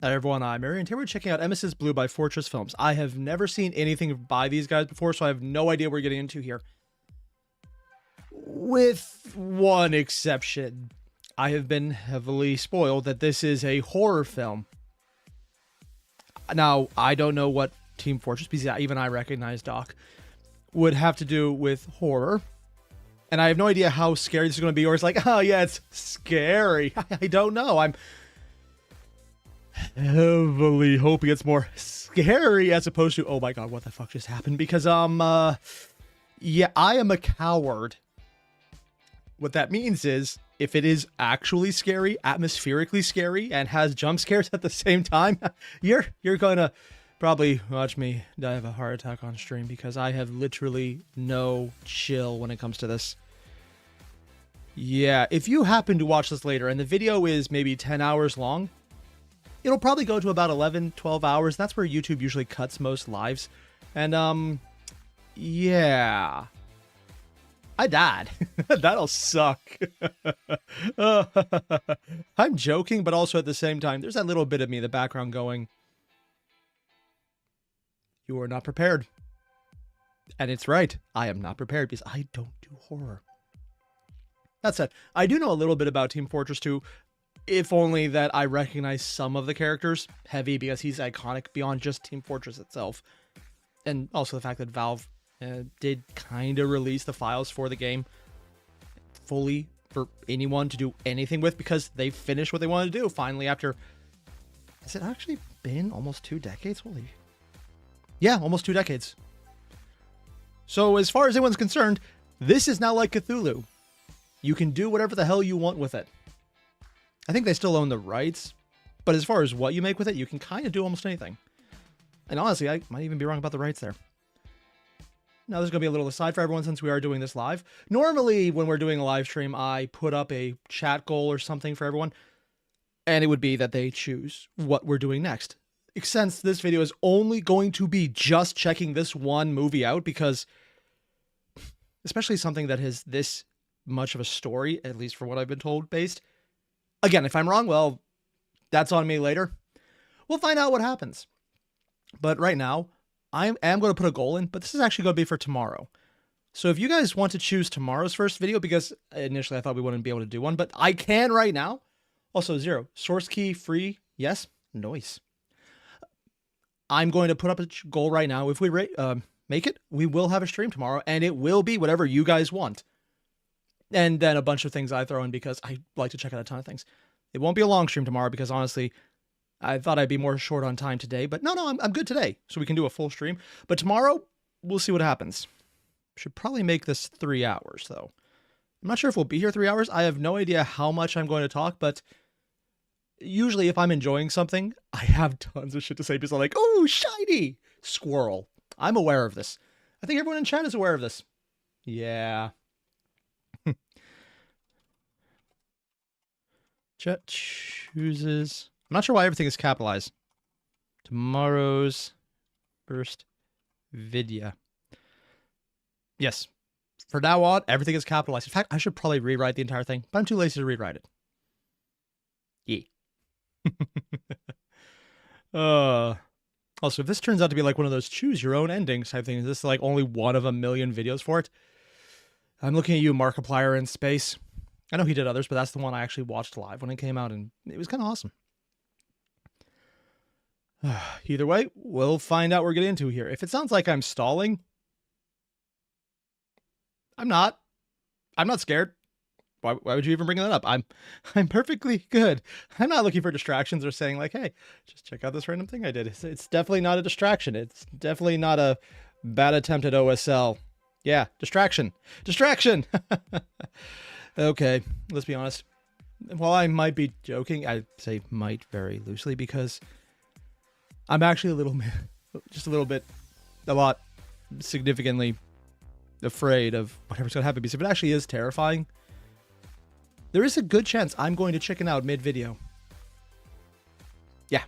Hi everyone, I'm Airier, and today we're checking out EMESIS BLUE by Fortress Films. I have never seen anything by these guys before, so I have no idea what we're getting into here. With one exception, I have been heavily spoiled that this is a horror film. Now, I don't know what Team Fortress, because even I recognize Doc, would have to do with horror. And I have no idea how scary this is going to be, or it's like, oh yeah, it's scary. I don't know. I'm heavily hoping it's more scary as opposed to, oh my god, what the fuck just happened? Because, yeah, I am a coward. What that means is, if it is actually scary, atmospherically scary, and has jump scares at the same time, you're gonna probably watch me die of a heart attack on stream, because I have literally no chill when it comes to this. Yeah, if you happen to watch this later, and the video is maybe 10 hours long, it'll probably go to about 11, 12 hours. That's where YouTube usually cuts most lives. And, yeah. I died. That'll suck. I'm joking, but also at the same time, there's that little bit of me in the background going, you are not prepared. And it's right. I am not prepared because I don't do horror. That said, I do know a little bit about Team Fortress 2. If only that I recognize some of the characters. Heavy because he's iconic beyond just Team Fortress itself. And also the fact that Valve did kind of release the files for the game fully for anyone to do anything with, because they finished what they wanted to do finally after... Has it actually been almost 2 decades? Holy... Yeah, almost 2 decades. So as far as anyone's concerned, this is now like Cthulhu. You can do whatever the hell you want with it. I think they still own the rights, but as far as what you make with it, you can kind of do almost anything. And honestly, I might even be wrong about the rights there. Now, there's going to be a little aside for everyone since we are doing this live. Normally, when we're doing a live stream, I put up a chat goal or something for everyone, and it would be that they choose what we're doing next. Since this video is only going to be just checking this one movie out, because especially something that has this much of a story, at least from what I've been told, based... Again, if I'm wrong, well, that's on me later. We'll find out what happens. But right now, I am going to put a goal in, but this is actually going to be for tomorrow. So if you guys want to choose tomorrow's first video, because initially I thought we wouldn't be able to do one, but I can right now. Also, 0. Source key free. Yes. Nice. I'm going to put up a goal right now. If we make it, we will have a stream tomorrow, and it will be whatever you guys want. And then a bunch of things I throw in because I like to check out a ton of things. It won't be a long stream tomorrow because honestly, I thought I'd be more short on time today. But no, I'm good today. So we can do a full stream. But tomorrow, we'll see what happens. Should probably make this 3 hours though. I'm not sure if we'll be here 3 hours. I have no idea how much I'm going to talk. But usually if I'm enjoying something, I have tons of shit to say. Because I'm like, oh, shiny squirrel. I'm aware of this. I think everyone in chat is aware of this. Yeah. Chat chooses... I'm not sure why everything is capitalized. Tomorrow's first video. Yes. For now on, everything is capitalized. In fact, I should probably rewrite the entire thing, but I'm too lazy to rewrite it. Yeah. Also, if this turns out to be like one of those choose your own endings type things, this is like only one of a million videos for it. I'm looking at you, Markiplier in space. I know he did others, but that's the one I actually watched live when it came out, and it was kind of awesome. Either way, we'll find out what we're getting into here. If it sounds like I'm stalling, I'm not. I'm not scared. Why would you even bring that up? I'm perfectly good. I'm not looking for distractions or saying like, hey, just check out this random thing I did. It's definitely not a distraction. It's definitely not a bad attempt at OSL. Yeah, distraction. Distraction! Okay, let's be honest. While I might be joking, I say might very loosely because I'm actually a lot significantly afraid of whatever's going to happen. Because if it actually is terrifying, there is a good chance I'm going to chicken out mid-video. Yeah.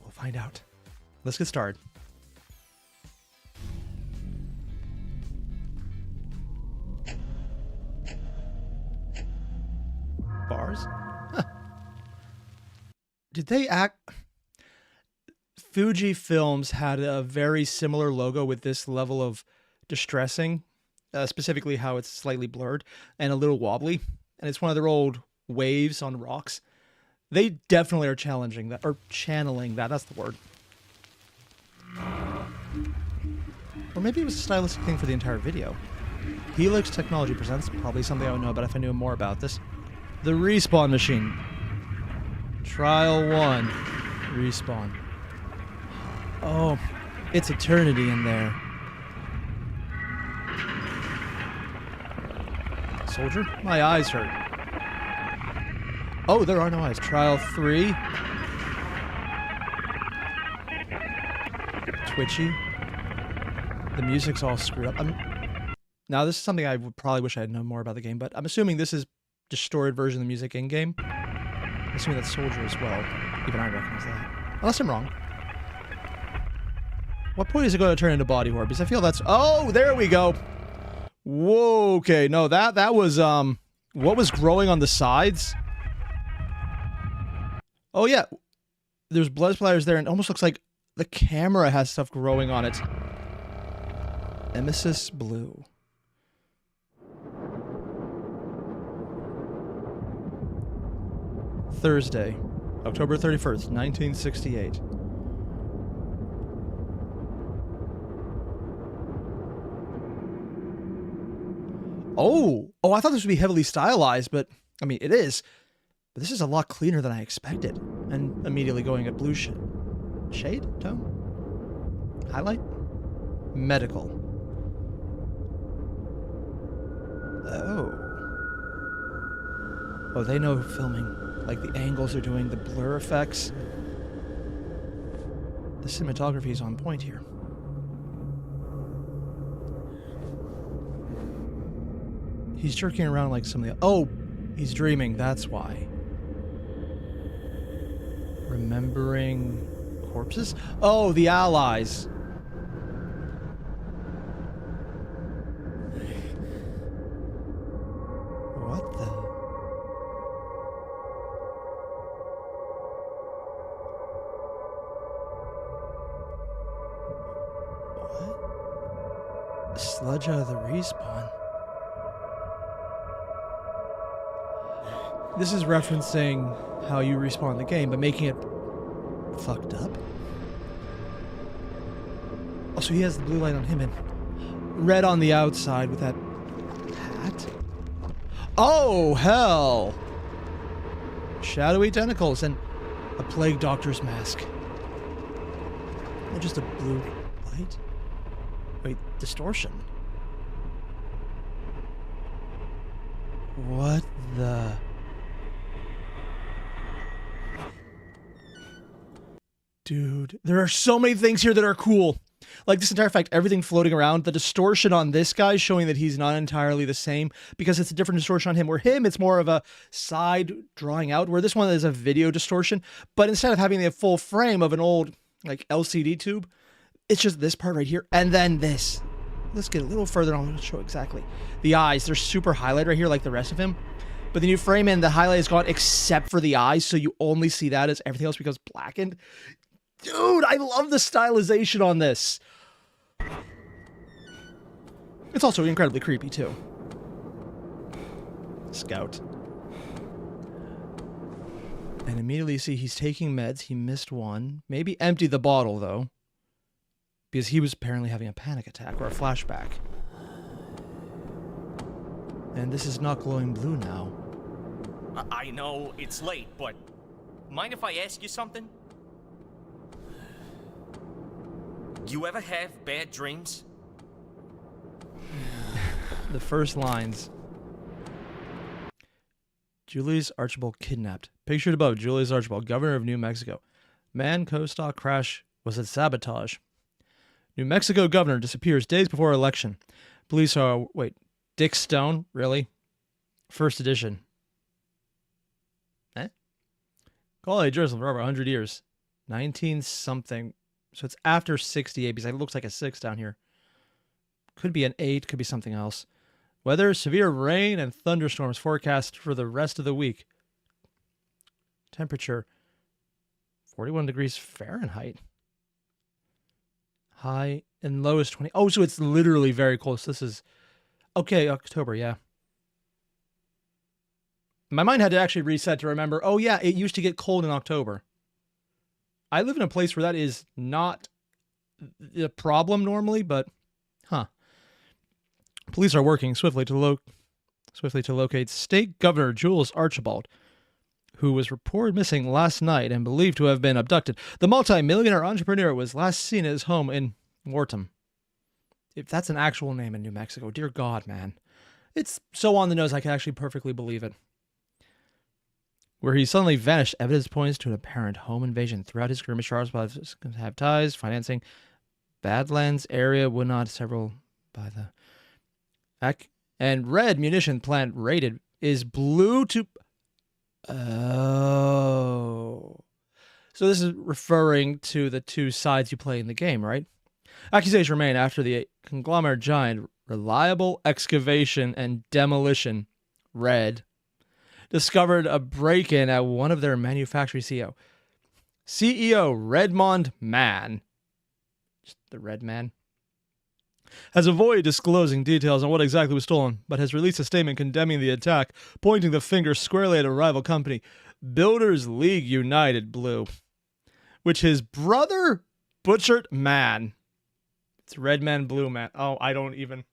We'll find out. Let's get started. Bars? Huh. Did they act... Fuji Films had a very similar logo with this level of distressing, specifically how it's slightly blurred and a little wobbly, and it's one of their old waves on rocks. They definitely are challenging that, or channeling that, that's the word. Or maybe it was a stylistic thing for the entire video. Helix Technology presents, probably something I would know about if I knew more about this. The Respawn Machine. Trial 1. Respawn. Oh, it's eternity in there. Soldier? My eyes hurt. Oh, there are no eyes. Trial 3. Twitchy. The music's all screwed up. Now, this is something I would probably wish I had known more about the game, but I'm assuming this is distorted version of the music in-game. I'm assuming that's Soldier as well. Even I recognize that. Unless I'm wrong. What point is it going to turn into body horror? Because I feel that's... Oh, there we go. Whoa, okay. No, that was, what was growing on the sides? Oh, yeah. There's blood splatters there, and it almost looks like the camera has stuff growing on it. EMESIS Blue. Thursday, October 31st, 1968. Oh, I thought this would be heavily stylized, but, I mean, it is. But this is a lot cleaner than I expected. And immediately going at blue shade? Tone? Highlight? Medical. Oh, they know filming. Like, the angles are doing, the blur effects. The cinematography is on point here. He's jerking around like some of the... Oh, he's dreaming. That's why. Remembering corpses? Oh, the Allies. What the... What? Sludge out of the respawn. This is referencing how you respawn in the game, but making it fucked up. Oh, so he has the blue light on him and red on the outside with that hat. Oh, hell! Shadowy tentacles and a plague doctor's mask. And just a blue light? Wait, distortion. What the... Dude, there are so many things here that are cool. Like this entire fact, everything floating around. The distortion on this guy showing that he's not entirely the same because it's a different distortion on him. Where him, it's more of a side drawing out. Where this one is a video distortion. But instead of having the full frame of an old like LCD tube, it's just this part right here. And then this. Let's get a little further on. I'll show exactly. The eyes, they're super highlighted right here like the rest of him. But then you frame in, the highlight is gone except for the eyes. So you only see that as everything else becomes blackened. Dude, I love the stylization on this. It's also incredibly creepy, too. Scout. And immediately you see he's taking meds. He missed one. Maybe emptied the bottle, though. Because he was apparently having a panic attack or a flashback. And this is not glowing blue now. I know it's late, but mind if I ask you something? You ever have bad dreams? The first lines. Julius Archibald kidnapped. Pictured above, Julius Archibald, governor of New Mexico. Man co-stock crash was a sabotage. New Mexico governor disappears days before election. Police are... Wait. Dick Stone? Really? First edition. Eh? Quality journalism for over 100 years. 19-something... So it's after 68 because it looks like a 6 down here. Could be an 8, could be something else. Weather, severe rain and thunderstorms forecast for the rest of the week. Temperature, 41 degrees Fahrenheit. High and low is 20. Oh, so it's literally very close. This is... Okay, October, yeah. My mind had to actually reset to remember, oh yeah, it used to get cold in October. I live in a place where that is not the problem normally, but... Huh. Police are working swiftly to locate State Governor Jules Archibald, who was reported missing last night and believed to have been abducted. The multi-millionaire entrepreneur was last seen at his home in Wharton. If that's an actual name in New Mexico, dear God, man. It's so on the nose I can actually perfectly believe it. Where he suddenly vanished, evidence points to an apparent home invasion. Throughout his skirmish, Archibald have ties, financing, Badlands area would not several by the... And red munition plant rated is blue to... Oh. So this is referring to the two sides you play in the game, right? Accusations remain after the conglomerate giant Reliable Excavation and Demolition, Red, discovered a break-in at one of their manufacturing CEO Redmond Mann, just the Red Man, has avoided disclosing details on what exactly was stolen, but has released a statement condemning the attack, pointing the finger squarely at a rival company, Builders League United Blue, which his brother butchered man. It's Red Man, Blue Man. Oh, I don't even...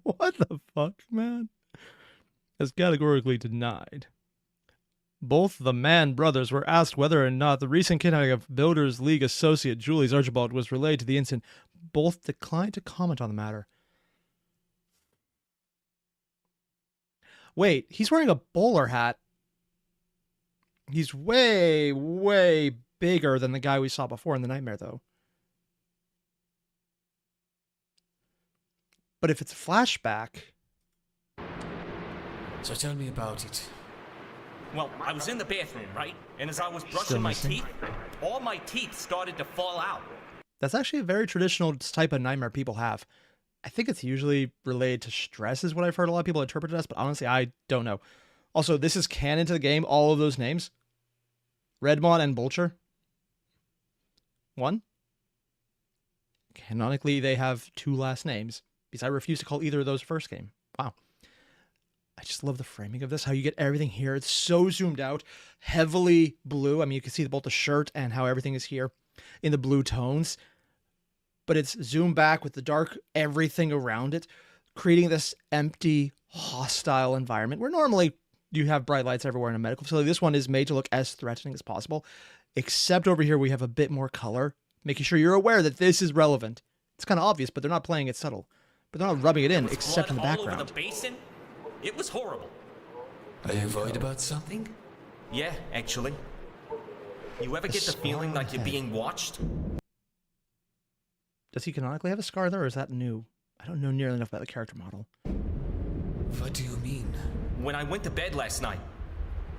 What the fuck, man? Has categorically denied. Both the Mann brothers were asked whether or not the recent kidnapping of Builders League associate Julius Archibald was related to the incident. Both declined to comment on the matter. Wait, he's wearing a bowler hat. He's way, way bigger than the guy we saw before in the nightmare, though. But if it's a flashback... So tell me about it. Well, I was in the bathroom, right? And as I was brushing my teeth, all my teeth started to fall out. That's actually a very traditional type of nightmare people have. I think it's usually related to stress is what I've heard a lot of people interpret it as, but honestly, I don't know. Also, this is canon to the game, all of those names. Redmond and Bulcher. One. Canonically, they have two last names, because I refuse to call either of those first game. Wow. I just love the framing of this, how you get everything here. It's so zoomed out, heavily blue. I mean, you can see both the shirt and how everything is here in the blue tones. But it's zoomed back with the dark everything around it, creating this empty, hostile environment where normally you have bright lights everywhere in a medical facility. This one is made to look as threatening as possible, except over here we have a bit more color, making sure you're aware that this is relevant. It's kind of obvious, but they're not playing it subtle. But they're not rubbing it in, except in the background. All over the basin? It was horrible. Are you worried about something? Yeah, actually. You ever get the feeling like you're being watched? Does he canonically have a scar there, or is that new? I don't know nearly enough about the character model. What do you mean? When I went to bed last night,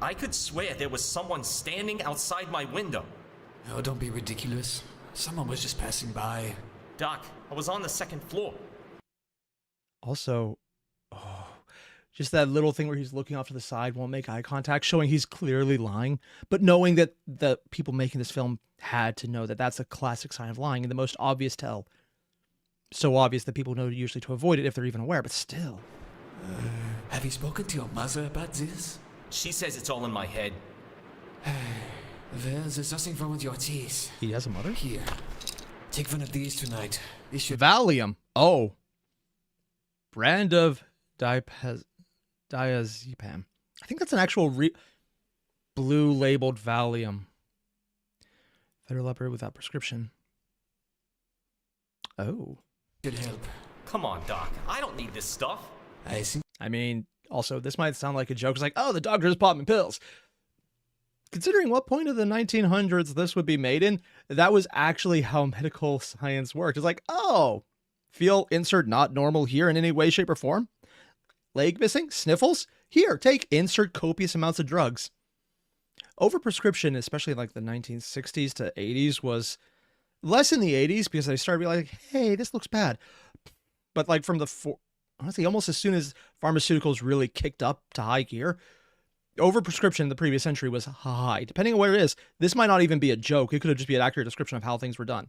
I could swear there was someone standing outside my window. Oh, don't be ridiculous. Someone was just passing by. Doc, I was on the second floor. Also, just that little thing where he's looking off to the side, won't make eye contact, showing he's clearly lying, but knowing that the people making this film had to know that that's a classic sign of lying and the most obvious tell. So obvious that people know usually to avoid it if they're even aware, but still. Have you spoken to your mother about this? She says it's all in my head. Well, there's nothing wrong with your teeth. He has a mother? Here, take one of these tonight. This should... Valium. Oh. Brand of diazepam. I think that's an actual blue labeled Valium. Federal operator without prescription. Oh. Should help. Come on, Doc. I don't need this stuff. I see. I mean, also, this might sound like a joke. It's like, oh, the doctor's popping pills. Considering what point of the 1900s this would be made in, that was actually how medical science worked. It's like, oh, feel insert not normal here in any way, shape, or form? Leg missing? Sniffles? Here, take insert copious amounts of drugs. Overprescription, especially like the 1960s to 80s, was less in the 80s because they started being like, hey, this looks bad. But like from the, honestly, almost as soon as pharmaceuticals really kicked up to high gear, overprescription in the previous century was high. Depending on where it is, this might not even be a joke. It could have just be an accurate description of how things were done.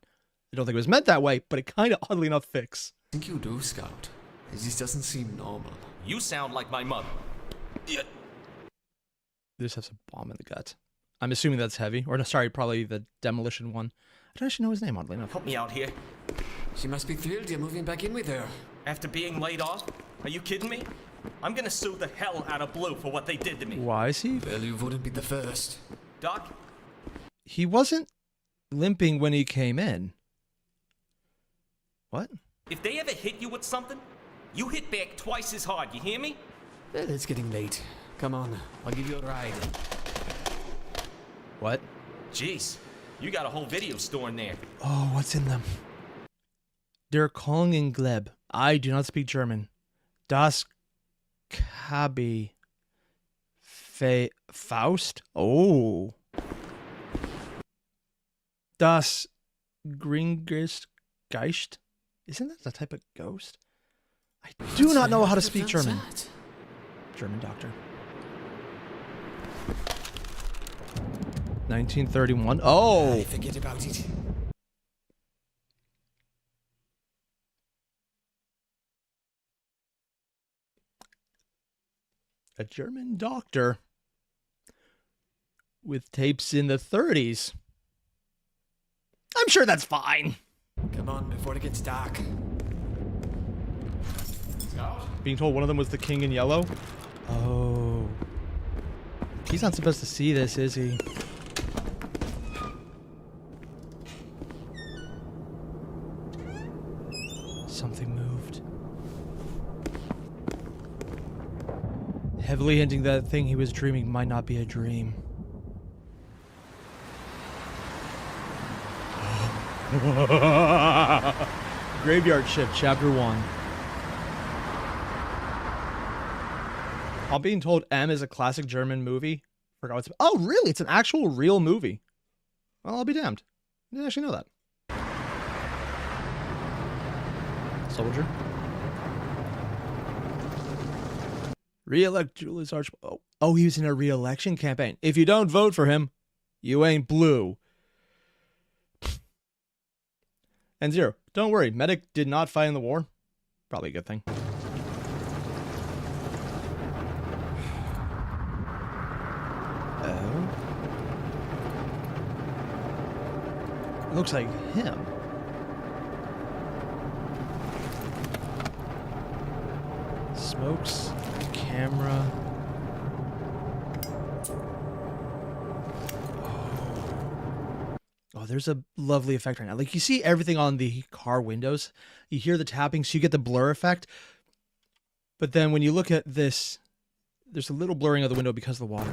I don't think it was meant that way, but it kind of, oddly enough, fits. I think you do, Scout. This doesn't seem normal. You sound like my mother. Yeah. This has a bomb in the gut. I'm assuming that's heavy. Or, no, sorry, probably the demolition one. I don't actually know his name, oddly enough. Help me out here. She must be thrilled you're moving back in with her. After being laid off? Are you kidding me? I'm gonna sue the hell out of Blue for what they did to me. Why is he? Well, you wouldn't be the first. Doc? He wasn't limping when he came in. What? If they ever hit you with something, you hit back twice as hard, you hear me? Well, it's getting late. Come on, I'll give you a ride. What? Jeez, you got a whole video store in there. Oh, what's in them? Der Kong in Gleb. I do not speak German. Das Kabi. Faust? Oh. Das Gringest Geist? Isn't that the type of ghost? I do not know how to speak German. German doctor. 1931. Oh! I forget about it. A German doctor with tapes in the 30s. I'm sure that's fine. Come on, before it gets dark. Being told one of them was the king in yellow? Oh. He's not supposed to see this, is he? Something moved. Heavily hinting that thing he was dreaming might not be a dream. Graveyard Shift, Chapter 1. I'm being told M is a classic German movie. Forgot what's... Oh, really? It's an actual real movie. Well, I'll be damned. I didn't actually know that. Soldier. Re-elect Julius Archibald. Oh, he was in a re-election campaign. If you don't vote for him, you ain't blue. And Zero. Don't worry. Medic did not fight in the war. Probably a good thing. Oh. Looks like him. Smokes. Camera. Oh, there's a lovely effect right now. Like, you see everything on the car windows. You hear the tapping, so you get the blur effect. But then when you look at this, there's a little blurring of the window because of the water.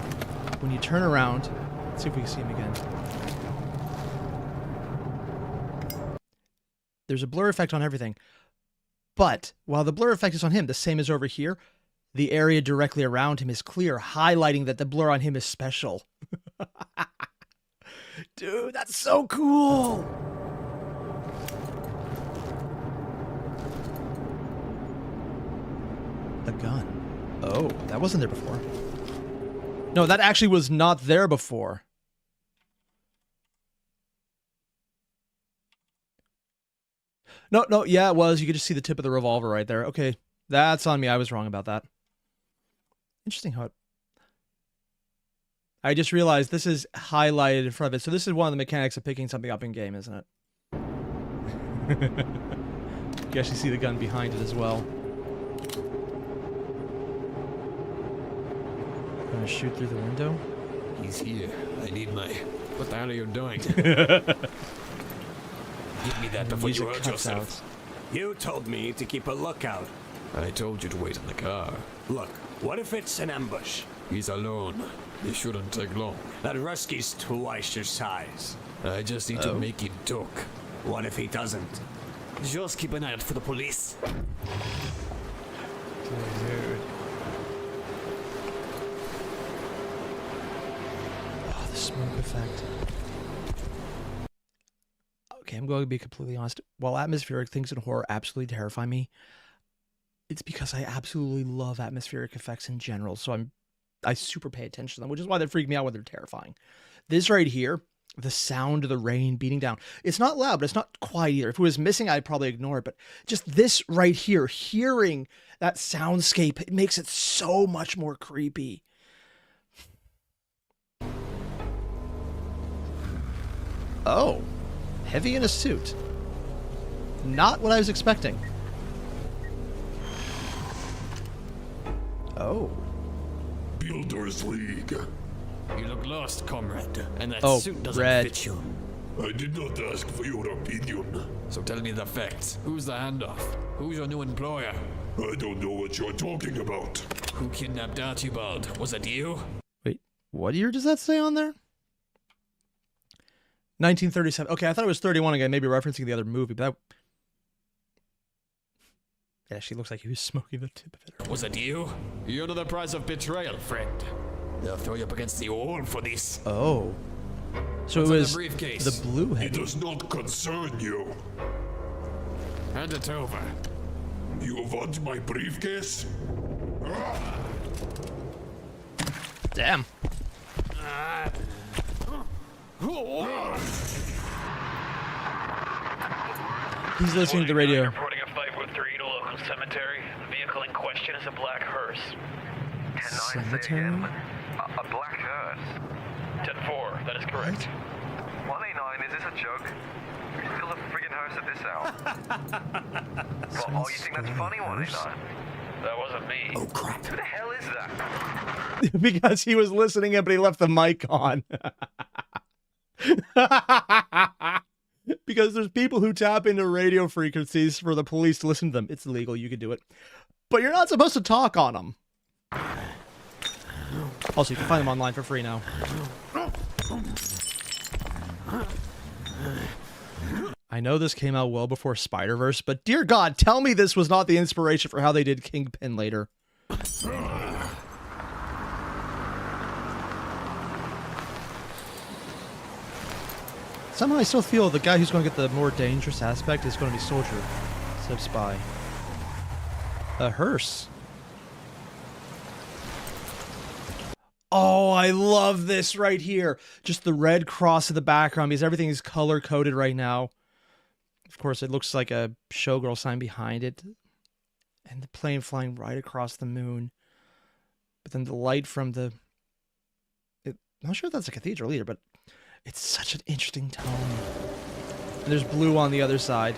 When you turn around, let's see if we can see him again. There's a blur effect on everything. But while the blur effect is on him, the same as over here, the area directly around him is clear, highlighting that the blur on him is special. Dude, that's so cool! A gun. Oh, that wasn't there before. No, that actually was not there before. No, yeah, it was. You could just see the tip of the revolver right there. Okay, that's on me. I was wrong about that. Interesting how it... I just realized this is highlighted in front of it. So this is one of the mechanics of picking something up in game, isn't it? You actually see the gun behind it as well. Gonna shoot through the window. He's here. I need my... What the hell are you doing? Give me that before you hurt yourself. You told me to keep a lookout. I told you to wait in the car. Look, what if it's an ambush? He's alone. It shouldn't take long. That Ruski's twice your size. I just need to make him talk. What if he doesn't? Just keep an eye out for the police. Dude. Oh, the smoke effect. Okay, I'm going to be completely honest. While atmospheric things in horror absolutely terrify me, it's because I absolutely love atmospheric effects in general. So I'm I super pay attention to them, which is why they freak me out when they're terrifying. This right here, the sound of the rain beating down. It's not loud, but it's not quiet either. If it was missing, I'd probably ignore it. But just this right here, hearing that soundscape, it makes it so much more creepy. Oh, heavy in a suit. Not what I was expecting. Oh. Builders League. You look lost, comrade, and that Oh, suit doesn't red. fit you. I did not ask for your opinion. So tell me the facts. Who's the handoff? Who's your new employer? I don't know what you're talking about. Who kidnapped Archibald? Was it you? Wait, what year does that say on there? 1937. Okay, I thought it was 31 again, maybe referencing the other movie, but that... It actually looks like he was smoking the tip of it. Was it you? You're to the price of betrayal, friend. They'll throw you up against the wall for this. Oh. So What's it in was the briefcase? the blue It head. does not concern you. Hand it over. You want my briefcase? Damn. He's listening to the radio. Reporting a 513 to local cemetery. The vehicle in question is a black hearse. 10-9, say Cemetery? again. A black hearse. 10-4, that is correct. 189, is this a joke? Who's still a friggin' hearse at this hour? Well, oh, you think that's funny, 189? That wasn't me. Oh crap. Who the hell is that? Because he was listening in, but he left the mic on. Because there's people who tap into radio frequencies for the police to listen to them. It's illegal, you can do it. But you're not supposed to talk on them. Also, you can find them online for free now. I know this came out well before Spider-Verse, but dear God, tell me this was not the inspiration for how they did Kingpin later. Somehow I still feel the guy who's going to get the more dangerous aspect is going to be Soldier instead of Spy. A hearse. Oh, I love this right here. Just the red cross in the background because everything is color-coded right now. Of course, it looks like a showgirl sign behind it. And the plane flying right across the moon. But then the light from the... I'm not sure if that's a cathedral either, but it's such an interesting tone. And there's blue on the other side.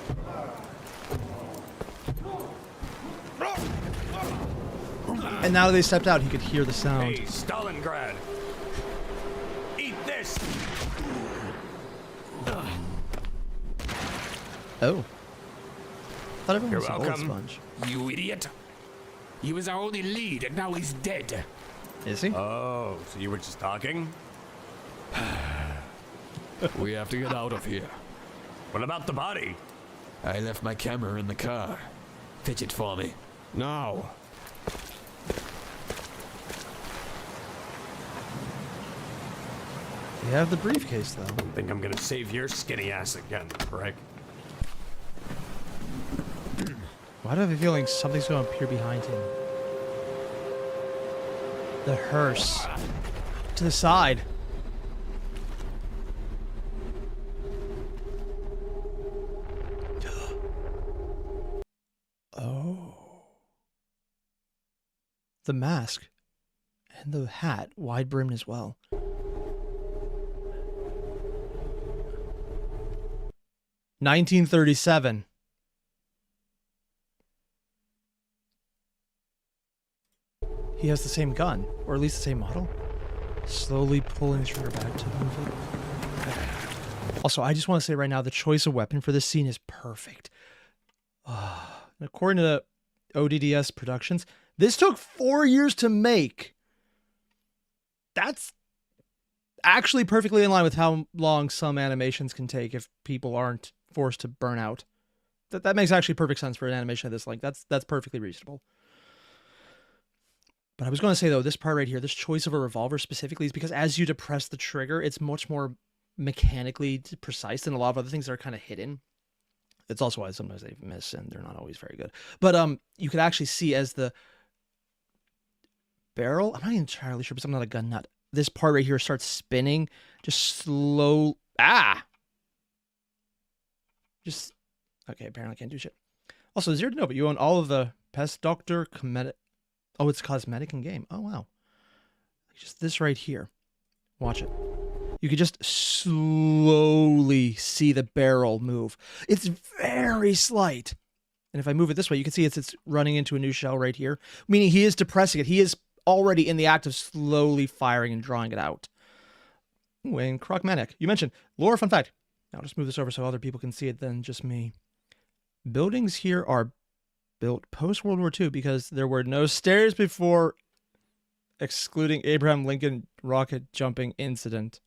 And now that they stepped out, he could hear the sound. Hey, Stalingrad! Eat this! Oh. Thought everyone You're was a bullet welcome. sponge. You idiot. He was our only lead, and now he's dead. Is he? Oh, so you were just talking? We have to get out of here. What about the body? I left my camera in the car. Fetch it for me. Now. You have the briefcase, though. I think I'm gonna save your skinny ass again, prick. Why do I have a feeling something's going to appear behind him? The hearse. To the side. Oh. The mask. And the hat, wide brimmed as well. $1937. He has the same gun, or at least the same model. Slowly pulling the trigger back to move it. Also, I just want to say right now, the choice of weapon for this scene is perfect. According to ODDS Productions, this took 4 years to make. That's actually perfectly in line with how long some animations can take if people aren't forced to burn out. That makes actually perfect sense for an animation of this length. That's perfectly reasonable. But I was going to say, though, this part right here, this choice of a revolver specifically is because as you depress the trigger, it's much more mechanically precise than a lot of other things that are kind of hidden. It's also why sometimes they miss and they're not always very good. But you could actually see as the barrel, I'm not entirely sure because I'm not a gun nut. This part right here starts spinning. Just slow. Just. Okay, apparently I can't do shit. Also, Zero to know, but you own all of the Pest Doctor cosmetic. Oh, it's cosmetic in game. Oh, wow. Just this right here. Watch it. You can just slowly see the barrel move. It's very slight. And if I move it this way, you can see it's running into a new shell right here. Meaning he is depressing it. He is already in the act of slowly firing and drawing it out. Ooh, and Crocmanic. You mentioned lore, fun fact. I'll just move this over so other people can see it than just me. Buildings here are built post-World War II because there were no stairs before, excluding Abraham Lincoln rocket jumping incident.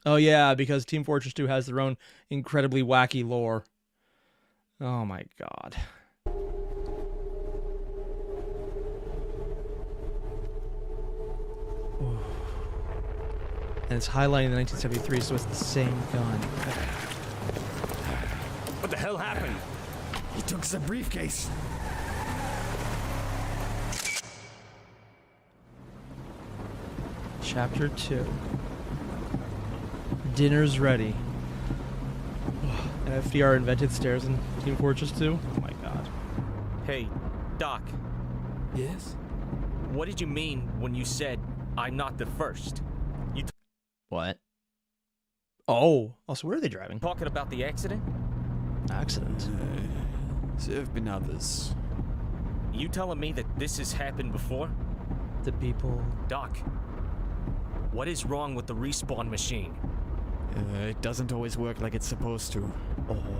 Oh yeah, because Team Fortress 2 has their own incredibly wacky lore. Oh my god. And it's highlighting the 1973, so it's the same gun. What the hell happened? He took the briefcase. Chapter 2. Dinner's ready. And FDR invented stairs in Team Fortress 2? Oh my god. Hey, Doc, Yes? what did you mean when you said I'm not the first? You What? Oh. Also, where are they driving? talking about the accident? Accident. There have been others. You telling me that this has happened before? The people... Doc, what is wrong with the respawn machine? It doesn't always work like it's supposed to.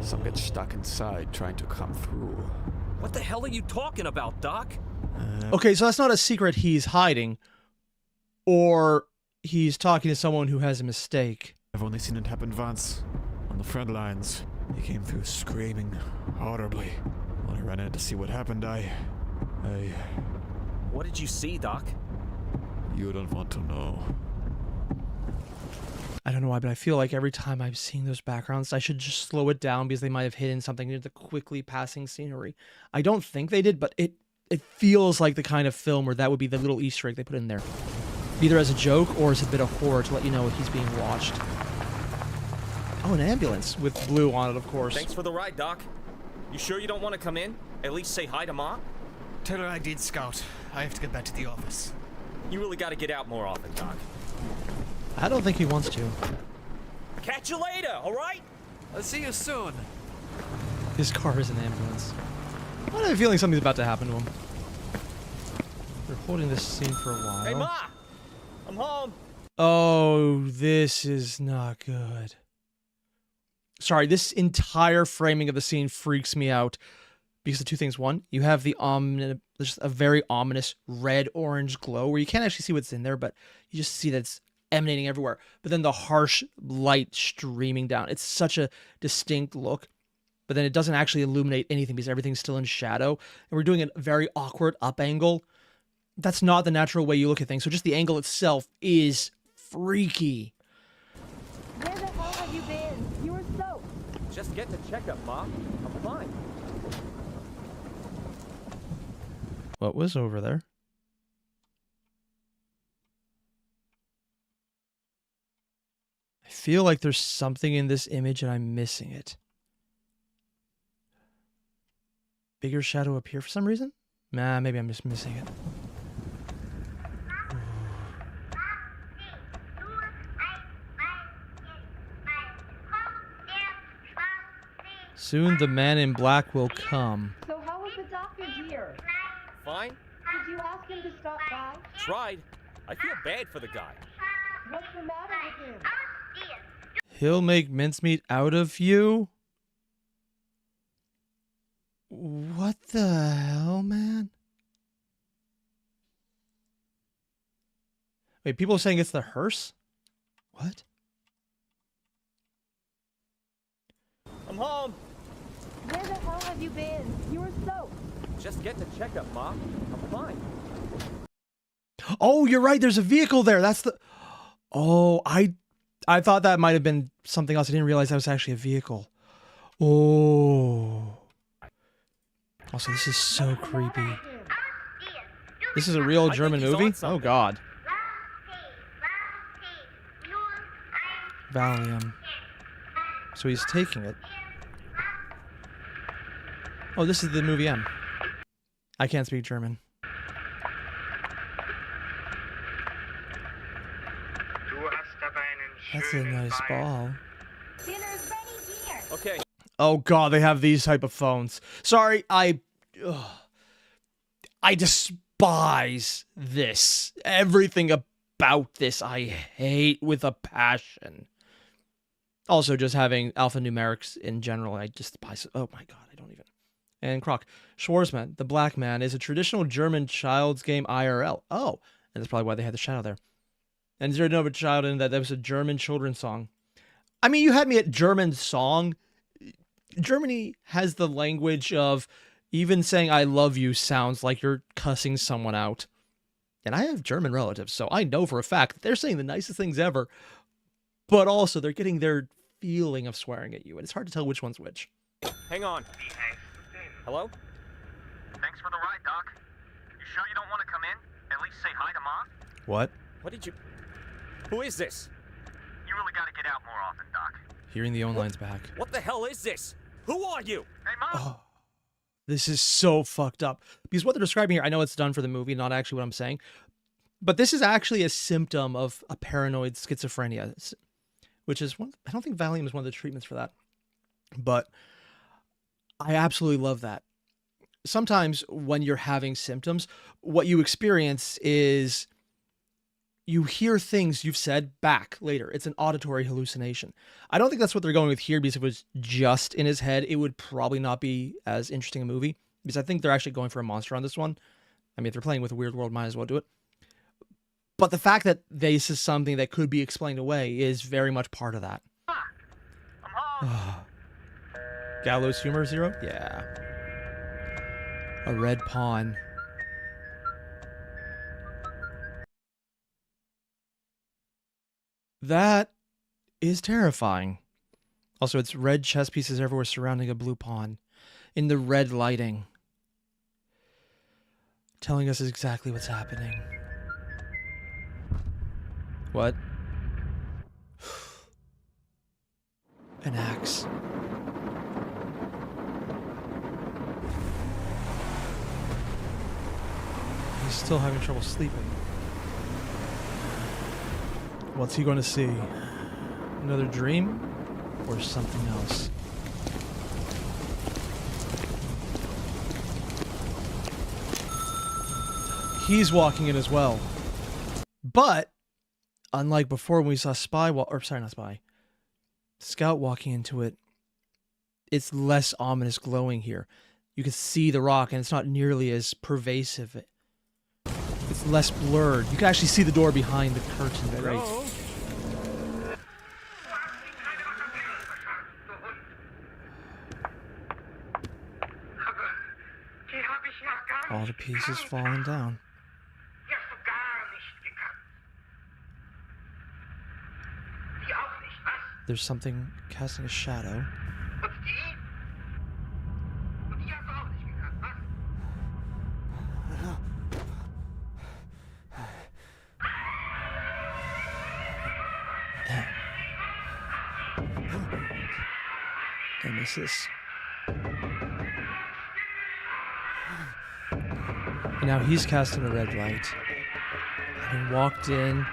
Some get stuck inside trying to come through. What the hell are you talking about, Doc? Okay, so that's not a secret he's hiding. Or he's talking to someone who has a mistake. I've only seen it happen once. On the front lines. He came through screaming audibly. When I ran in to see what happened, I... What did you see, Doc? You don't want to know. I don't know why, but I feel like every time I'm seeing those backgrounds, I should just slow it down because they might have hidden something near the quickly passing scenery. I don't think they did, but it feels like the kind of film where that would be the little Easter egg they put in there. Either as a joke or as a bit of horror to let you know he's being watched. Oh, an ambulance with blue on it, of course. Thanks for the ride, Doc. You sure you don't want to come in? At least say hi to Mom? Tell her I did, Scout. I have to get back to the office. You really got to get out more often, Doc. I don't think he wants to. Catch you later, all right? I'll see you soon. His car is an ambulance. I have a feeling something's about to happen to him. They're holding this scene for a while. Hey, Ma! I'm home. Oh, this is not good. Sorry, this entire framing of the scene freaks me out because of two things. One, you have the just a very ominous red-orange glow where you can't actually see what's in there, but you just see that it's emanating everywhere. But then the harsh light streaming down. It's such a distinct look, but then it doesn't actually illuminate anything because everything's still in shadow. And we're doing a very awkward up angle. That's not the natural way you look at things. So just the angle itself is freaky. Where the hell have you been? You were soaked. Just getting a checkup, Ma. I'm fine. What was over there? I feel like there's something in this image and I'm missing it. Bigger shadow up here for some reason? Nah, maybe I'm just missing it. Soon the man in black will come. So how was the doctor here? Fine? Did you ask him to stop by? Tried. I feel bad for the guy. What's the matter with him? He'll make mincemeat out of you? What the hell, man? Wait, people are saying it's the hearse? What? I'm home. Where the hell have you been? You were soaked. Just getting a checkup, Ma. I'm fine. Oh, you're right. There's a vehicle there. That's the... Oh, I thought that might have been something else. I didn't realize that was actually a vehicle. Oh. Also, this is so creepy. This is a real think German he's on movie? Oh, something. God. Valium. So he's taking it. Oh, this is the movie M. I can't speak German. That's a nice ball. Dinner's ready here. Okay. Oh, God, they have these type of phones. Sorry, I despise this. Everything about this I hate with a passion. Also, just having alphanumerics in general, I just despise it. Oh, my God, I don't even. And Croc. Schwarzman, the Black Man, is a traditional German child's game IRL. Oh, and that's probably why they had the shadow there. And is there another child in that was a German children's song? I mean, you had me at German song. Germany has the language of even saying I love you sounds like you're cussing someone out. And I have German relatives, so I know for a fact that they're saying the nicest things ever. But also, they're getting their feeling of swearing at you, and it's hard to tell which one's which. Hang on. Hello? Thanks for the ride, Doc. You sure you don't want to come in? At least say hi to Mom? What? What did you... Who is this? You really gotta get out more often, Doc. Hearing the own lines back. What the hell is this? Who are you? Hey, Mom! Oh, this is so fucked up. Because what they're describing here, I know it's done for the movie, not actually what I'm saying. But this is actually a symptom of a paranoid schizophrenia. Which is one... I don't think Valium is one of the treatments for that. But I absolutely love that. Sometimes when you're having symptoms, what you experience is you hear things you've said back later. It's an auditory hallucination. I don't think that's what they're going with here, because if it was just in his head, it would probably not be as interesting a movie, because I think they're actually going for a monster on this one. I mean, if they're playing with a weird world, might as well do it. But the fact that this is something that could be explained away is very much part of that. I'm home! Gallows humor, Zero? Yeah. A red pawn. That is terrifying. Also, it's red chess pieces everywhere surrounding a blue pawn. In the red lighting. Telling us exactly what's happening. What? An axe. He's still having trouble sleeping. What's he going to see? Another dream? Or something else? He's walking in as well. But, unlike before when we saw Scout walking into it, it's less ominous glowing here. You can see the rock and it's not nearly as pervasive. It's less blurred. You can actually see the door behind the curtain. Right? All the pieces falling down. There's something casting a shadow. EMESIS. And now he's casting a red light. And he walked in.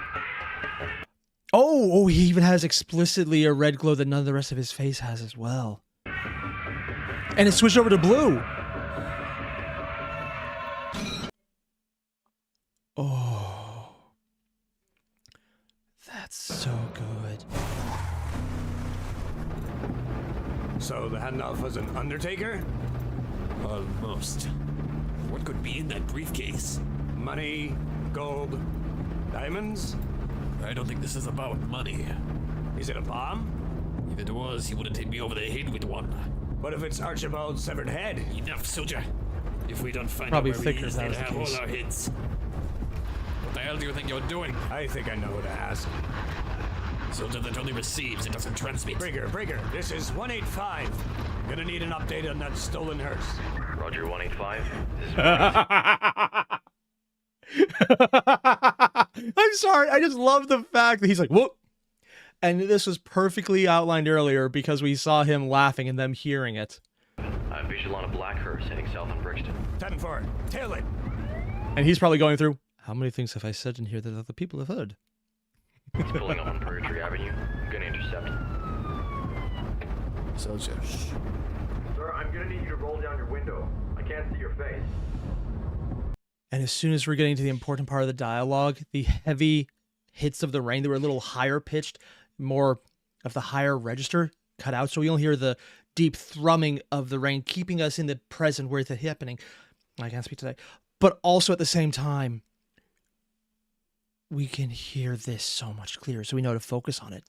Oh, he even has explicitly a red glow that none of the rest of his face has as well. And it switched over to blue. Oh. That's so good. So the handoff was an undertaker? Almost. What could be in that briefcase? Money, gold, diamonds? I don't think this is about money. Is it a bomb? If it was, he wouldn't hit me over the head with one. What if it's Archibald's severed head? Enough, soldier. If we don't find Probably out where he thicker is, than they'll that was the have case. all our heads. What the hell do you think you're doing? I think I know who to ask. Soldier that only receives, it doesn't transmit. Breaker, this is 185. Gonna need an update on that stolen hearse. Roger, 185. I'm sorry. I just love the fact that he's like, whoop. And this was perfectly outlined earlier because we saw him laughing and them hearing it. I visual on a black hearse heading south on Brixton. 10-4. Tail it. And he's probably going through, how many things have I said in here that other people have heard? He's pulling up on Purgatory Avenue. I'm gonna intercept. Soldier. Sir, I'm gonna need you to roll down your window. I can't see your face. And as soon as we're getting to the important part of the dialogue, the heavy hits of the rain that were a little higher pitched, more of the higher register cut out, so we only hear the deep thrumming of the rain, keeping us in the present where it's happening. I can't speak today. But also at the same time, we can hear this so much clearer, so we know to focus on it.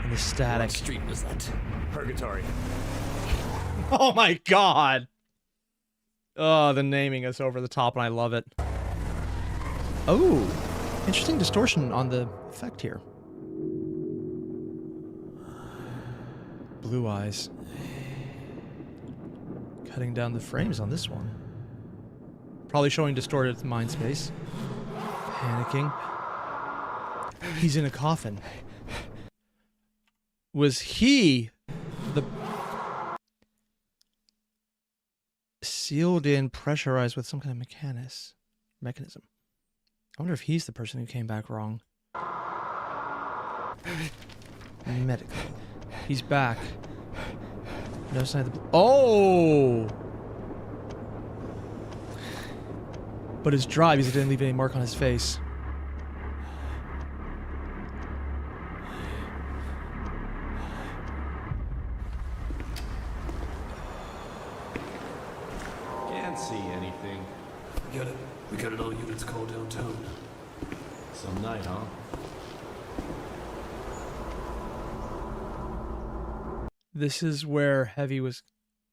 And the static. What street was that? Purgatory. Oh my god! Oh, the naming is over the top, and I love it. Oh, interesting distortion on the effect here. Blue eyes. Cutting down the frames on this one. Probably showing distorted mind space. Panicking. He's in a coffin. Was he the sealed in, pressurized with some kind of mechanism? I wonder if he's the person who came back wrong. Medical. He's back. No sign of the... Oh! But his drive, he didn't leave any mark on his face. Can't see anything. Get it. We got it all units called downtown. Some night, huh? This is where Heavy was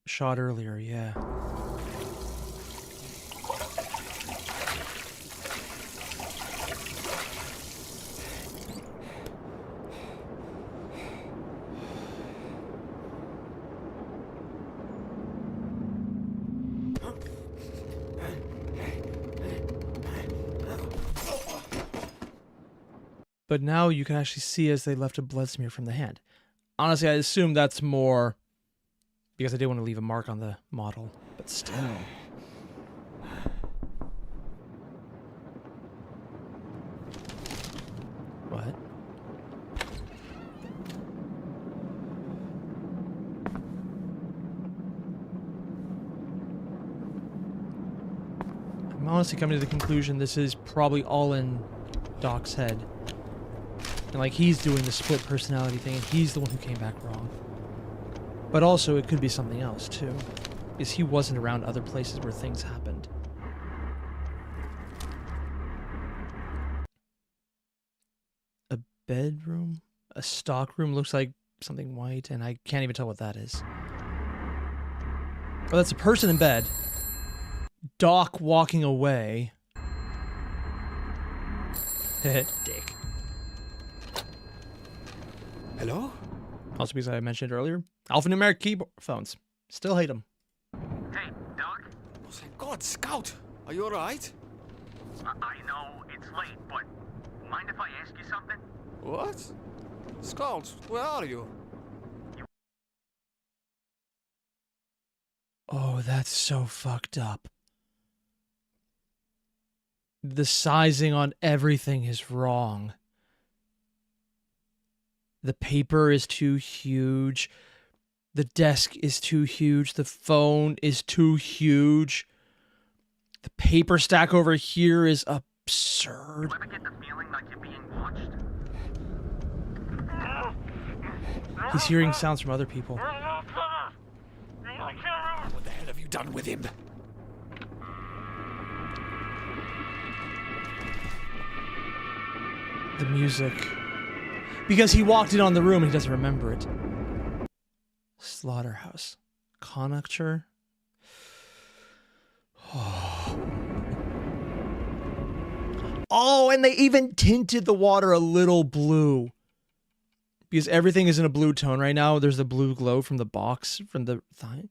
shot earlier, yeah. But now you can actually see as they left a blood smear from the hand. Honestly, I assume that's more because I did want to leave a mark on the model, but still. What? I'm honestly coming to the conclusion this is probably all in Doc's head. And like he's doing the split personality thing and he's the one who came back wrong. But also it could be something else too. Because he wasn't around other places where things happened. A bedroom? A stock room looks like something white and I can't even tell what that is. Oh, that's a person in bed. Doc walking away. Dick. Hello? Also because I mentioned earlier, alphanumeric keyboard phones. Still hate them. Hey, Doc. Oh, thank God, Scout! Are you alright? I know it's late, but mind if I ask you something? What? Scout, where are you? Oh, that's so fucked up. The sizing on everything is wrong. The paper is too huge. The desk is too huge. The phone is too huge. The paper stack over here is absurd. You ever get the feeling like you're being watched? He's hearing sounds from other people. What the hell have you done with him? The music. Because he walked in on the room and he doesn't remember it. Slaughterhouse. Conjecture. Oh, and they even tinted the water a little blue. Because everything is in a blue tone right now. There's the blue glow from the box, from the thing.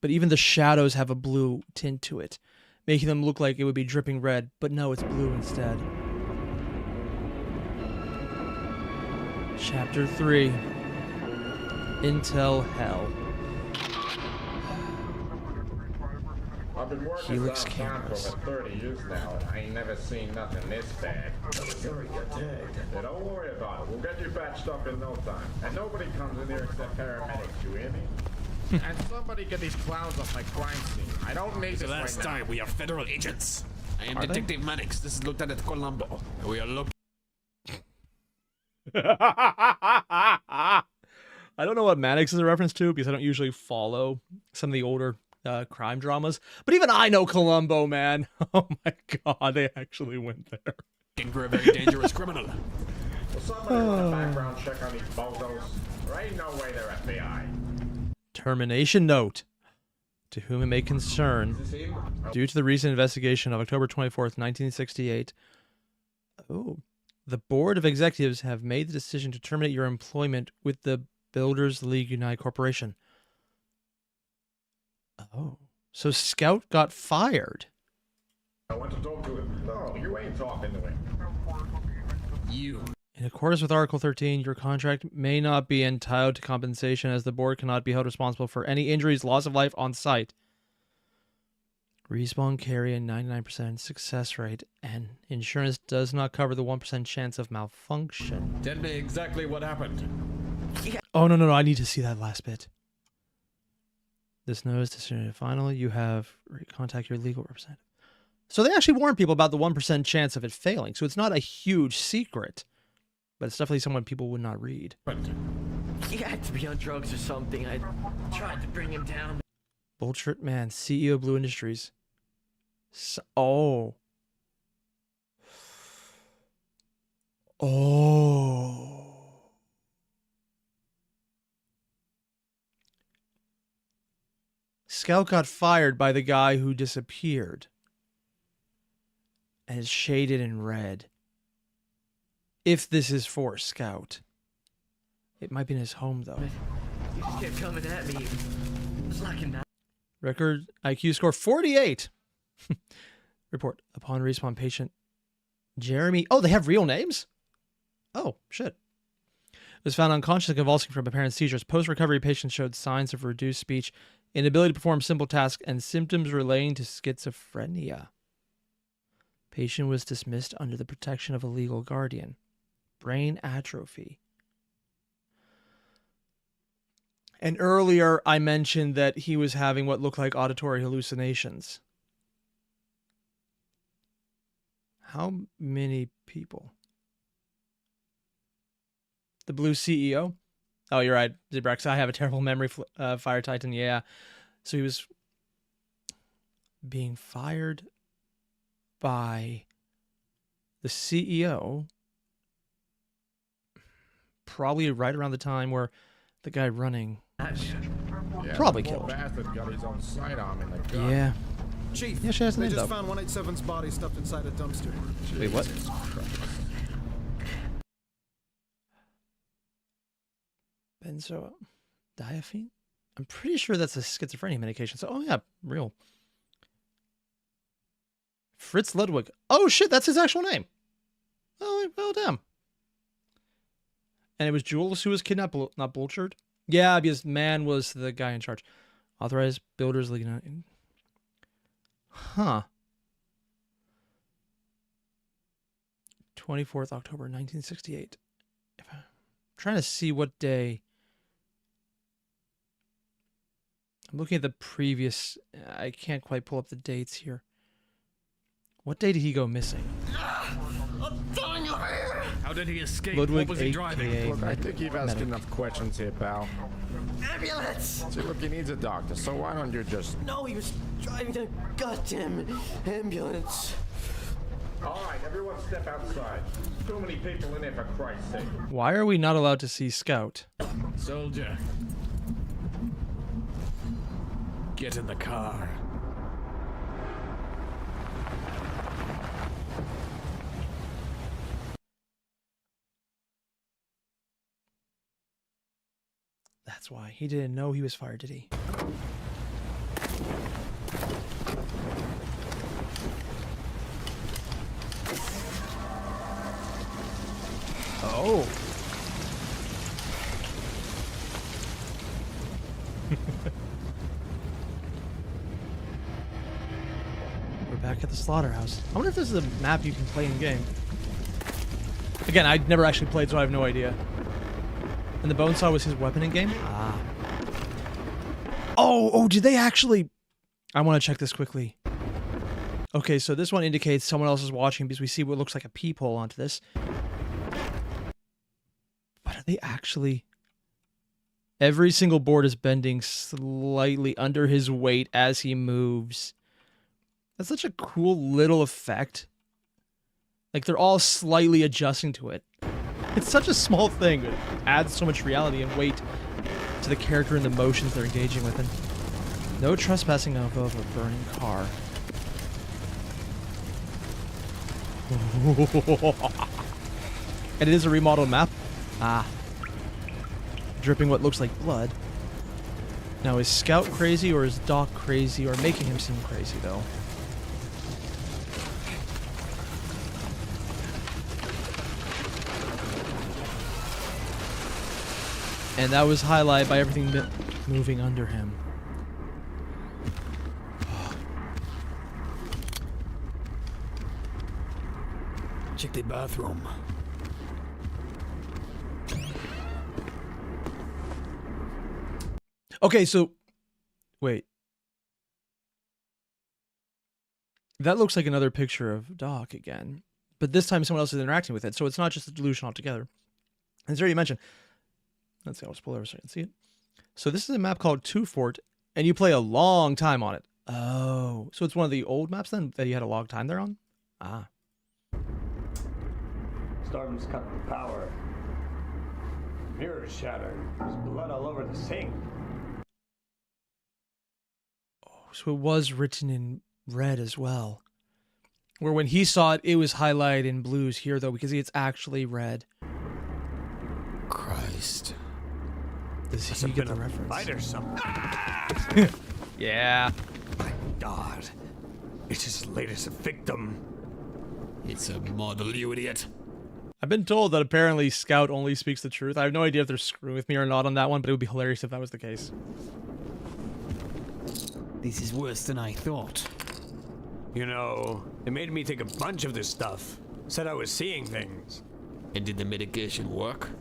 but even the shadows have a blue tint to it, making them look like it would be dripping red, but no, it's blue instead. Chapter 3. Intel Hell. I've been working Helix downtown cameras. for over 30 years now, and I ain't never seen nothing this bad. Sorry, you're dead. Yeah, don't worry about it. We'll get you patched up in no time. And nobody comes in here except paramedics, you hear me? And somebody get these clowns off my crime scene. I don't need The this last right now. time we are federal agents. I am Are they? Detective Mannix. This is Lieutenant Colombo. We are looking. I don't know what Mannix is a reference to because I don't usually follow some of the older crime dramas. But even I know Columbo, man. Oh my god, they actually went there. Looking for a very dangerous criminal. Will somebody run a background check on these bozos? There ain't no way they're FBI. Termination note. To whom it may concern, Is this him? due to the recent investigation of October 24th, 1968, the Board of Executives have made the decision to terminate your employment with the Builders League United Corporation. Oh. So Scout got fired. I want to talk to him. No, you ain't talking to him. You. In accordance with Article 13, your contract may not be entitled to compensation as the board cannot be held responsible for any injuries, loss of life on site. Respawn carry a 99% success rate, and insurance does not cover the 1% chance of malfunction. Tell me exactly what happened. Oh, no, I need to see that last bit. This notice decision final, you have contact your legal representative. So they actually warn people about the 1% chance of it failing, so it's not a huge secret. But it's definitely someone people would not read. He had to be on drugs or something. I tried to bring him down. Bullshit man, CEO of Blue Industries. Oh. Scout got fired by the guy who disappeared. And it's shaded in red. If this is for Scout. It might be in his home, though. You just kept coming at me. It's like a knife. Record IQ score 48. Report. Upon respawn patient Jeremy. Oh, they have real names? Oh, shit. Was found unconscious and convulsing from apparent seizures. Post-recovery patient showed signs of reduced speech, inability to perform simple tasks, and symptoms relating to schizophrenia. Patient was dismissed under the protection of a legal guardian. Brain atrophy. And earlier I mentioned that he was having what looked like auditory hallucinations. How many people? The Blue CEO? Oh, you're right, Zibrax. I have a terrible memory, Fire Titan. Yeah. So he was being fired by the CEO probably right around the time where the guy running probably killed. Bastard got his own sidearm in the gun. Yeah. Chief, Yeah, she has they an just though. found 187's body stuffed inside a dumpster. Wait, what? Benzodiazepine? I'm pretty sure that's a schizophrenia medication. So, oh yeah, real. Fritz Ludwig. Oh shit, that's his actual name. Oh, well, damn. And it was Jules who was kidnapped, not Bulchard? Yeah, because man was the guy in charge. Authorized Builders League. Huh. 24th October 1968. I'm trying to see what day. I'm looking at the previous. I can't quite pull up the dates here. What day did he go missing? How did he escape? Ludwig, what was he driving? AKA Look, I think you've asked medic. enough questions here, pal. Ambulance! See, look, he needs a doctor, so why don't you just... No, he was driving a goddamn ambulance. All right, everyone step outside. Too many people in here, for Christ's sake. Why are we not allowed to see Scout? Soldier. Get in the car. That's why. He didn't know he was fired, did he? Oh. We're back at the slaughterhouse. I wonder if this is a map you can play in game. Again, I'd never actually played, so I have no idea. And the bone saw was his weapon in game? Ah. Oh, did they actually... I want to check this quickly. Okay, so this one indicates someone else is watching because we see what looks like a peephole onto this. But are they actually... Every single board is bending slightly under his weight as he moves. That's such a cool little effect. Like, they're all slightly adjusting to it. It's such a small thing, but it adds so much reality and weight to the character and the motions they're engaging with. And no trespassing above a burning car. And it is a remodeled map. Ah. Dripping what looks like blood. Now, is Scout crazy or is Doc crazy or making him seem crazy, though? And that was highlighted by everything moving under him. Check the bathroom. Okay, so... Wait. That looks like another picture of Doc again. But this time someone else is interacting with it, so it's not just a delusion altogether. And as already mentioned... Let's see, I'll just pull over so I can see it. So this is a map called Two Fort, and you play a long time on it. Oh, so it's one of the old maps then that you had a long time there on? Ah. Storm's cut the power. Mirrors shattered. There's blood all over the sink. Oh, so it was written in red as well. Where when he saw it, it was highlighted in blues here, though, because it's actually red. Christ. Does he get the reference? Fight or something. Yeah. My God. It's his latest victim. It's a model, you idiot. I've been told that apparently Scout only speaks the truth. I have no idea if they're screwing with me or not on that one, but it would be hilarious if that was the case. This is worse than I thought. You know, it made me take a bunch of this stuff. Said I was seeing things. And did the medication work?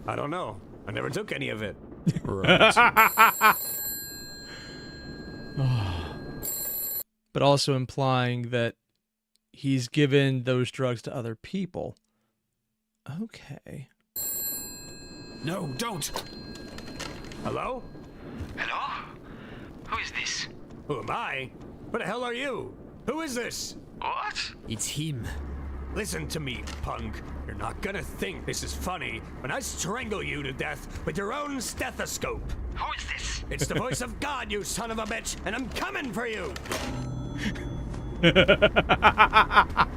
I don't know. I never took any of it. Right. But also implying that he's given those drugs to other people. Okay. No, don't! Hello? Hello? Who is this? Who am I? What the hell are you? Who is this? What? It's him. Listen to me, punk. You're not gonna think this is funny when I strangle you to death with your own stethoscope. Who is this? It's the voice of God, you son of a bitch, and I'm coming for you! I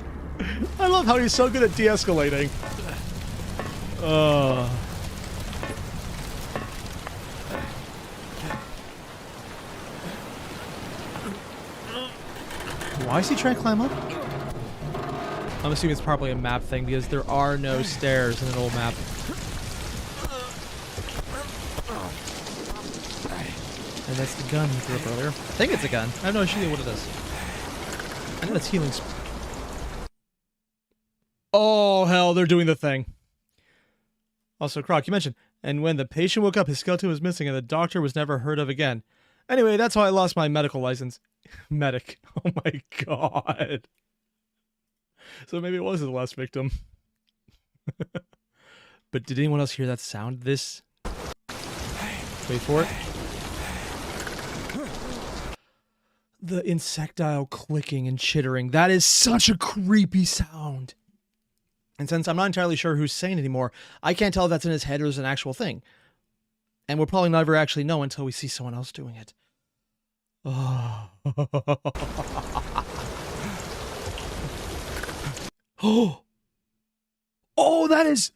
love how he's so good at de-escalating. Why is he trying to climb up? I'm assuming it's probably a map thing because there are no stairs in an old map. And that's the gun he threw up earlier. I think it's a gun. I have no idea what it is. I know it's healing. Oh, hell, they're doing the thing. Also, Croc, you mentioned, and when the patient woke up, his skeleton was missing and the doctor was never heard of again. Anyway, that's how I lost my medical license. Medic. Oh my God. So maybe it was his last victim. But did anyone else hear that sound? This. Wait for it. The insectile clicking and chittering. That is such a creepy sound. And since I'm not entirely sure who's saying it anymore, I can't tell if that's in his head or is an actual thing. And we'll probably never actually know until we see someone else doing it. Oh. Oh, that is...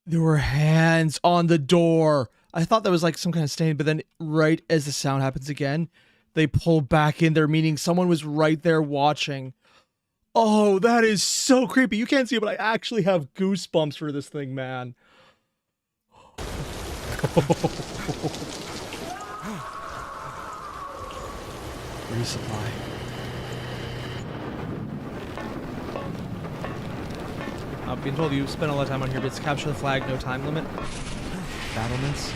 There were hands on the door. I thought that was like some kind of stain, but then right as the sound happens again, they pull back in there, meaning someone was right there watching. Oh, that is so creepy. You can't see it, but I actually have goosebumps for this thing, man. Resupply. I've been told you spent a lot of time on here, but it's capture the flag, no time limit. Battlements.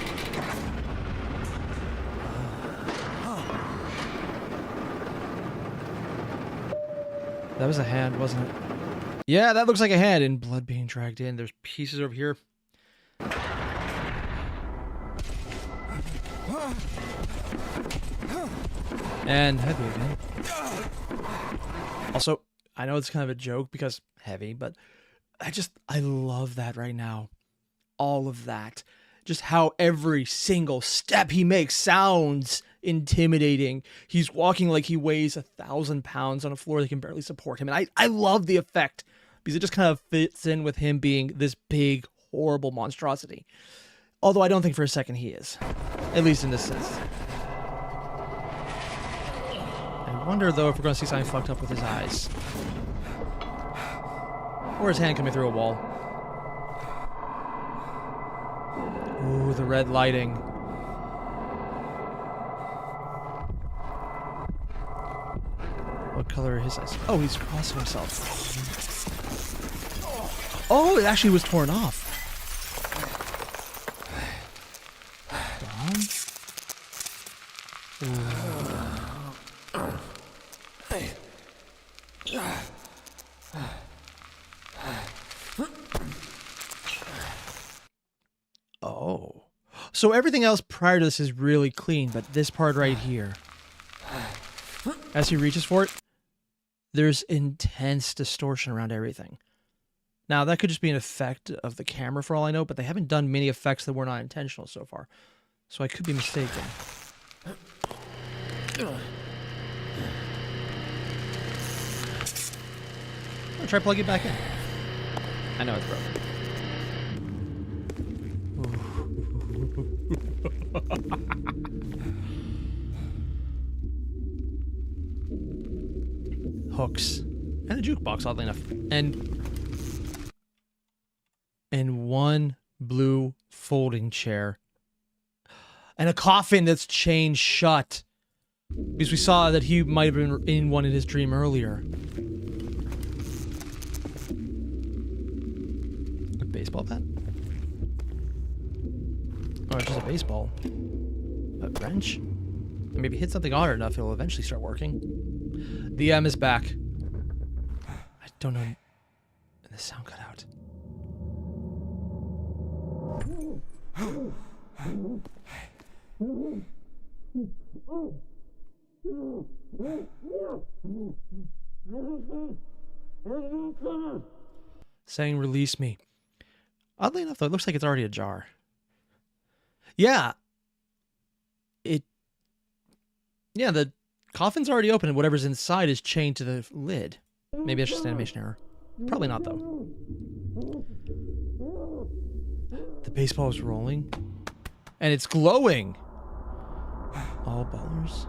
That was a hand, wasn't it? Yeah, that looks like a hand, and blood being dragged in. There's pieces over here. And heavy again. Also, I know it's kind of a joke because heavy, but I love that right now. All of that. Just how every single step he makes sounds intimidating. He's walking like he weighs 1,000 pounds on a floor that can barely support him. And I love the effect because it just kind of fits in with him being this big, horrible monstrosity. Although I don't think for a second he is. At least in this sense. I wonder, though, if we're going to see something fucked up with his eyes. Or his hand coming through a wall. Ooh, the red lighting. What color are his eyes? Oh, he's crossing himself. Oh, it actually was torn off. Oh. So everything else prior to this is really clean, but this part right here, as he reaches for it, there's intense distortion around everything. Now, that could just be an effect of the camera for all I know, but they haven't done many effects that were not intentional so far. So I could be mistaken. I'm gonna try plug it back in. I know it's broken. Hooks. And a jukebox, oddly enough. And one blue folding chair. And a coffin that's chained shut. Because we saw that he might have been in one in his dream earlier. A baseball bat? Oh, it's just a baseball. A wrench? Maybe hit something hard enough, it'll eventually start working. The M is back. I don't know. And the sound cut out. Saying release me. Oddly enough, though, it looks like it's already ajar. Yeah. Yeah, the coffin's already open and whatever's inside is chained to the lid. Maybe it's just an animation error. Probably not, though. The baseball is rolling. And it's glowing. All ballers.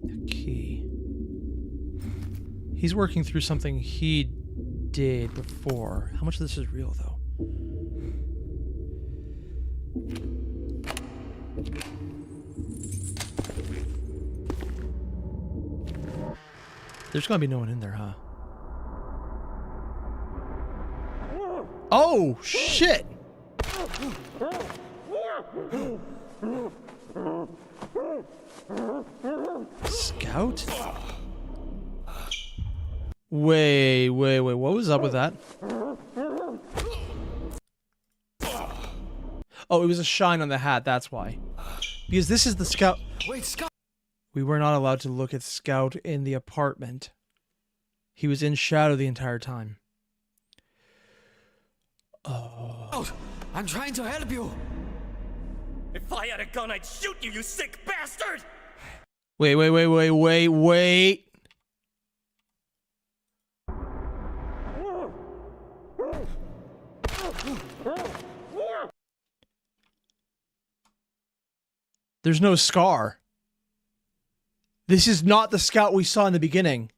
A key. He's working through something he did before. How much of this is real, though? There's gonna be no one in there, huh? Oh, shit! Scout? Wait, what was up with that? Oh, it was a shine on the hat, that's why. Because this is the Scout. Wait, Scout! We were not allowed to look at Scout in the apartment. He was in shadow the entire time. Oh, I'm trying to help you. If I had a gun, I'd shoot you, you sick bastard! Wait. There's no scar. This is not the scout we saw in the beginning.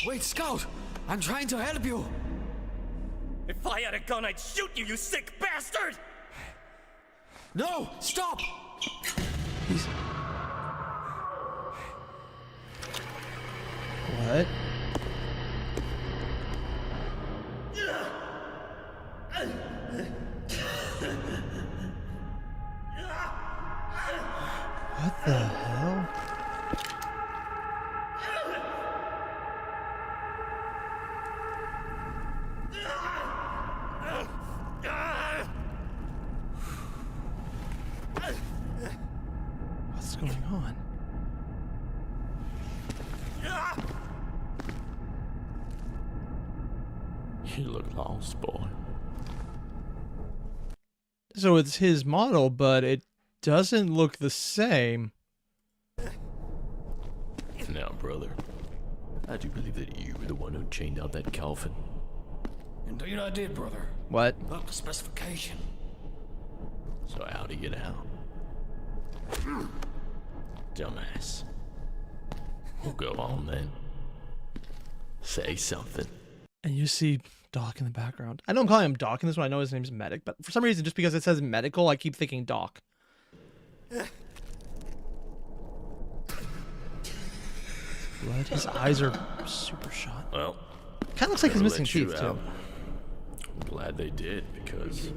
Wait, Scout! I'm trying to help you! If I had a gun, I'd shoot you, you sick bastard! No! Stop! What? What the hell? What's going on? You look lost, boy. So it's his model, but it doesn't look the same. Now, brother, I do believe that you were the one who chained out that Calvin. Indeed I did, brother. What? Look, the specification. So how'd he get out? Dumbass. Well, go on then. Say something. And you see Doc in the background. I know I'm calling him Doc in this one. I know his name's Medic, but for some reason, just because it says medical, I keep thinking Doc. Blood. His eyes are super shot. Well, kind of looks like he's missing teeth, too. I'm glad they did, because...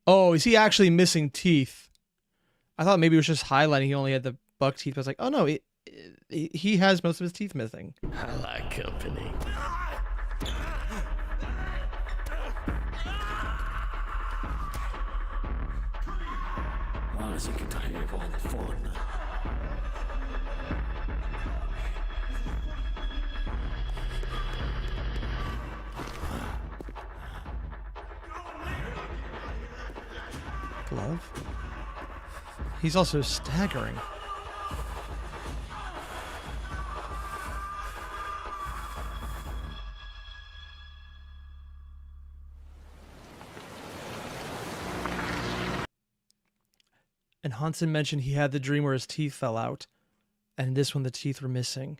Oh, is he actually missing teeth? I thought maybe it was just highlighting. He only had the buck teeth. I was like, oh no, he has most of his teeth missing. I like company. Why does he get to have all the fun? Glove? He's also staggering. And Hansen mentioned he had the dream where his teeth fell out, and in this one the teeth were missing.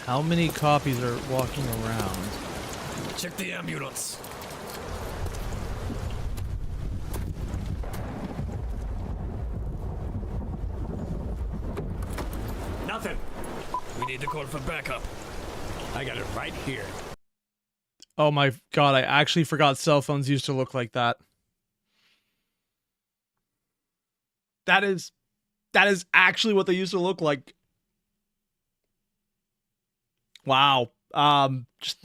How many copies are walking around? Check the ambulance. Nothing. We need to call for backup. I got it right here. Oh my god, I actually forgot cell phones used to look like that. That is actually what they used to look like. Wow. Just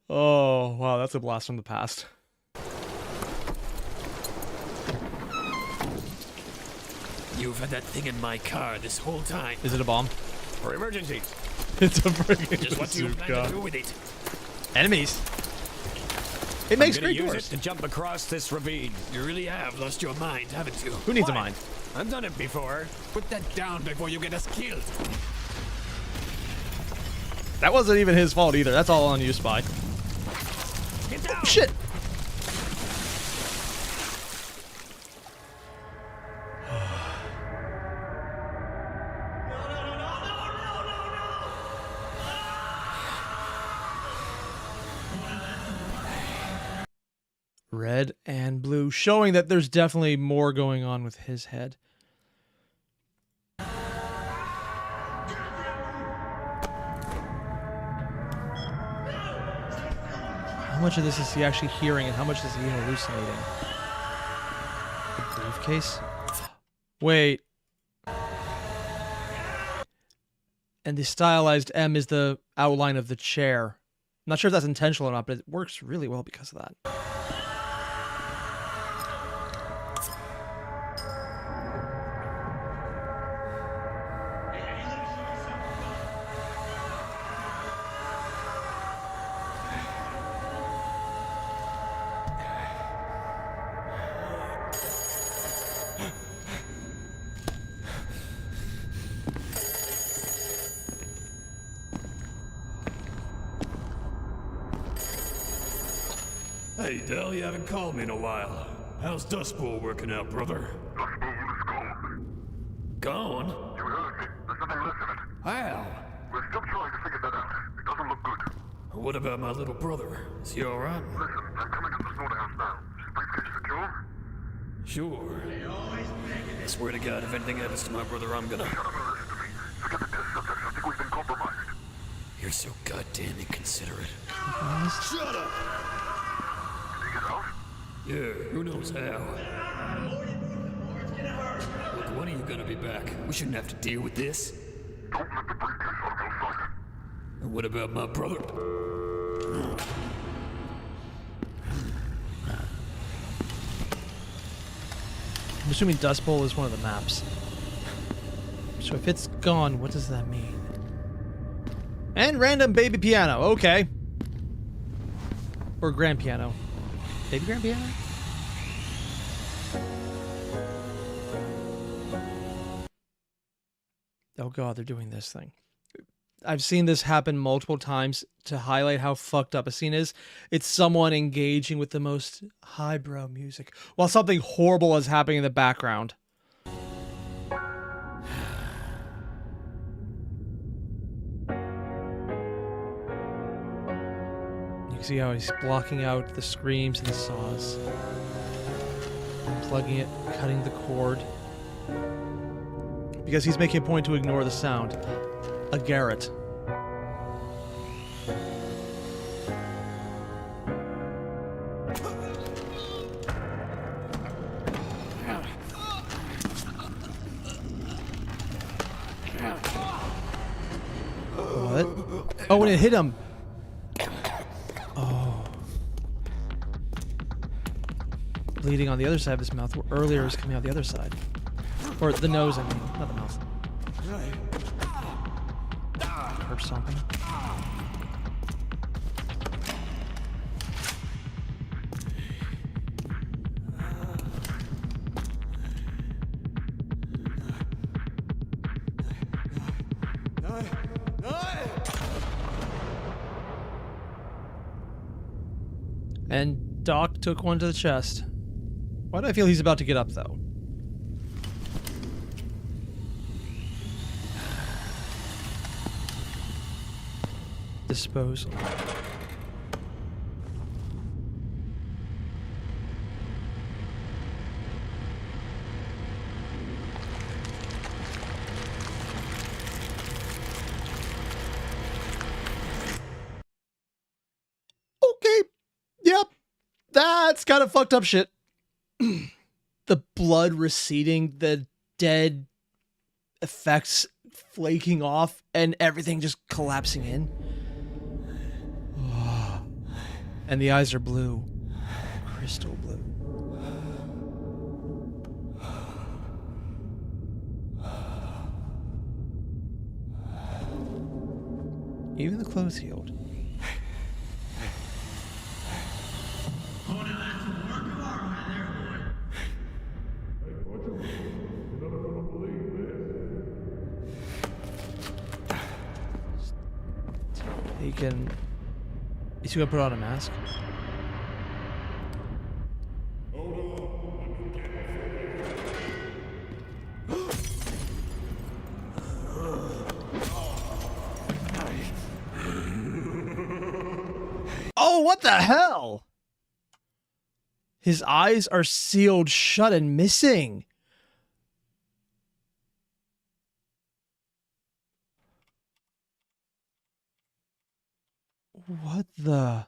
oh, wow, that's a blast from the past. You've had that thing in my car this whole time. Is it a bomb? For emergencies. It's a freaking Just what do you plan to do with it? Enemies. It makes great use doors. it to jump across this ravine. You really have lost your mind, haven't you? Who needs a mind? I've done it before. Put that down before you get us killed. That wasn't even his fault either. That's all on you, Spy. Get down. Oh, shit. Red and blue, showing that there's definitely more going on with his head. How much of this is he actually hearing and how much is he hallucinating? The briefcase? Wait. And the stylized M is the outline of the chair. I'm not sure if that's intentional or not, but it works really well because of that. Hey, Del, you haven't called me in a while. How's Dust Bowl working out, brother? Dust Bowl is gone. Gone? You heard me. There's nothing left of it. How? We're still trying to figure that out. It doesn't look good. What about my little brother? Is he alright? Listen, I'm coming to the slaughterhouse now. Is the briefcase secure? Sure. I swear to God, if anything happens to my brother, I'm gonna... Shut up and listen to me. Forget the test subjects. I think we've been compromised. You're so goddamn inconsiderate. Shut up! Did he get out? Yeah, who knows how? Look, when are you gonna be back? We shouldn't have to deal with this. Don't let the briefcase out of your sight. And what about my brother? I'm assuming Dust Bowl is one of the maps. So if it's gone, what does that mean? And random baby piano, okay. Or grand piano. Baby grand piano? Oh god, they're doing this thing. I've seen this happen multiple times to highlight how fucked up a scene is. It's someone engaging with the most highbrow music while something horrible is happening in the background. You can see how he's blocking out the screams and the saws. Plugging it, cutting the cord. Because he's making a point to ignore the sound. A garret. What? Oh, when it hit him. Oh. Bleeding on the other side of his mouth. Earlier it was coming out the other side. Or the nose, I mean, not the mouth. Or something. And Doc took one to the chest. Why do I feel he's about to get up, though? Disposal. Okay. Yep. That's kind of fucked up shit. The blood receding, the dead effects flaking off, and everything just collapsing in. And the eyes are blue. Crystal blue. Even the clothes healed. He can... Is he gonna put on a mask? Oh, what the hell? His eyes are sealed shut and missing. What the?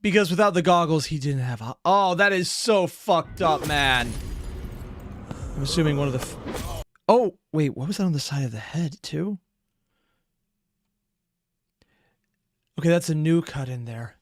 Because without the goggles, he didn't have... Oh, that is so fucked up, man. I'm assuming one of the... Oh, wait, what was that on the side of the head, too? Okay, that's a new cut in there.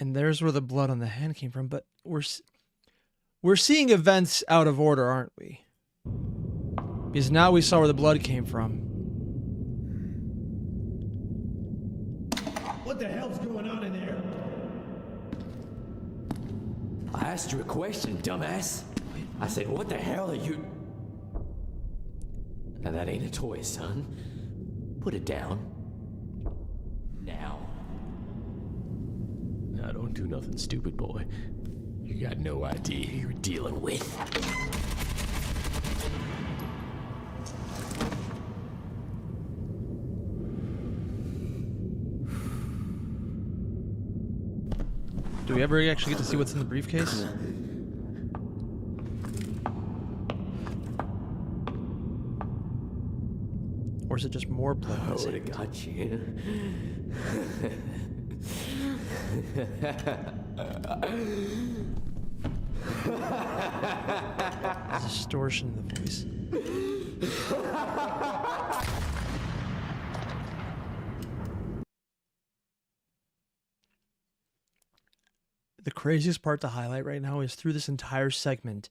And there's where the blood on the hand came from, but we're seeing events out of order, aren't we? Because now we saw where the blood came from. What the hell's going on in there? I asked you a question, dumbass. I said, what the hell are you... And that ain't a toy, son. Put it down. Now. Now, don't do nothing stupid, boy. You got no idea who you're dealing with. Do we ever actually get to see what's in the briefcase? Or is it just more blood? I would have got you. Distortion in the voice. The craziest part to highlight right now is through this entire segment,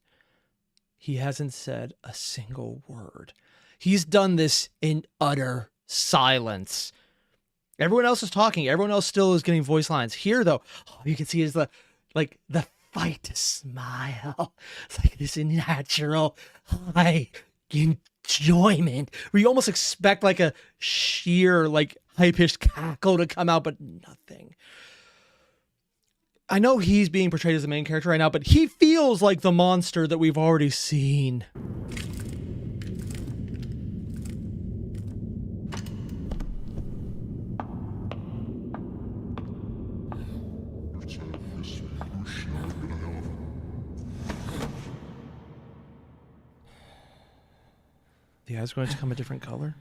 he hasn't said a single word. He's done this in utter silence. Everyone else is talking. Everyone else still is getting voice lines. Here, though, all you can see is the fight to smile. It's like this natural high enjoyment where you almost expect like a sheer, like high-pitched cackle to come out, but nothing. I know he's being portrayed as the main character right now, but he feels like the monster that we've already seen. The eye's going to come a different color?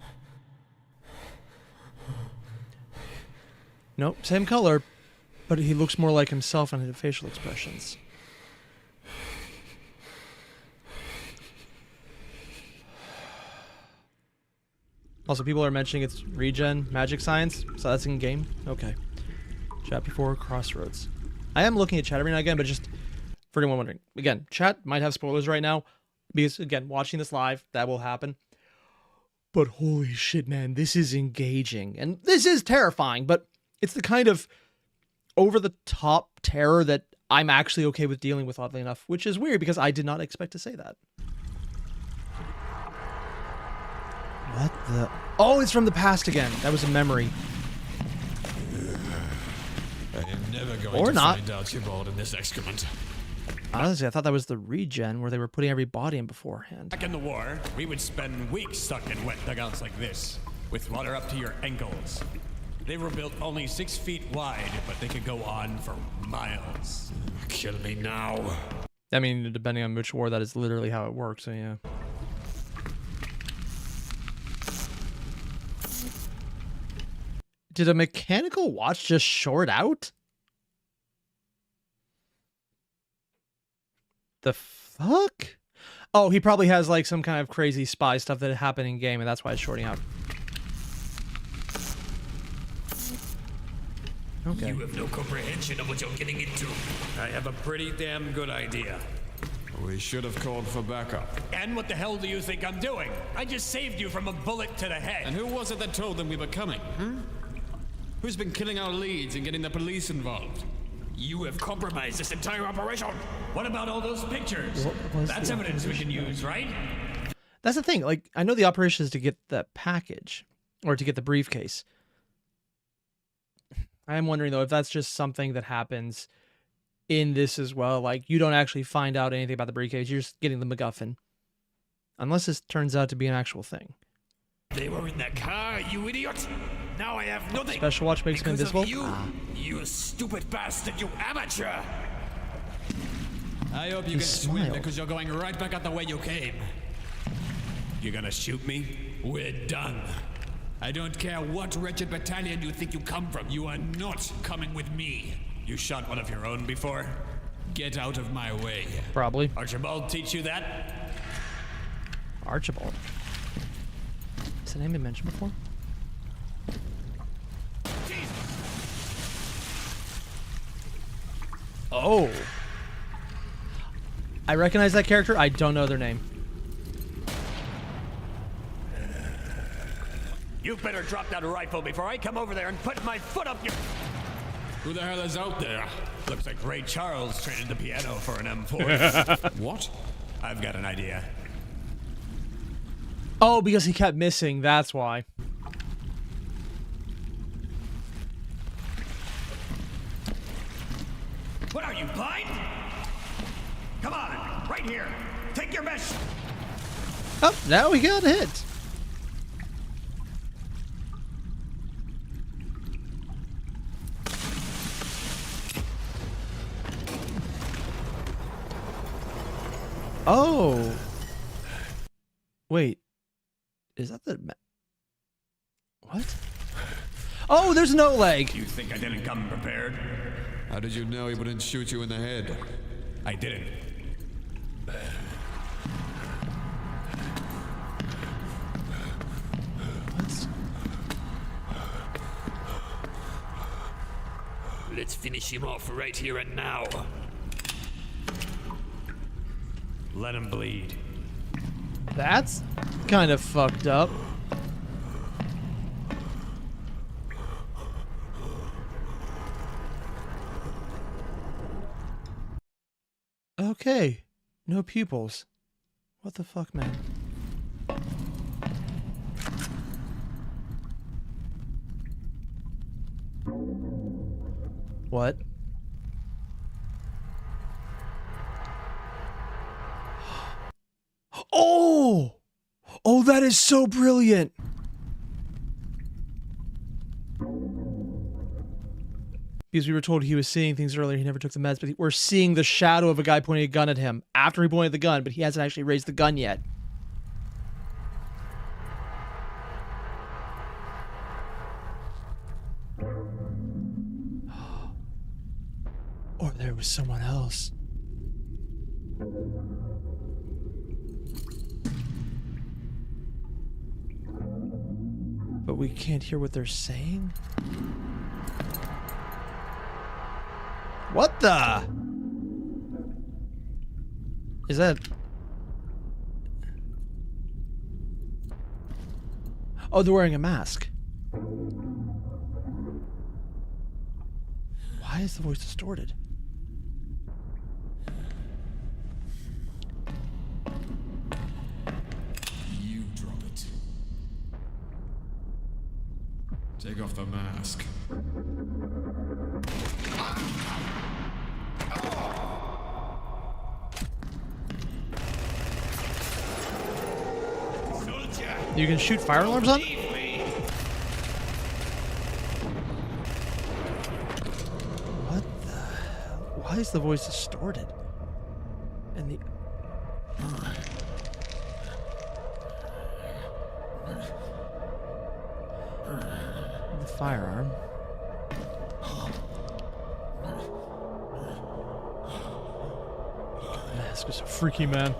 Nope, same color, but he looks more like himself on his facial expressions. Also, people are mentioning it's regen magic science, so that's in game. Okay. Chat before Crossroads. I am looking at chat every now and again, but just for anyone wondering, again, chat might have spoilers right now because, again, watching this live, that will happen. But holy shit, man, this is engaging. And this is terrifying, but it's the kind of over-the-top terror that I'm actually okay with dealing with, oddly enough, which is weird because I did not expect to say that. What the... Oh, it's from the past again. That was a memory. I am never going to not. find Archibald in this excrement. Honestly, I thought that was the regen where they were putting every body in beforehand. Back in the war, we would spend weeks stuck in wet dugouts like this, with water up to your ankles. They were built only 6 feet wide, but they could go on for miles. Kill me now. I mean, depending on which war, that is literally how it works, so yeah. Did a mechanical watch just short out? The fuck? Oh, he probably has like some kind of crazy spy stuff that happened in game, and that's why it's shorting out. Okay. You have no comprehension of what you're getting into. I have a pretty damn good idea. We should have called for backup. And what the hell do you think I'm doing? I just saved you from a bullet to the head. And who was it that told them we were coming? Who's been killing our leads and getting the police involved? You have compromised this entire operation. What about all those pictures? That's evidence we can use, right? That's the thing. Like, I know the operation is to get that package or to get the briefcase. I am wondering, though, if that's just something that happens in this as well. Like, you don't actually find out anything about the briefcase. You're just getting the MacGuffin. Unless this turns out to be an actual thing. They were in that car, you idiot. Now I have nothing. Special watch makes him invisible? You stupid bastard, you amateur. I hope you can swim because you're going right back out the way you came. You're gonna shoot me? We're done. I don't care what wretched battalion you think you come from. You are not coming with me. You shot one of your own before? Get out of my way. Probably. Archibald teach you that? Archibald. Has the name been mentioned before? Oh. I recognize that character. I don't know their name. You better drop that rifle before I come over there and put my foot up your... Who the hell is out there? Looks like Ray Charles traded the piano for an M4. What? I've got an idea. Oh, because he kept missing. That's why. What are you, blind? Come on, right here. Take your best. Oh, now we got hit. Oh. Wait. Is that the... What? Oh, there's no leg. You think I didn't come prepared? How did you know he wouldn't shoot you in the head? I didn't. Let's finish him off right here and now. Let him bleed. That's kind of fucked up. Okay. No pupils. What the fuck, man? What? Oh! Oh, that is so brilliant! Because we were told he was seeing things earlier, he never took the meds, but we're seeing the shadow of a guy pointing a gun at him after he pointed the gun, but he hasn't actually raised the gun yet. Or there was someone else. But we can't hear what they're saying? What the? Is that... Oh, they're wearing a mask. Why is the voice distorted? You drop it. Take off the mask. You can shoot fire alarms on? What the... Why is the voice distorted? And the... The firearm. The mask is so freaky, man.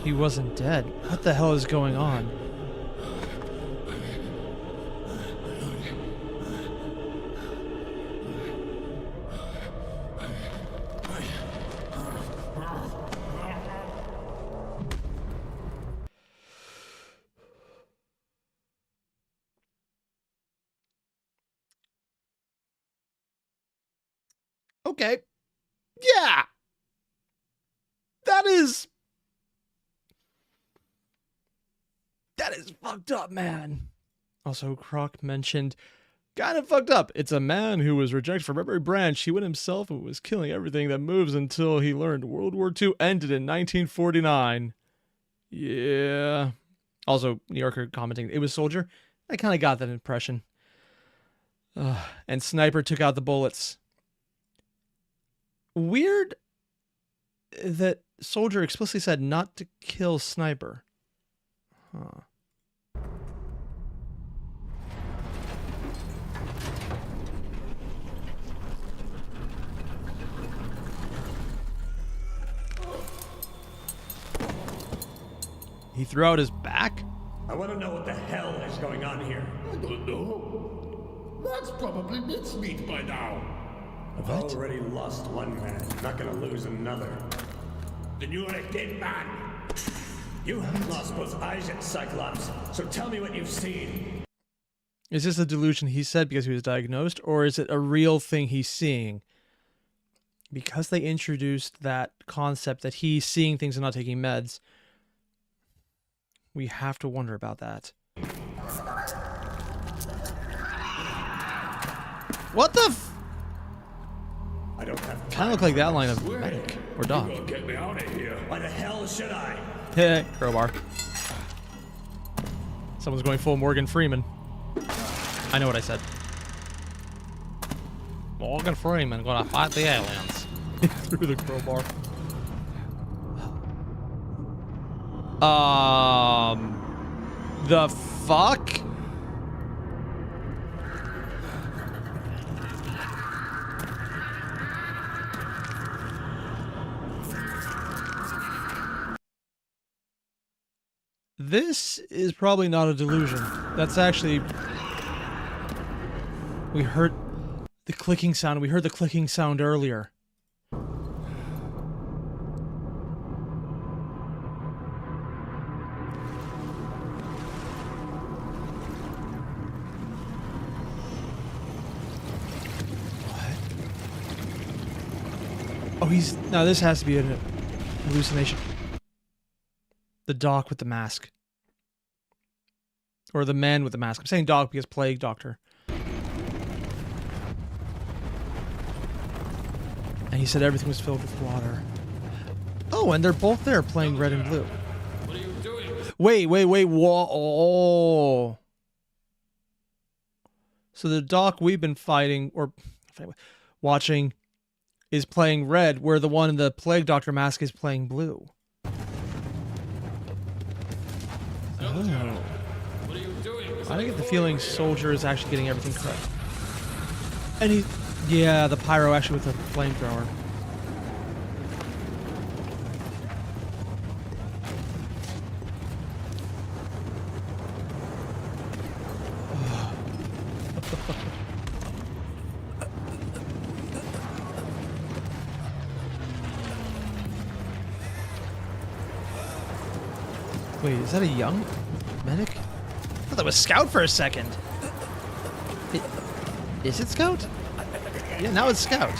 He wasn't dead. What the hell is going on? Okay. Yeah. That is fucked up, man. Also, Croc mentioned, kind of fucked up. It's a man who was rejected from every branch. He went himself and was killing everything that moves until he learned World War II ended in 1949. Yeah. Also, New Yorker commenting, it was Soldier. I kind of got that impression. And Sniper took out the bullets. Weird that Soldier explicitly said not to kill Sniper. Huh. He threw out his back? I want to know what the hell is going on here. I don't know. That's probably mincemeat by now. I've already lost one man. Not gonna lose another. Then you're a dead man. You haven't lost both eyes yet, Cyclops. So tell me what you've seen. Is this a delusion he said because he was diagnosed, or is it a real thing he's seeing? Because they introduced that concept that he's seeing things and not taking meds, we have to wonder about that. What the f- I don't have kind of look like that line of medic or dog. You gonna get me out of here. Why the hell should I? Heh, crowbar. Someone's going full Morgan Freeman. I know what I said. Morgan Freeman gonna fight the aliens. Through the crowbar. The fuck? This is probably not a delusion. That's actually... We heard the clicking sound. We heard the clicking sound earlier. Oh, he's... Now this has to be an hallucination. The doc with the mask. Or the man with the mask. I'm saying doc because plague doctor. And he said everything was filled with water. Oh, and they're both there playing red and blue. What are you doing? Wait. Whoa. Oh. So the doc we've been fighting, or watching, is playing red, where the one in the plague doctor mask is playing blue. Oh. What are you doing? I get the feeling Soldier is actually getting everything correct. And he... Yeah, the pyro actually with a flamethrower. Wait, is that a young medic? I thought that was Scout for a second. Is it Scout? Yeah, now it's Scout.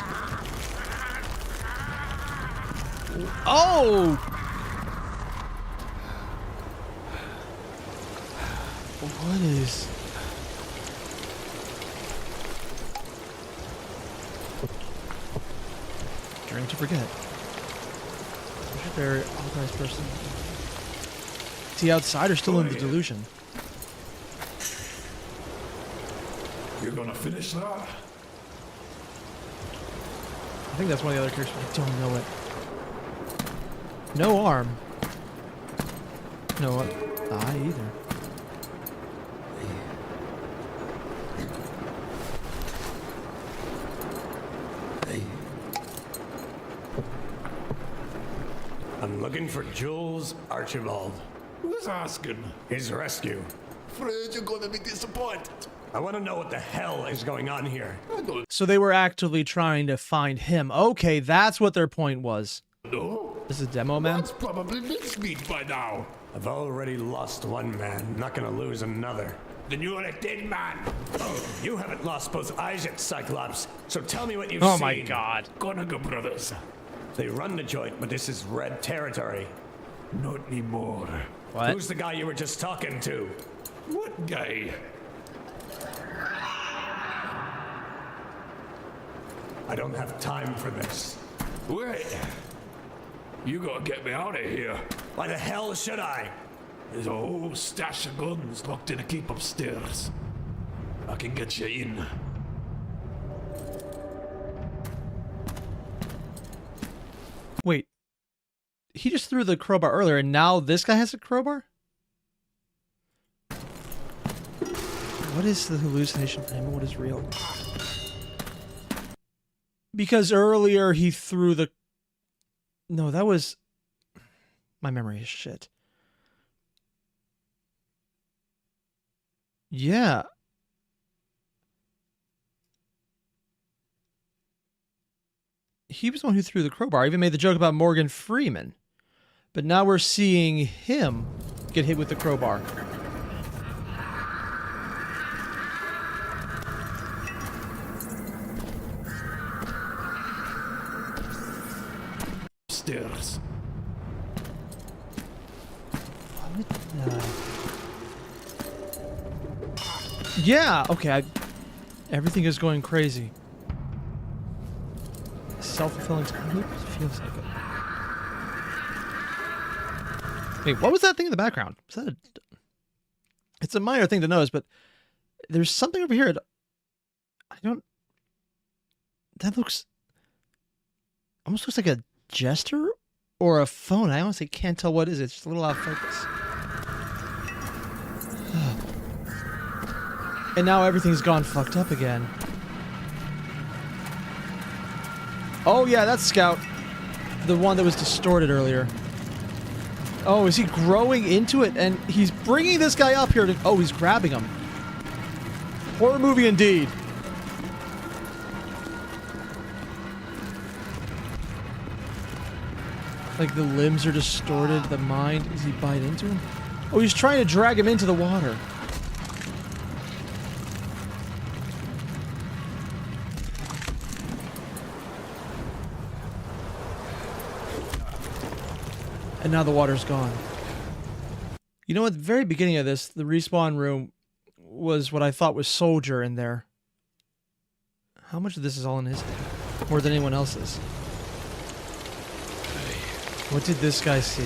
Oh! What is... Drink to forget. Very authorized person. Is the outsider still in the delusion? You're gonna finish that? I think that's one of the other characters, but I don't know it. No arm. No eye either. I'm looking for Jules Archibald. Who's asking? His rescue. Afraid you're gonna be disappointed. I want to know what the hell is going on here. So they were actively trying to find him. Okay, that's what their point was. No. This is Demo Man? That's probably mincemeat by now. I've already lost one man. Not gonna lose another. Then you're a dead man. You haven't lost both eyes yet, Cyclops. So tell me what you've Oh seen. my god. Gonna go, brothers. They run the joint, but this is red territory. Not anymore. What? Who's the guy you were just talking to? What guy? I don't have time for this. Wait. You gotta get me out of here. Why the hell should I? There's a whole stash of guns locked in a keep upstairs. I can get you in. Wait. He just threw the crowbar earlier, and now this guy has a crowbar? What is the hallucination for him and what is real? Because earlier he threw the... No, that was... My memory is shit. Yeah. He was the one who threw the crowbar. I even made the joke about Morgan Freeman. But now we're seeing him get hit with the crowbar. Stairs. Yeah, okay. Everything is going crazy. Self-fulfilling time. Feels like it. Wait, what was that thing in the background? Was that it's a minor thing to notice, but there's something over here. That looks almost looks like a gesture or a phone. I honestly can't tell what it is. It's just a little out of focus. And now everything's gone fucked up again. Oh yeah, that's Scout. The one that was distorted earlier. Oh, is he growing into it? And he's bringing this guy up here to... Oh, he's grabbing him. Horror movie indeed. Like the limbs are distorted, the mind. Does he bite into him? Oh, he's trying to drag him into the water. And now the water's gone. You know, at the very beginning of this, the respawn room was what I thought was Soldier in there. How much of this is all in his head? More than anyone else's. What did this guy see?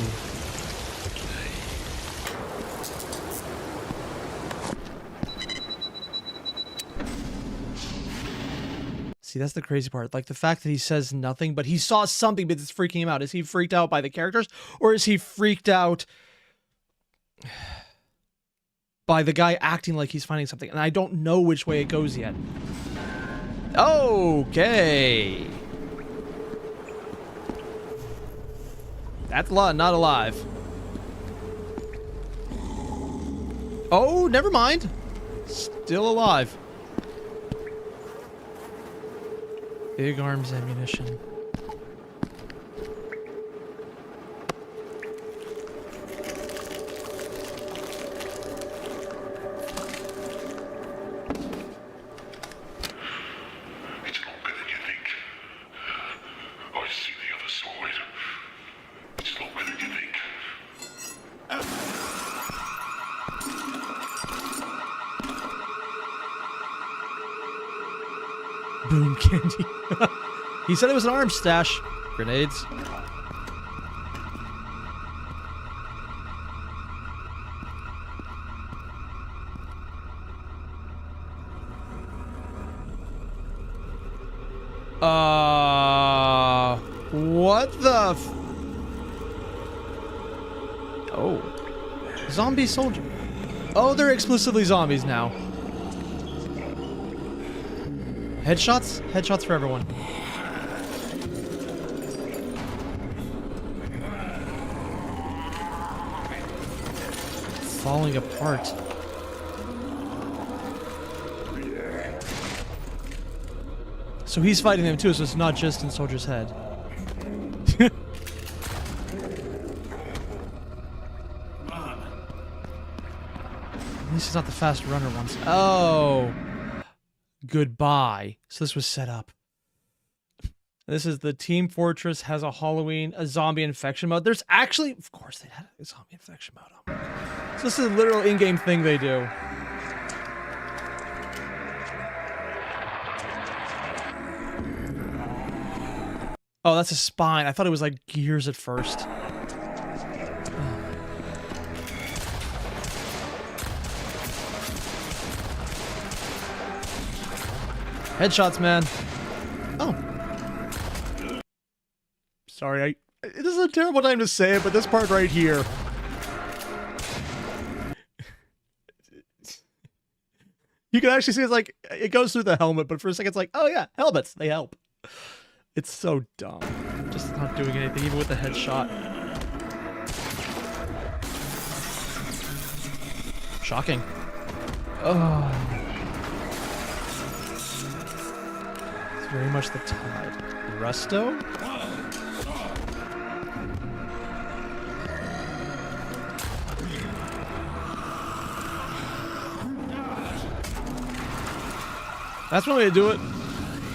See, that's the crazy part. Like the fact that he says nothing, but he saw something, but it's freaking him out. Is he freaked out by the characters, or is he freaked out by the guy acting like he's finding something? And I don't know which way it goes yet. Okay. That's not alive. Oh, never mind. Still alive. Big arms ammunition. It's longer than you think. I see the other side. It's longer than you think. Boom candy. He said it was an arms stash. Grenades. What the f... Oh. Zombie soldier. Oh, they're exclusively zombies now. Headshots? Headshots for everyone. Falling apart. So he's fighting them too, so it's not just in Soldier's head. At least he's not the fast runner once. Oh. Goodbye. So this was set up. This is the Team Fortress has a zombie infection mode. There's actually, of course they had a zombie infection mode. So this is a literal in-game thing they do. Oh, that's a spine. I thought it was like gears at first. Headshots, man. Oh. Sorry, this is a terrible time to say it, but this part right here. You can actually see it's like, it goes through the helmet, but for a second it's like, oh yeah, helmets, they help. It's so dumb. Just not doing anything, even with the headshot. Shocking. Oh. It's very much the tide. Resto? That's one way to do it.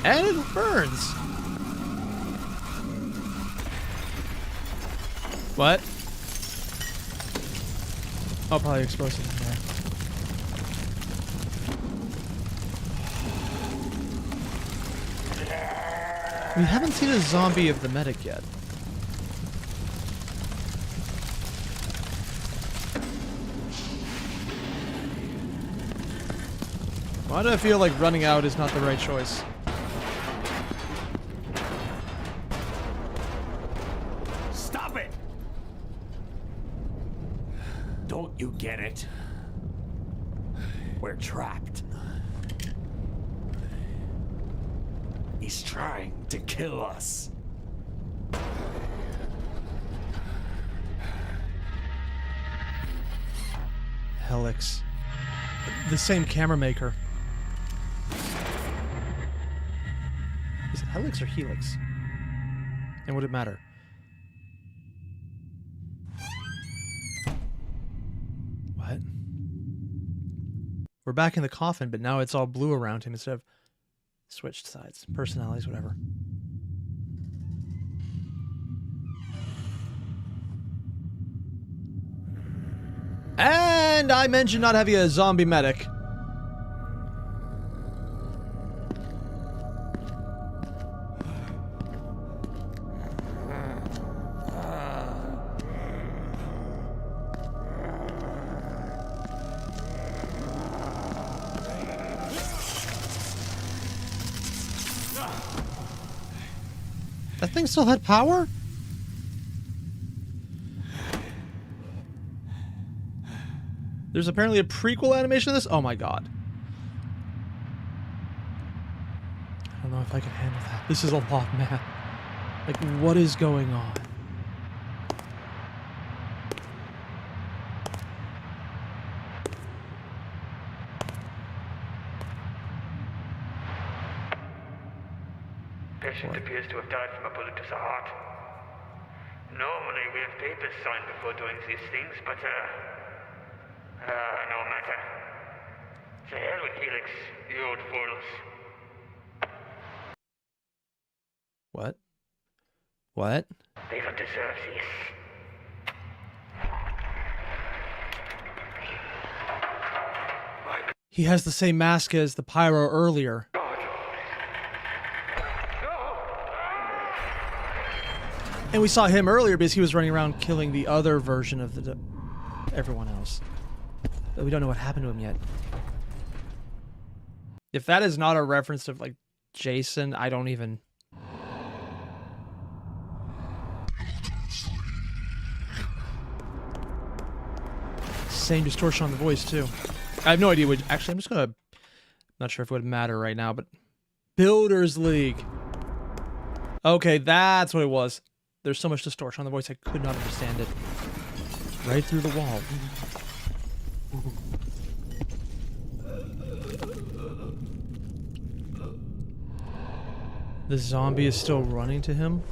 And it burns. What? Oh, probably explosive in there. We haven't seen a zombie of the medic yet. Why do I feel like running out is not the right choice? Stop it! Don't you get it? We're trapped. He's trying to kill us. Helix. The same camera maker. Is it Helix or Helix? And would it matter? What? We're back in the coffin, but now it's all blue around him instead of switched sides, personalities, whatever. And I mentioned not having a zombie medic. That thing still had power? There's apparently a prequel animation of this? Oh my god. I don't know if I can handle that. This is a lot, man. Like, what is going on? Patient appears to have died from a bullet to the heart. Normally we have papers signed before doing these things, but no matter. To hell with Helix, you old fools. What? What? They don't deserve this. He has the same mask as the pyro earlier. And we saw him earlier because he was running around killing the other version of the everyone else. But we don't know what happened to him yet. If that is not a reference to, like, Jason, I don't even... Same distortion on the voice, too. I have no idea which... Actually, I'm just gonna... Not sure if it would matter right now, but... Builders League. Okay, that's what it was. There's so much distortion on the voice, I could not understand it. Right through the wall. The zombie is still running to him?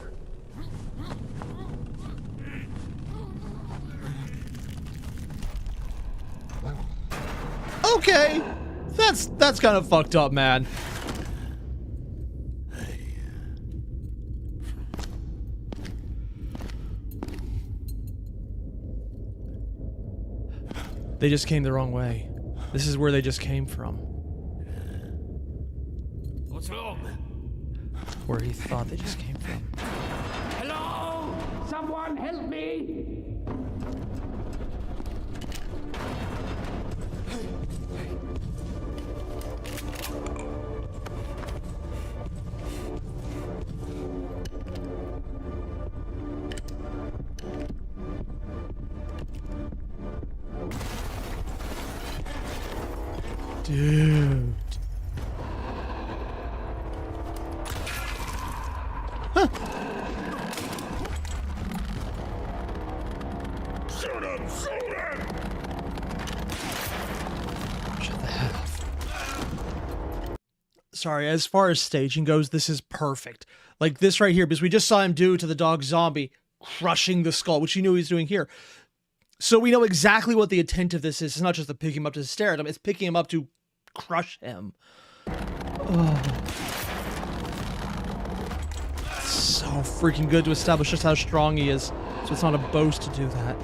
Okay! That's kind of fucked up, man. They just came the wrong way. This is where they just came from. What's wrong? Where he thought they just came from. Hello? Someone help me! Dude. Huh. Shoot him! Shoot him! Shut the heck sorry, as far as staging goes, this is perfect. Like this right here, because we just saw him do to the dog zombie, crushing the skull, which you knew he was doing here. So we know exactly what the intent of this is. It's not just to pick him up to stare at him, it's picking him up to crush him. Oh. It's so freaking good to establish just how strong he is. So it's not a boast to do that.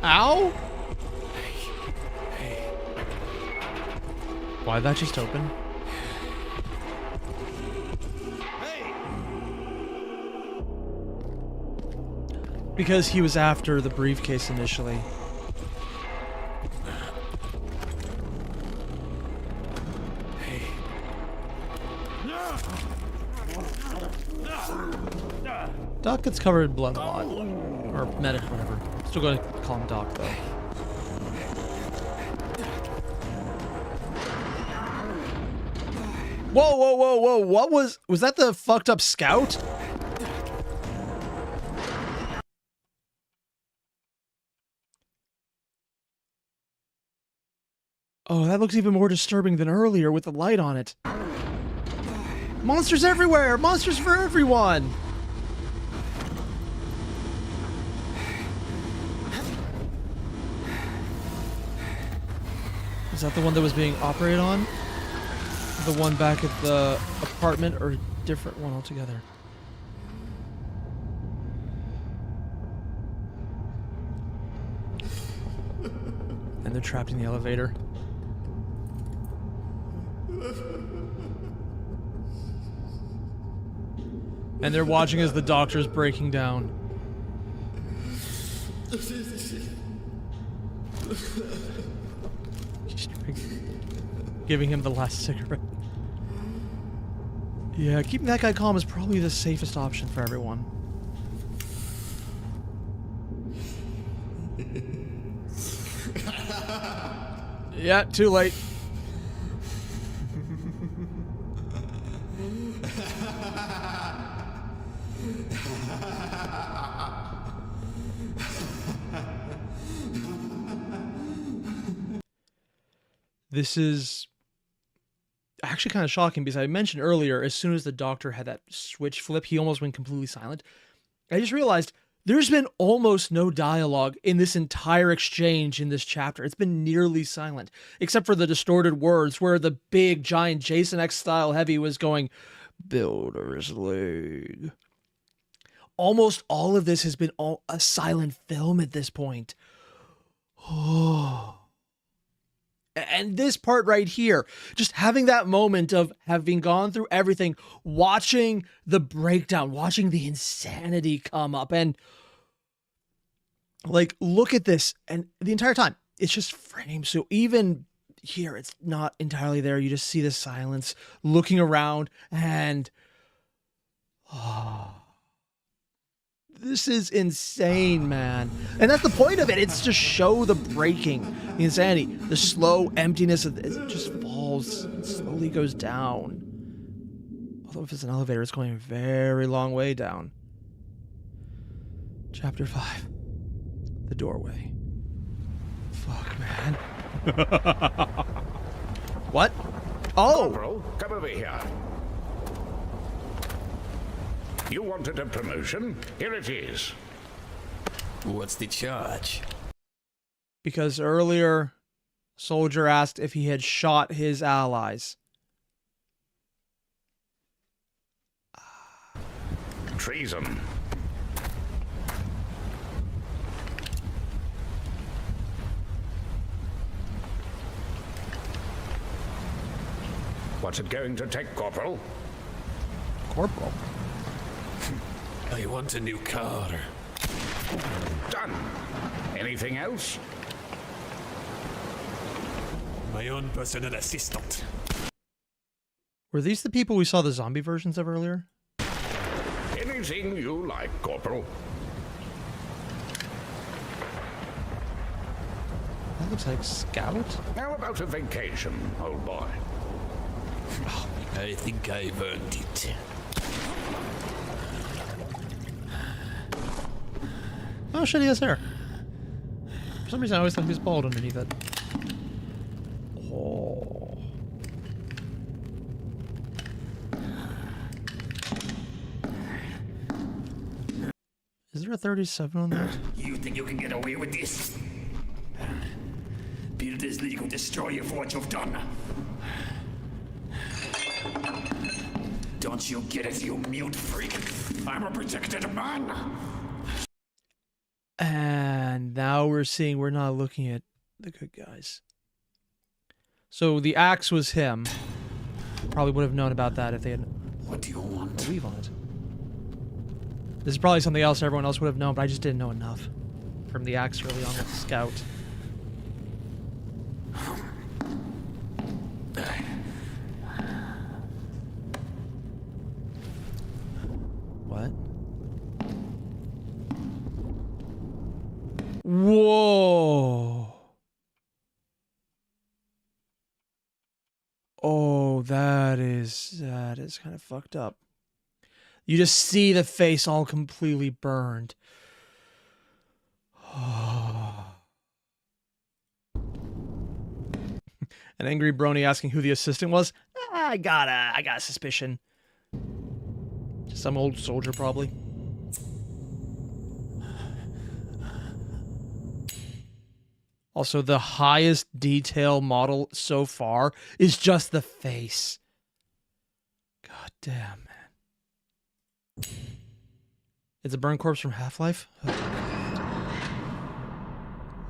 Ow! Why'd that just open? Because he was after the briefcase initially. Doc gets covered in blood a lot. Or medic, whatever. Still gonna call him Doc, though. Whoa, whoa, whoa, whoa, what was that the fucked up scout? Oh, that looks even more disturbing than earlier with the light on it. Monsters everywhere! Monsters for everyone! Is that the one that was being operated on? The one back at the apartment, or a different one altogether? And they're trapped in the elevator. And they're watching as the doctor's breaking down. Giving him the last cigarette. Yeah, keeping that guy calm is probably the safest option for everyone. Yeah, too late. This is actually kind of shocking because I mentioned earlier, as soon as the doctor had that switch flip, he almost went completely silent. I just realized there's been almost no dialogue in this entire exchange in this chapter. It's been nearly silent, except for the distorted words where the big, giant Jason X style heavy was going, Builder's League. Almost all of this has been a silent film at this point. Oh. And this part right here, just having that moment of having gone through everything, watching the breakdown, watching the insanity come up, and like, look at this, and the entire time, it's just framed. So even here, it's not entirely there. You just see the silence, looking around, and this is insane, man. And that's the point of it. It's to show the breaking, the insanity, the slow emptiness of it. It just falls, it slowly goes down. Although if it's an elevator, it's going a very long way down. Chapter 5. The doorway. Fuck, man. What? Oh! Corporal, come over here. You wanted a promotion? Here it is. What's the charge? Because earlier, Soldier asked if he had shot his allies. Treason. What's it going to take, Corporal? Corporal? I want a new car. Done. Anything else? My own personal assistant. Were these the people we saw the zombie versions of earlier? Anything you like, Corporal. That looks like Scout. How about a vacation, old boy? I think I've earned it. Oh shit, he has hair. For some reason, I always thought he was bald underneath it. Oh. Is there a 37 on that? You think you can get away with this? Build this legal destroy you for what you've done. Don't you get it, you mute freak? I'm a protected man. And now we're seeing we're not looking at the good guys. So the axe was him. Probably would have known about that if they had. What do you want? Weave on it. This is probably something else everyone else would have known, but I just didn't know enough from the axe early on with the scout. What? Whoa. Oh, that is kind of fucked up. You just see the face all completely burned. An angry brony asking who the assistant was. I got a suspicion. Just some old soldier, probably. Also, the highest detail model so far is just the face. God damn, man. It's a burn corpse from Half-Life?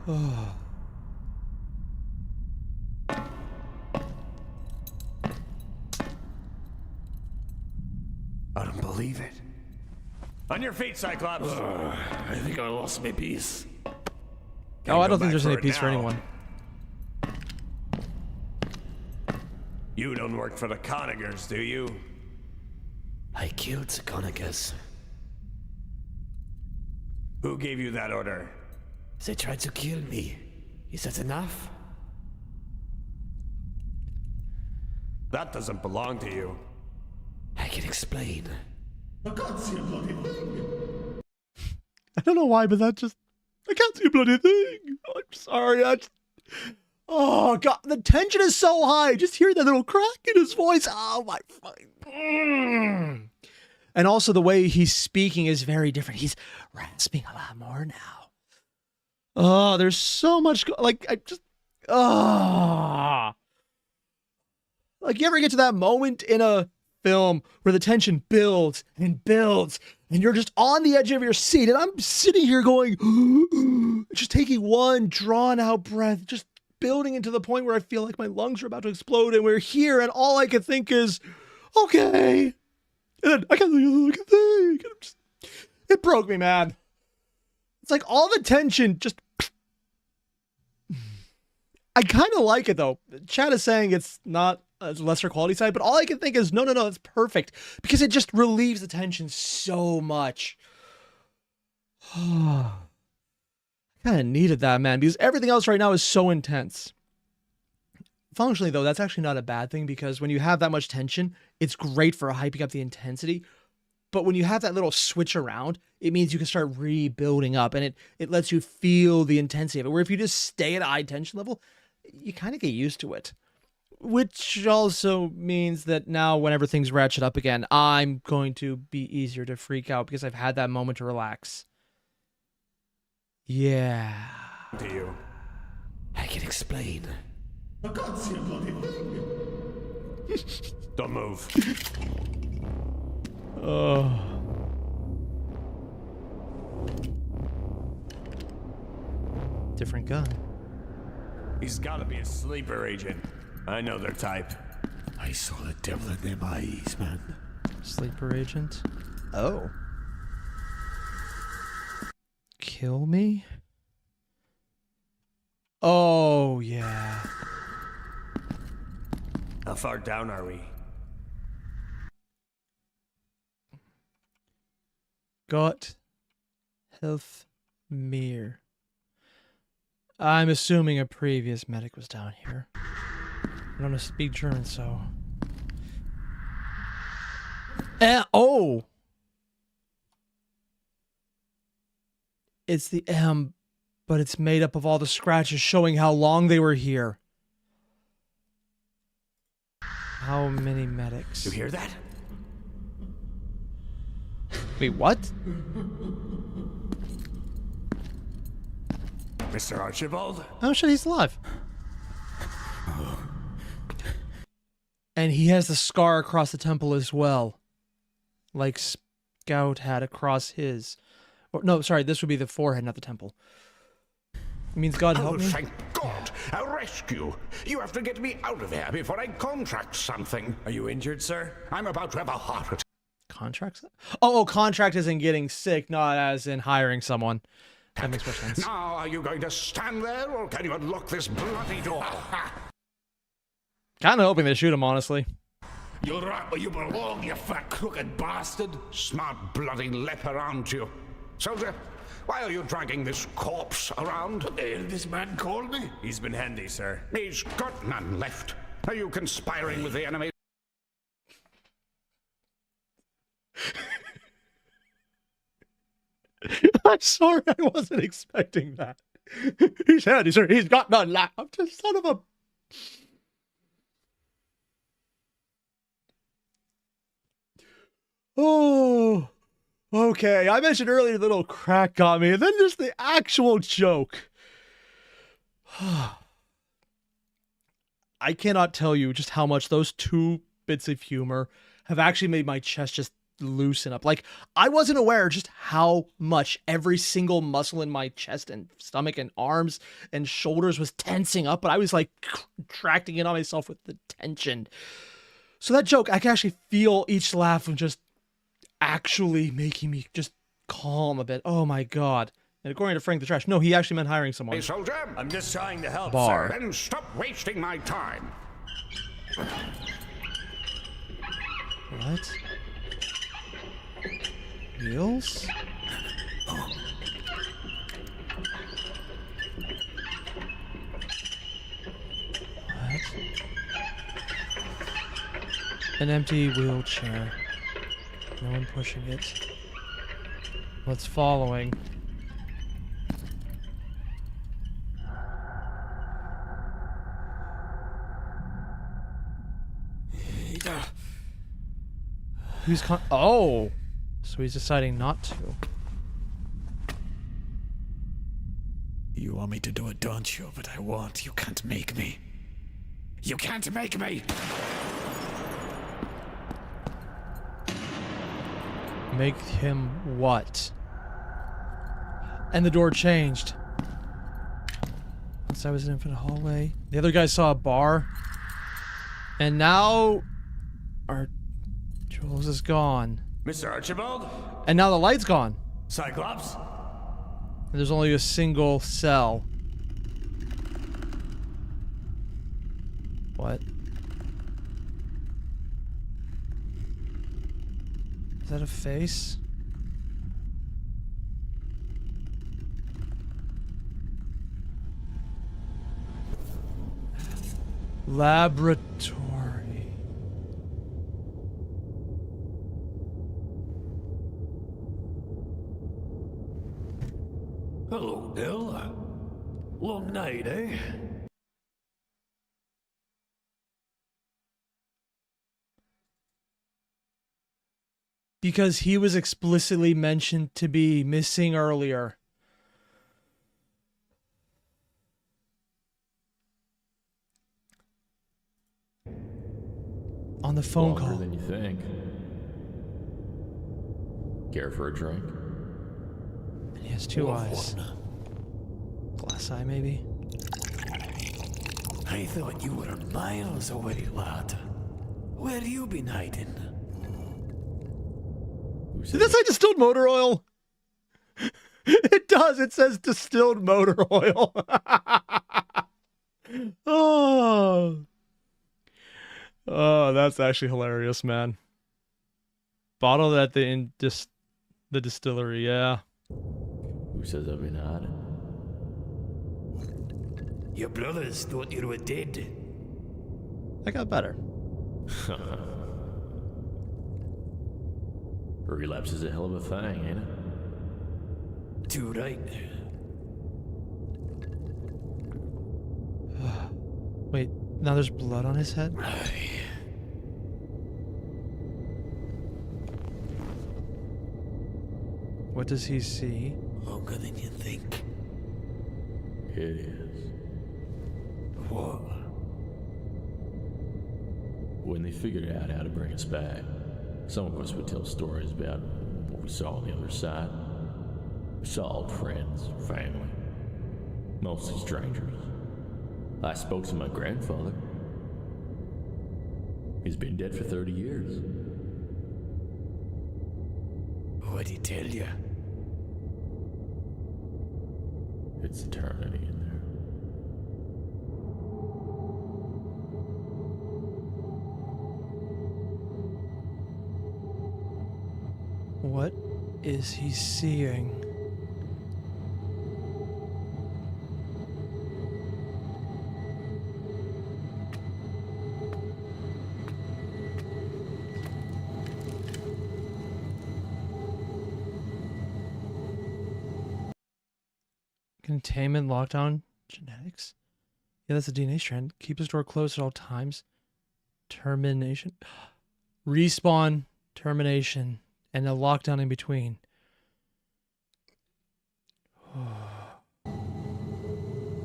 Oh. I don't believe it. On your feet, Cyclops. I think I lost my piece. Oh, I don't think there's any peace for anyone. You don't work for the Conagers, do you? I killed the Conagers. Who gave you that order? They tried to kill me. Is that enough? That doesn't belong to you. I can explain. I can't see a bloody thing. I don't know why, but that just... I can't see a bloody thing. I'm sorry, Oh, God, the tension is so high. Just hear that little crack in his voice. Oh, my fucking... And also the way he's speaking is very different. He's rasping a lot more now. Oh, there's so much... Like, I just... Oh. Like, you ever get to that moment in a film where the tension builds and builds and you're just on the edge of your seat, and I'm sitting here going, just taking one drawn out breath, just building into the point where I feel like my lungs are about to explode, and we're here, and all I can think is, okay. And then I can't think. It broke me, man. It's like all the tension just... I kind of like it, though. Chad is saying it's not a lesser quality side, but all I can think is, no, that's perfect. Because it just relieves the tension so much. I kind of needed that, man, because everything else right now is so intense. Functionally, though, that's actually not a bad thing, because when you have that much tension, it's great for hyping up the intensity. But when you have that little switch around, it means you can start rebuilding up, and it lets you feel the intensity of it. Where if you just stay at a high tension level, you kind of get used to it. Which also means that now whenever things ratchet up again, I'm going to be easier to freak out because I've had that moment to relax. Yeah. To you. I can explain. I can't see a bloody thing. Don't move. Oh. Different gun. He's gotta be a sleeper agent. I know their type. I saw the devil in them eyes, man. Sleeper agent? Oh. Kill me? Oh, yeah. How far down are we? Got health mirror. I'm assuming a previous medic was down here. I don't speak German, so... Oh! It's the M, but it's made up of all the scratches showing how long they were here. How many medics? You hear that? Wait, what? Mr. Archibald? Oh shit, he's alive. And he has the scar across the temple as well. Like Scout had across his. Or, no, sorry, this would be the forehead, not the temple. It means God help me. Thank God! A rescue! You have to get me out of here before I contract something. Are you injured, sir? I'm about to have a heart attack. Contracts? Oh, contract is in getting sick, not as in hiring someone. That makes more sense. Now, are you going to stand there, or can you unlock this bloody door? Kind of hoping they shoot him, honestly. You're right where you belong, you fat crooked bastard. Smart bloody leper, aren't you? Soldier, why are you dragging this corpse around? What the hell did this man call me? He's been handy, sir. He's got none left. Are you conspiring with the enemy? I'm sorry, I wasn't expecting that. He's handy, sir. He's got none left. I'm just son of a... Oh, okay. I mentioned earlier the little crack got me, and then just the actual joke. I cannot tell you just how much those two bits of humor have actually made my chest just loosen up. Like, I wasn't aware just how much every single muscle in my chest and stomach and arms and shoulders was tensing up, but I was like contracting it on myself with the tension. So that joke, I can actually feel each laugh of just actually making me just calm a bit. Oh my god. And according to Frank the Trash, no, he actually meant hiring someone. Hey, soldier! I'm just trying to help, Bar. sir. Then stop wasting my time. What? Wheels? What? An empty wheelchair. No one pushing it. What's following? Who's oh! So he's deciding not to. You want me to do it, don't you? But I won't. You can't make me. You can't make me! Make him what? And the door changed. Inside was an infinite hallway. The other guy saw a bar. And now... our Jules is gone. Mr. Archibald? And now the light's gone. Cyclops? And there's only a single cell. What? Is that a face? Laboratory. Hello, Bill. Long night, eh? Because he was explicitly mentioned to be missing earlier. On the phone Longer call. than you think. Care for a drink? And he has two eyes. Glass eye, maybe? I thought you were miles away, lad. Where you been hiding? Did that say distilled motor oil? It does. It says distilled motor oil. Oh, that's actually hilarious, man. Bottled at the distillery, yeah. Who says I've been hiding? Your brothers thought you were dead. I got better. Relapse is a hell of a thing, ain't it? Dude, Wait, now there's blood on his head? What does he see? Longer than you think. It is. What? When they figured out how to bring us back, some of us would tell stories about what we saw on the other side. We saw old friends, family, mostly strangers. I spoke to my grandfather. He's been dead for 30 years. What'd he tell you? It's eternity in there. What is he seeing? Containment, lockdown, genetics. Yeah, that's a DNA strand. Keep his door closed at all times. Termination. Respawn, termination, and a lockdown in between.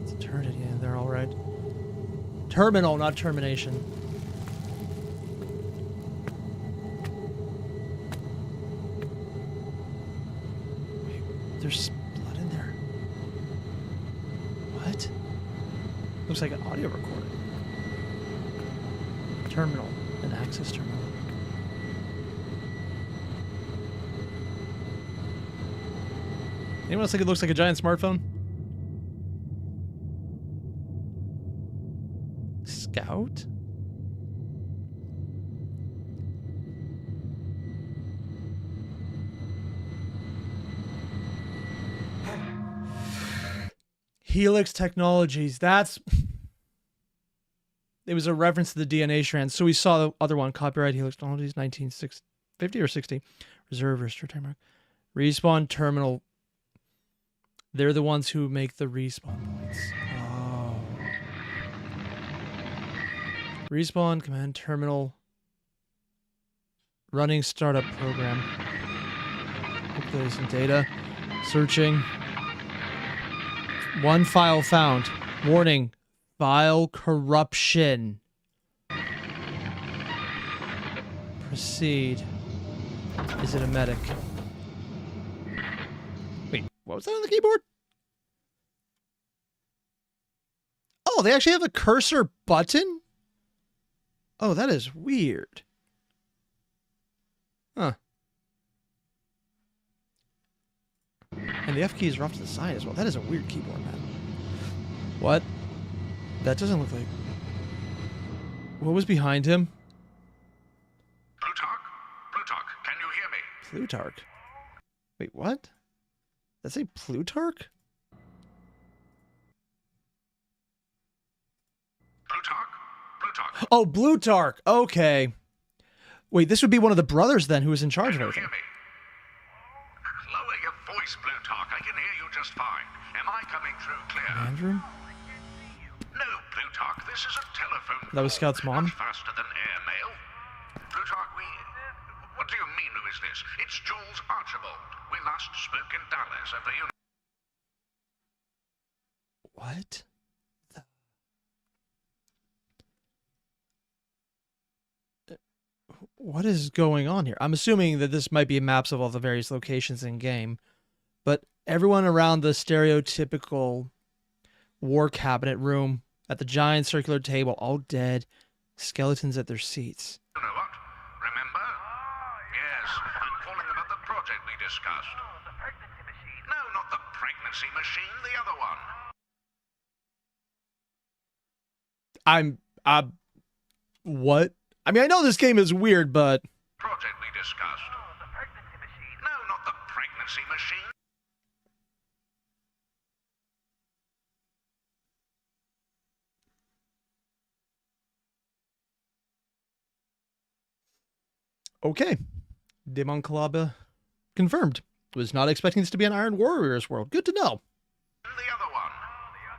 It's eternity, yeah, they're all right. Terminal, not termination. Wait, there's blood in there. What? Looks like an audio recording. Terminal, an access terminal. Anyone else think it looks like a giant smartphone? Scout? Helix Technologies. That's... It was a reference to the DNA strands. So we saw the other one. Copyright Helix Technologies, 1950 or 60. Reserve restrict trademark. Respawn terminal. They're the ones who make the respawn points. Oh. Respawn command terminal. Running startup program. Uploading some data. Searching. One file found. Warning. File corruption. Proceed. Is it a medic? Wait, what was that on the keyboard? Oh, they actually have a cursor button? Oh, that is weird. Huh. And the F key is off to the side as well. That is a weird keyboard, man. What? That doesn't look like... What was behind him? Plutarch, can you hear me? Plutarch. Wait, what? Did that say Plutarch? Plutarch. Oh, Plutarch. Okay. Wait, this would be one of the brothers then who was in charge of everything. Lower your voice, Plutarch. I can hear you just fine. Am I coming through clear? Andrew? No, Plutarch. This is a telephone. That was Scout's mom? Much faster than airmail. Plutarch, what do you mean, who is this? It's Jules Archibald. We last spoke in Dallas at the What? What is going on here? I'm assuming that this might be maps of all the various locations in game, but everyone around the stereotypical war cabinet room at the giant circular table, all dead, skeletons at their seats. You know what? Remember? Yes, I'm calling about the project we discussed. The pregnancy machine? No, not the pregnancy machine, the other one. What? I mean, I know this game is weird, but... Project we discussed. The pregnancy machine? No, not the pregnancy machine. Okay. Demon Kalaba confirmed. Was not expecting this to be an Iron Warriors world. Good to know. The other one.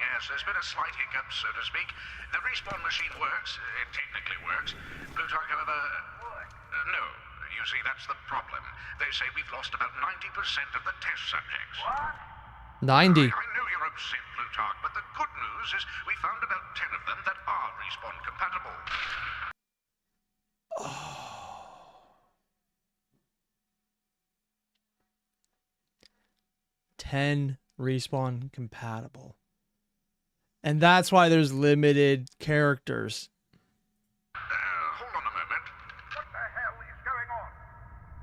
Yes, there's been a slight hiccup, so to speak. The respawn machine works. It technically works. Plutarch, however... no. You see, that's the problem. They say we've lost about 90% of the test subjects. What? 90. I know you're upset, Plutarch, but the good news is we found about 10 of them that are respawn compatible. Oh. 10 respawn compatible. And that's why there's limited characters. Hold on a moment. What the hell is going on?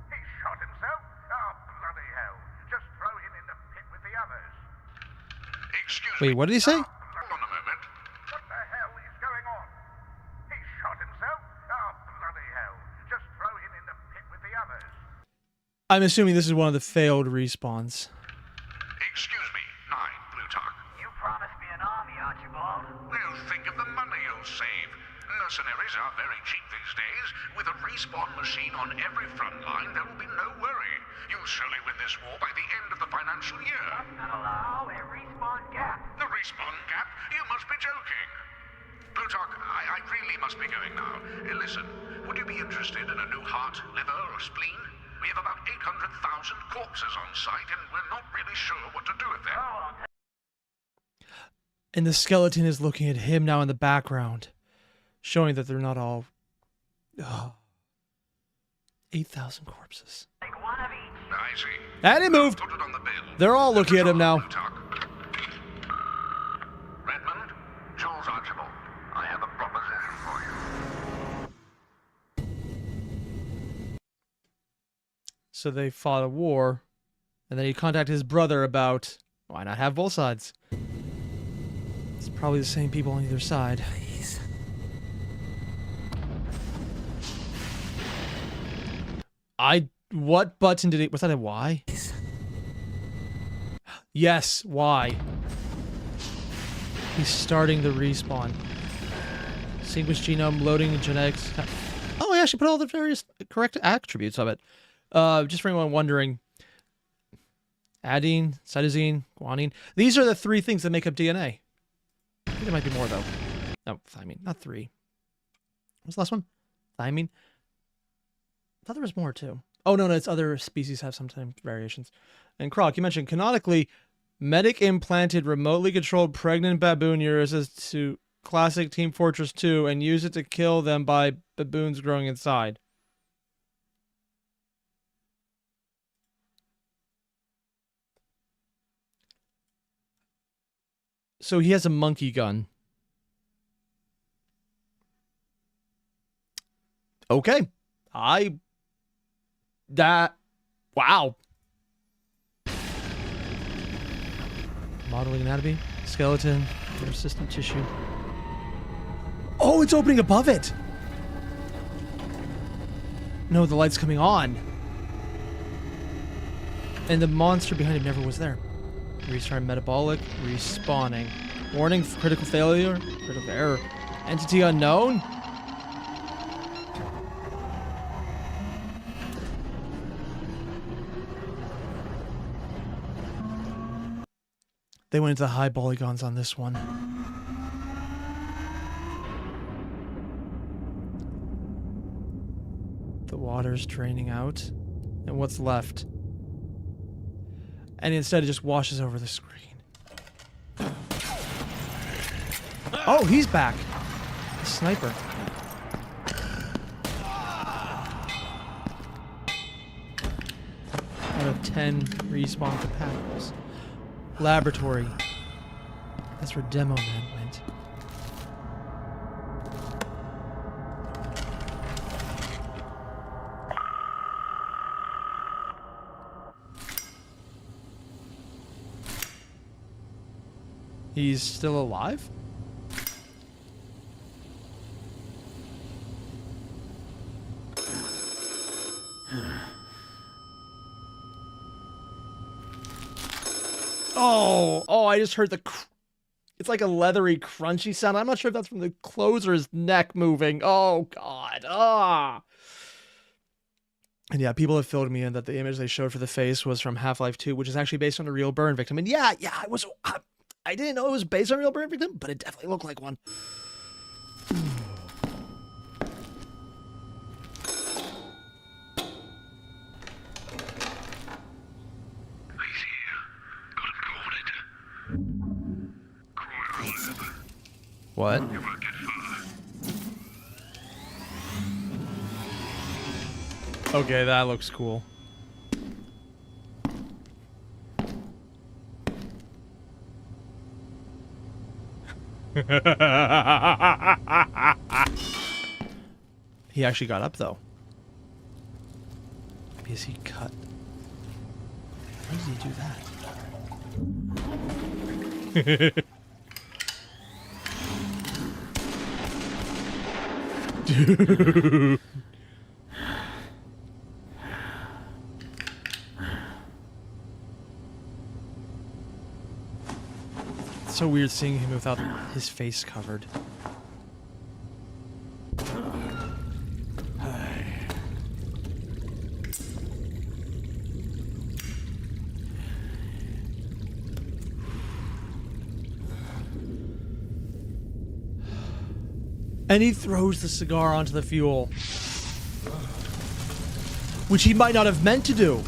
He shot himself? Oh, bloody hell. Just throw him in the pit with the others. Excuse me. Wait, what did he say? Hold on a moment. What the hell is going on? He shot himself? Oh, bloody hell. Just throw him in the pit with the others. I'm assuming this is one of the failed respawns. Excuse me, 9, Plutarch. You promised me an army, Archibald. Well, think of the money you'll save. Mercenaries are very cheap these days. With a respawn machine on every front line, there will be no worry. You'll surely win this war by the end of the financial year. And allow a respawn gap. The respawn gap? You must be joking. Plutarch, I really must be going now. Listen, would you be interested in a new heart, liver, or spleen? We have about 800,000 corpses on site, and we're not really sure what to do with them. And the skeleton is looking at him now in the background, showing that they're not all... Oh. 8,000 corpses. Take one of each. I see. And he moved. Put it on the bill. They're all looking at him now. Redmond, Jules Archibald, I have a proposition for you. So they fought a war, and then he contacted his brother about, why not have both sides? It's probably the same people on either side. Please. What button did he, was that a Y? Yes, Y. He's starting the respawn. Sequence genome, loading genetics. Oh, he actually put all the various correct attributes of it. Just for anyone wondering, adenine, cytosine, guanine. These are the 3 things that make up DNA. I think there might be more, though. No, thymine, not 3. What's the last one? Thymine? I thought there was more, too. Oh, no, it's other species have sometimes variations. And Croc, you mentioned, canonically, medic implanted remotely controlled pregnant baboon uses to classic Team Fortress 2 and use it to kill them by baboons growing inside. So he has a monkey gun. Okay. Wow. Modeling anatomy, skeleton, nerve system tissue. Oh, it's opening above it. No, the light's coming on. And the monster behind him never was there. Restart metabolic, respawning. Warning, critical failure, critical error. Entity unknown? They went into the high polygons on this one. The water's draining out. And what's left? And instead it just washes over the screen. Oh, he's back. The sniper. Out of 10 respawn compatibles. Laboratory. That's where Demo Man went. He's still alive? Oh, I just heard it's like a leathery, crunchy sound. I'm not sure if that's from the closer's neck moving. Oh, God. Ah. And yeah, people have filled me in that the image they showed for the face was from Half-Life 2, which is actually based on a real burn victim. And yeah, I didn't know it was based on a real burn victim, but it definitely looked like one. What? Okay, that looks cool. He actually got up though. Maybe is he cut? How does he do that? Dude. It's so weird seeing him without his face covered. And he throws the cigar onto the fuel. Which he might not have meant to do.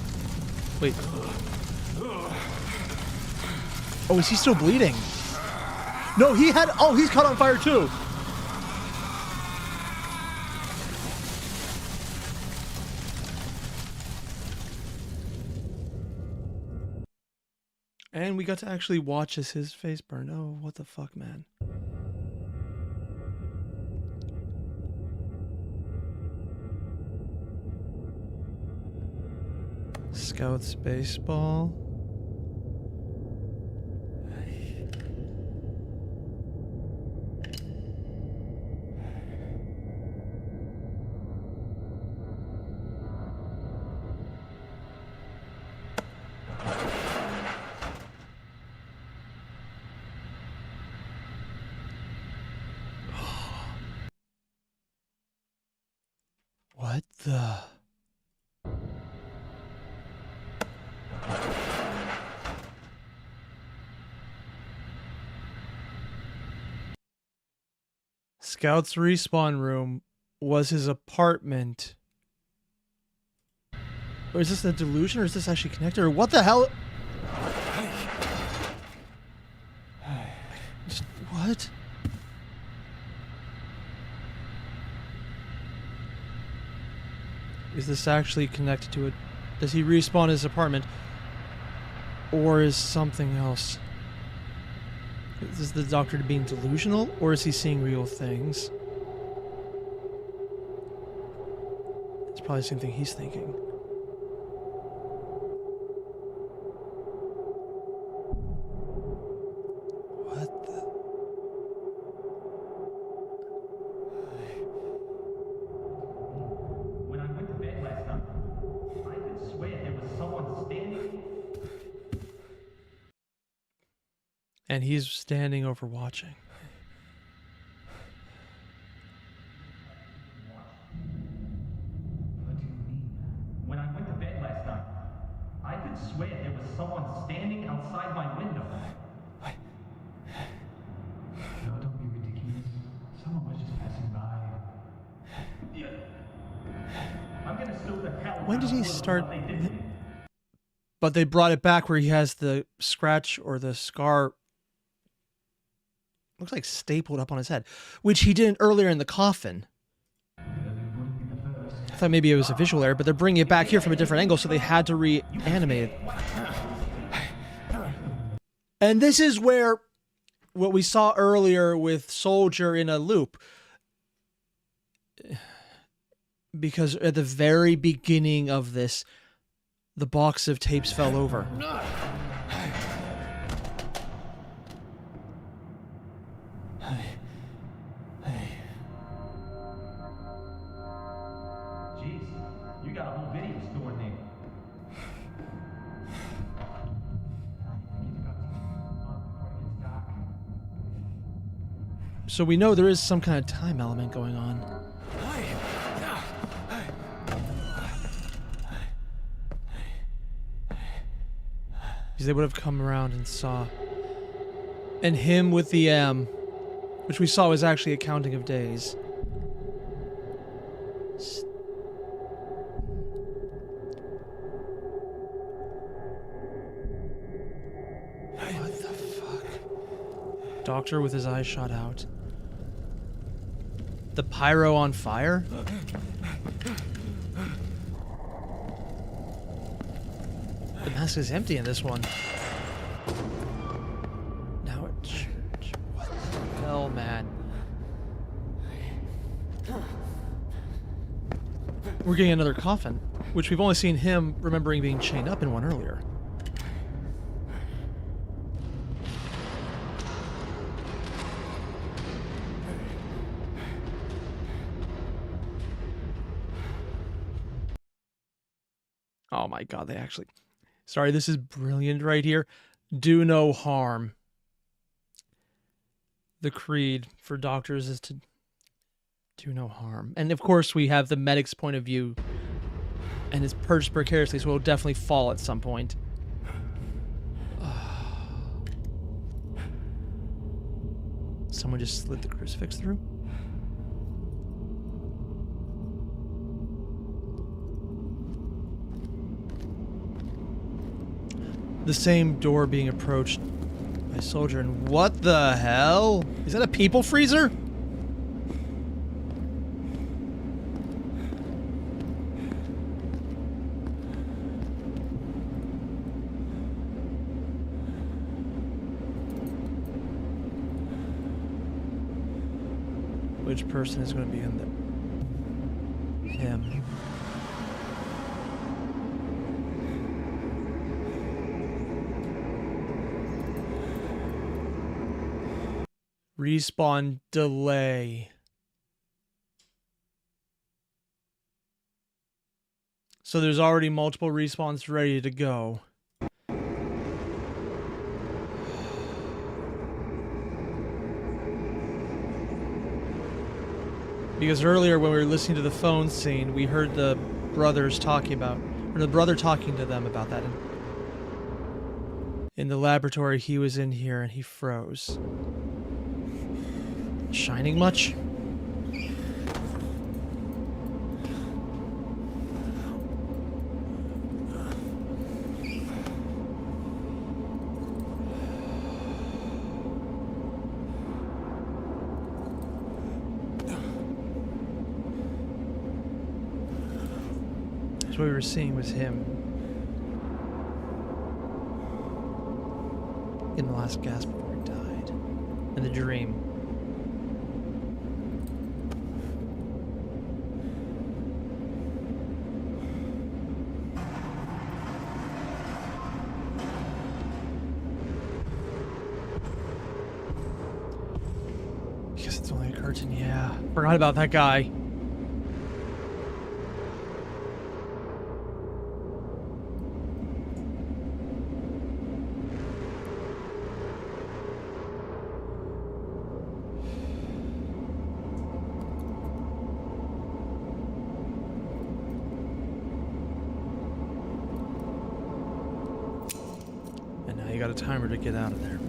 Wait. Oh, is he still bleeding? No, he had... Oh, he's caught on fire too. And we got to actually watch as his face burned. Oh, what the fuck, man. Scouts baseball. What the... Scout's respawn room was his apartment. Or is this a delusion, or is this actually connected, or what the hell? What? Is this actually connected to it? Does he respawn his apartment? Or is something else? Is the doctor being delusional, or is he seeing real things? It's probably the same thing he's thinking. What the... When I went to bed last night, I could swear there was someone standing. And he's standing over watching. What do you mean? When I went to bed last night, I could swear there was someone standing outside my window. No, don't be ridiculous. Someone was just passing by. Yeah. I'm gonna sue the hell out When did he of start? what they did to me. But they brought it back where he has the scratch or the scar. Looks like stapled up on his head, which he didn't earlier in the coffin. I thought maybe it was a visual error, but they're bringing it back here from a different angle, so they had to reanimate it. And this is where what we saw earlier with Soldier in a loop. Because at the very beginning of this, the box of tapes fell over. Jeez, you got a whole video stored there. So we know there is some kind of time element going on. Because they would have come around and saw. And him with the M, which we saw was actually a counting of days. What the fuck? Doctor with his eyes shot out. The pyro on fire? The mask is empty in this one. Now at church. What the hell, man? We're getting another coffin, which we've only seen him remembering being chained up in one earlier. Oh my god, they actually... Sorry, this is brilliant right here. Do no harm. The creed for doctors is to do no harm. And of course we have the medic's point of view. And it's purged precariously, so it will definitely fall at some point. Someone just slid the crucifix through? The same door being approached by a soldier, and what the hell? Is that a people freezer? Which person is going to be in there? Him. Respawn delay. So there's already multiple respawns ready to go. Because earlier when we were listening to the phone scene, we heard the brothers talking about, or the brother talking to them about that. In the laboratory, he was in here and he froze. Shining much? That's what we were seeing was him in the last gasp before he died. In the dream. Yeah, forgot about that guy. And now you got a timer to get out of there.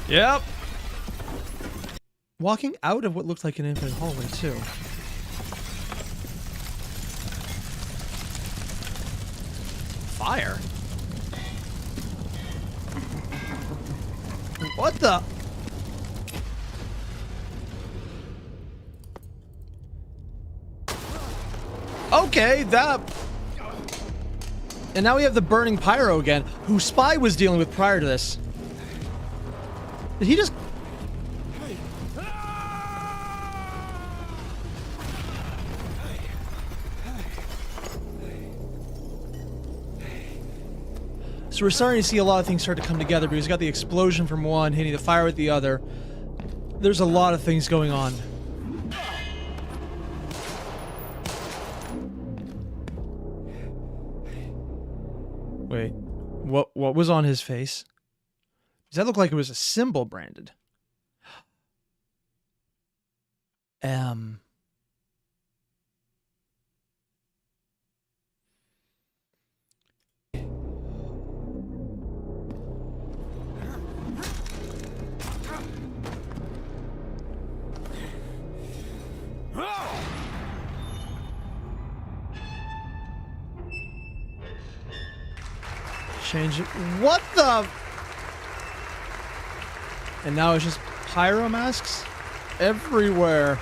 Yep. Walking out of what looked like an infinite hallway, too. Fire? What the? Okay, that... And now we have the burning pyro again, who Spy was dealing with prior to this. Did he just... So we're starting to see a lot of things start to come together because we got the explosion from one hitting the fire with the other. There's a lot of things going on. Wait. What was on his face? Does that look like it was a symbol branded? M. Change it. What the? And now it's just pyro masks everywhere.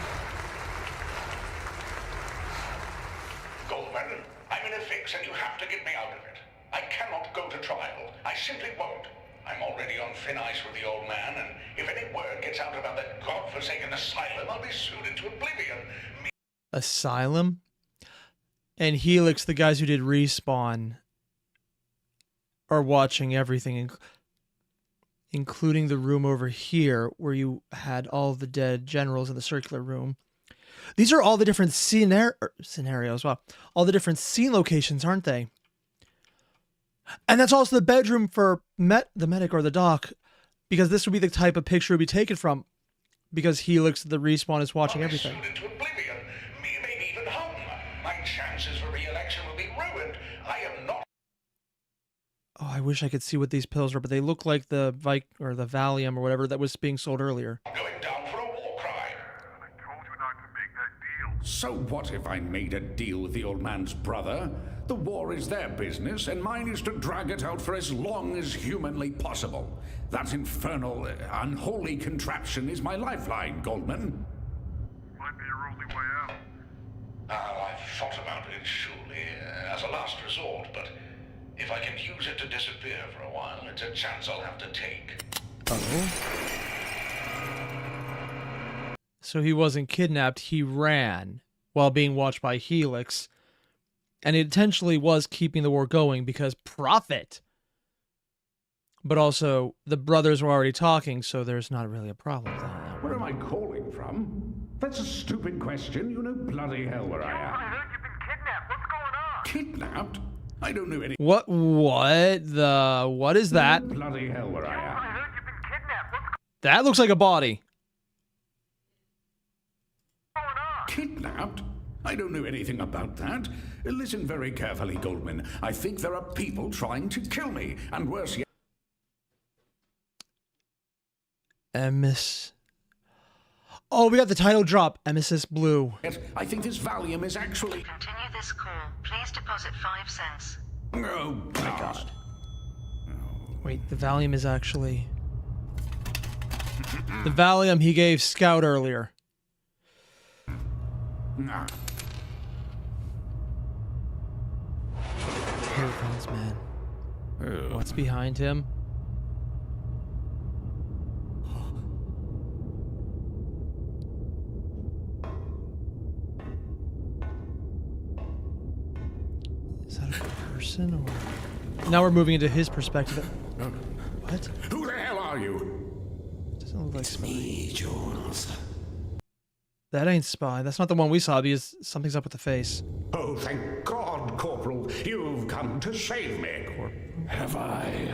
Goldman, I'm in a fix and you have to get me out of it. I cannot go to trial. I simply won't. I'm already on thin ice with the old man, and if any word gets out about that godforsaken asylum, I'll be sued into oblivion. Asylum? And Helix, the guys who did Respawn, are watching everything, including the room over here where you had all the dead generals in the circular room. These are all the different scenarios. Wow. All the different scene locations, aren't they? And that's also the bedroom for the medic or the doc, because this would be the type of picture it would be taken from, because Helix, the Respawn, is watching everything. Maybe even hung. My chances for re-election will be ruined. I am not. Oh, I wish I could see what these pills were, but they look like the or the Valium or whatever that was being sold earlier. Going down for a war crime. I told you not to make that deal. So what if I made a deal with the old man's brother? The war is their business, and mine is to drag it out for as long as humanly possible. That infernal, unholy contraption is my lifeline, Goldman. Might be your only way out. I've thought about it, surely, as a last resort, but if I can use it to disappear for a while, it's a chance I'll have to take. Oh. So he wasn't kidnapped, he ran while being watched by Helix. And it intentionally was keeping the war going because profit. But also, the brothers were already talking, so there's not really a problem with that. Where am I calling from? That's a stupid question. You know bloody hell where I am. I heard you've been kidnapped. What's going on? Kidnapped? I don't know any. What is that? Bloody hell where I am. I heard you've been kidnapped. What's That looks like a body. going on? Kidnapped? I don't know anything about that. Listen very carefully, Goldman. I think there are people trying to kill me, and worse yet. Oh, we got the title drop. EMESIS BLUE. I think this Valium is actually. Continue this call. Please deposit 5 cents. Oh, my God. Wait, the Valium is actually the Valium he gave Scout earlier. Nah. Here it comes, man. What's behind him? Is that a person or? Now we're moving into his perspective. What? Who the hell are you? Doesn't look like Spy. Me, Jules. That ain't Spy. That's not the one we saw because something's up with the face. Oh, thank God, Corporal. You've come to save me. Have I?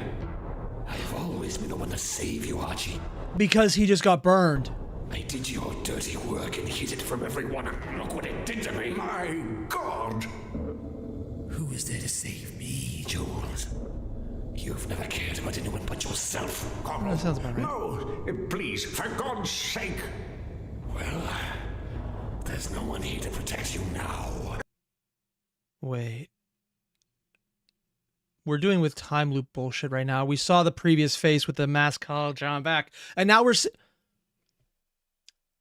I've always been the one to save you, Archie. Because he just got burned. I did your dirty work and hid it from everyone, and look what it did to me. My God. Who is there to save me, Jules? You've never cared about anyone but yourself. That sounds about right. No, please, for God's sake. Well, there's no one here to protect you now. Wait. We're doing with time loop bullshit right now. We saw the previous face with the mask college on back, and now we're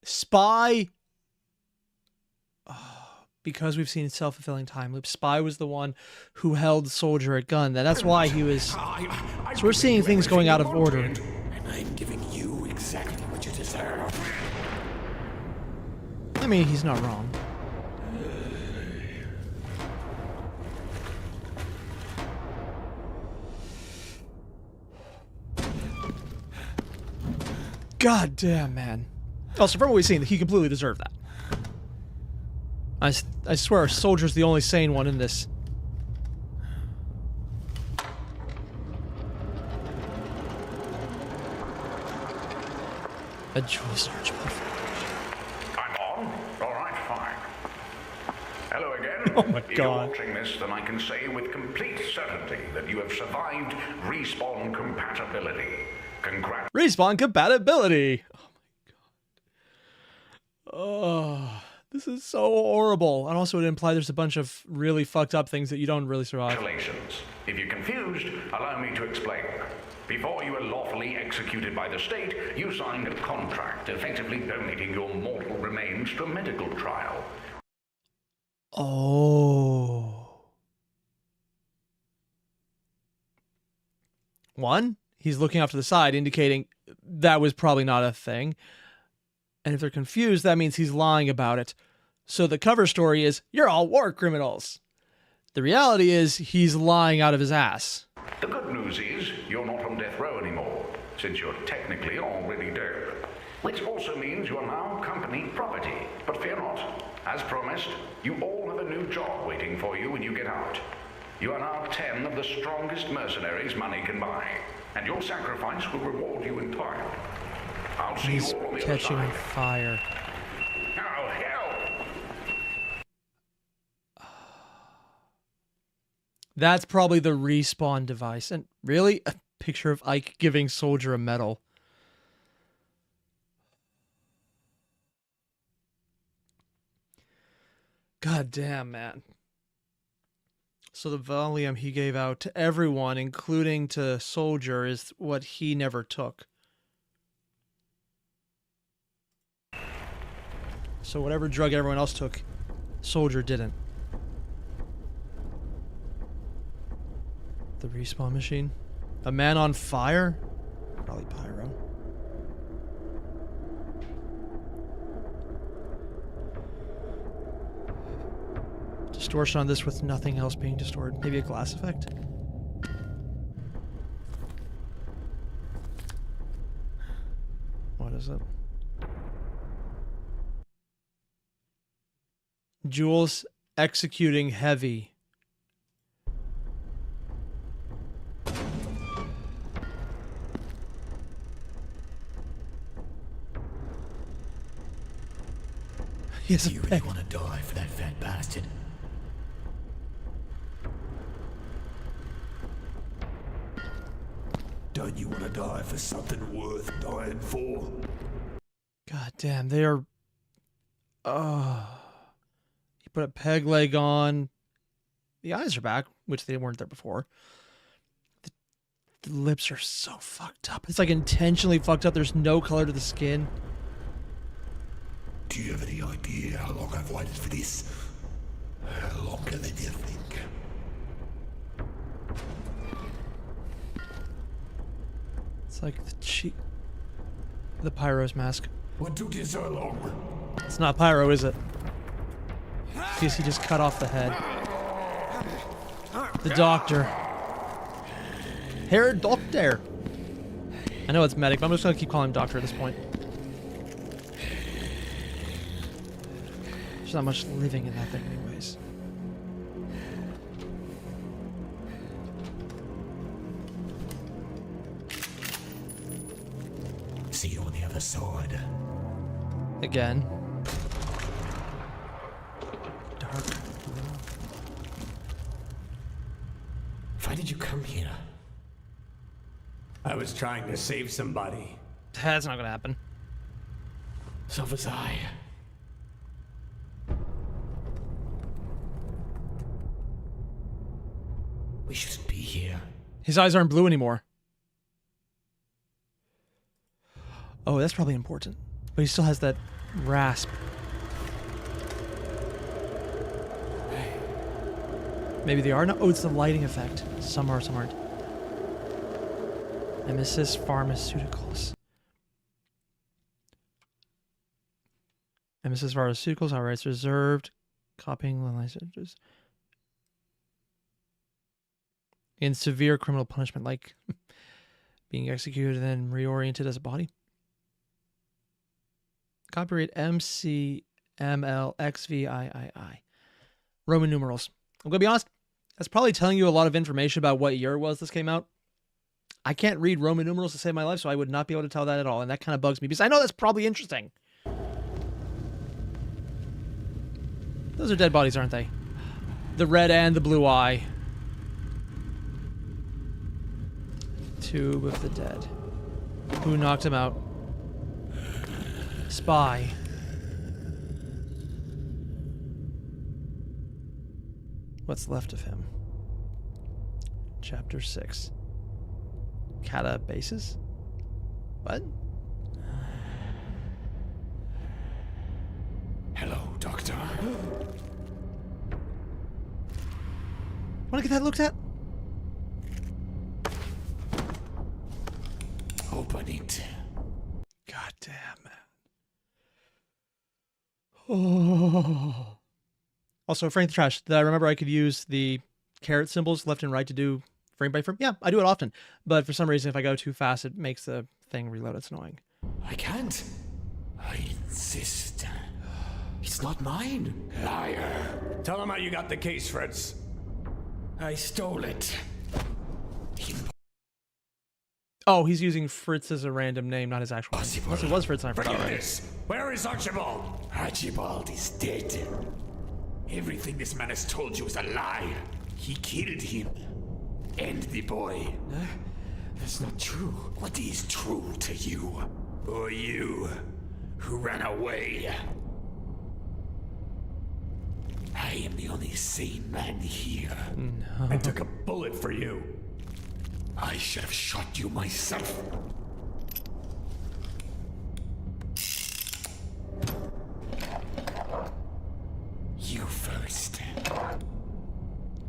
Spy. Because we've seen self-fulfilling time loop. Spy was the one who held Soldier at gun. That's why he was. So we're seeing things going out of order. And I'm giving you exactly what you deserve. I mean, he's not wrong. God damn, man. Also, from what we've seen, he completely deserved that. I swear, Soldier's the only sane one in this. A jewel search. I'm on? Alright, fine. Hello again. Oh my If you're God. watching this, then I can say with complete certainty that you have survived respawn compatibility. Congrats. Respawn compatibility. Oh my god. Oh, this is so horrible. And also it implies there's a bunch of really fucked up things that you don't really survive. Congratulations. If you're confused, allow me to explain. Before you were lawfully executed by the state, you signed a contract effectively donating your mortal remains to a medical trial. Oh. One, he's looking off to the side, indicating that was probably not a thing. And if they're confused, that means he's lying about it. So the cover story is, you're all war criminals. The reality is, he's lying out of his ass. The good news is, you're not on death row anymore, since you're technically already dead. Which also means you are now company property. But fear not. As promised, you all have a new job waiting for you when you get out. You are now 10 of the strongest mercenaries money can buy. And your sacrifice will reward you in time. I'll see He's you all on the catching other on side. fire. Oh, hell! That's probably the respawn device. And really, a picture of Ike giving Soldier a medal. God damn, man. So the volume he gave out to everyone, including to Soldier, is what he never took. So whatever drug everyone else took, Soldier didn't. The respawn machine? A man on fire? Probably pyro. Distortion on this with nothing else being distorted. Maybe a glass effect? What is it? Jules executing heavy. He has a You really want to die for that fat bastard? Don't you want to die for something worth dying for? God damn, they are. He put a peg leg on. The eyes are back, which they weren't there before. The lips are so fucked up. It's like intentionally fucked up. There's no color to the skin. Do you have any idea how long I've waited for this? Longer than you think. It's like the Pyro's mask. What took you so long? It's not Pyro, is it? Because he just cut off the head. The doctor. Herr Doctor. I know it's medic, but I'm just gonna keep calling him doctor at this point. There's not much living in that thing anyways. See you on the other side. Again. Dark. Why did you come here? I was trying to save somebody. That's not gonna happen. So was I. We shouldn't be here. His eyes aren't blue anymore. Oh, that's probably important. But he still has that rasp. Maybe they are not. Oh, it's the lighting effect. Some are, some aren't. EMESIS Pharmaceuticals. EMESIS Pharmaceuticals, all rights reserved. Copying the licenses. In severe criminal punishment, like being executed and then reoriented as a body. Copyright MCMLXVIII. Roman numerals. I'm going to be honest, that's probably telling you a lot of information about what year it was this came out. I can't read Roman numerals to save my life, so I would not be able to tell that at all, and that kind of bugs me, because I know that's probably interesting. Those are dead bodies, aren't they? The red and the blue eye. Tube of the dead. Who knocked him out? Spy. What's left of him? Chapter 6. Catabasis? What? Hello, Doctor. Wanna get that looked at? Open it. God damn it. Oh. Also, frame the trash. Did I remember I could use the caret symbols left and right to do frame by frame? Yeah, I do it often. But for some reason, if I go too fast, it makes the thing reload. It's annoying. I can't. I insist. It's not mine. Liar. Tell him how you got the case, Fritz. I stole it. Oh, he's using Fritz as a random name, not his actual name. Unless it was Fritz, I forgot. Right? Where is Archibald? Archibald is dead. Everything this man has told you is a lie. He killed him. And the boy. That's not true. What is true to you? Or you, who ran away? I am the only sane man here. No. I took a bullet for you. I should have shot you myself. You first.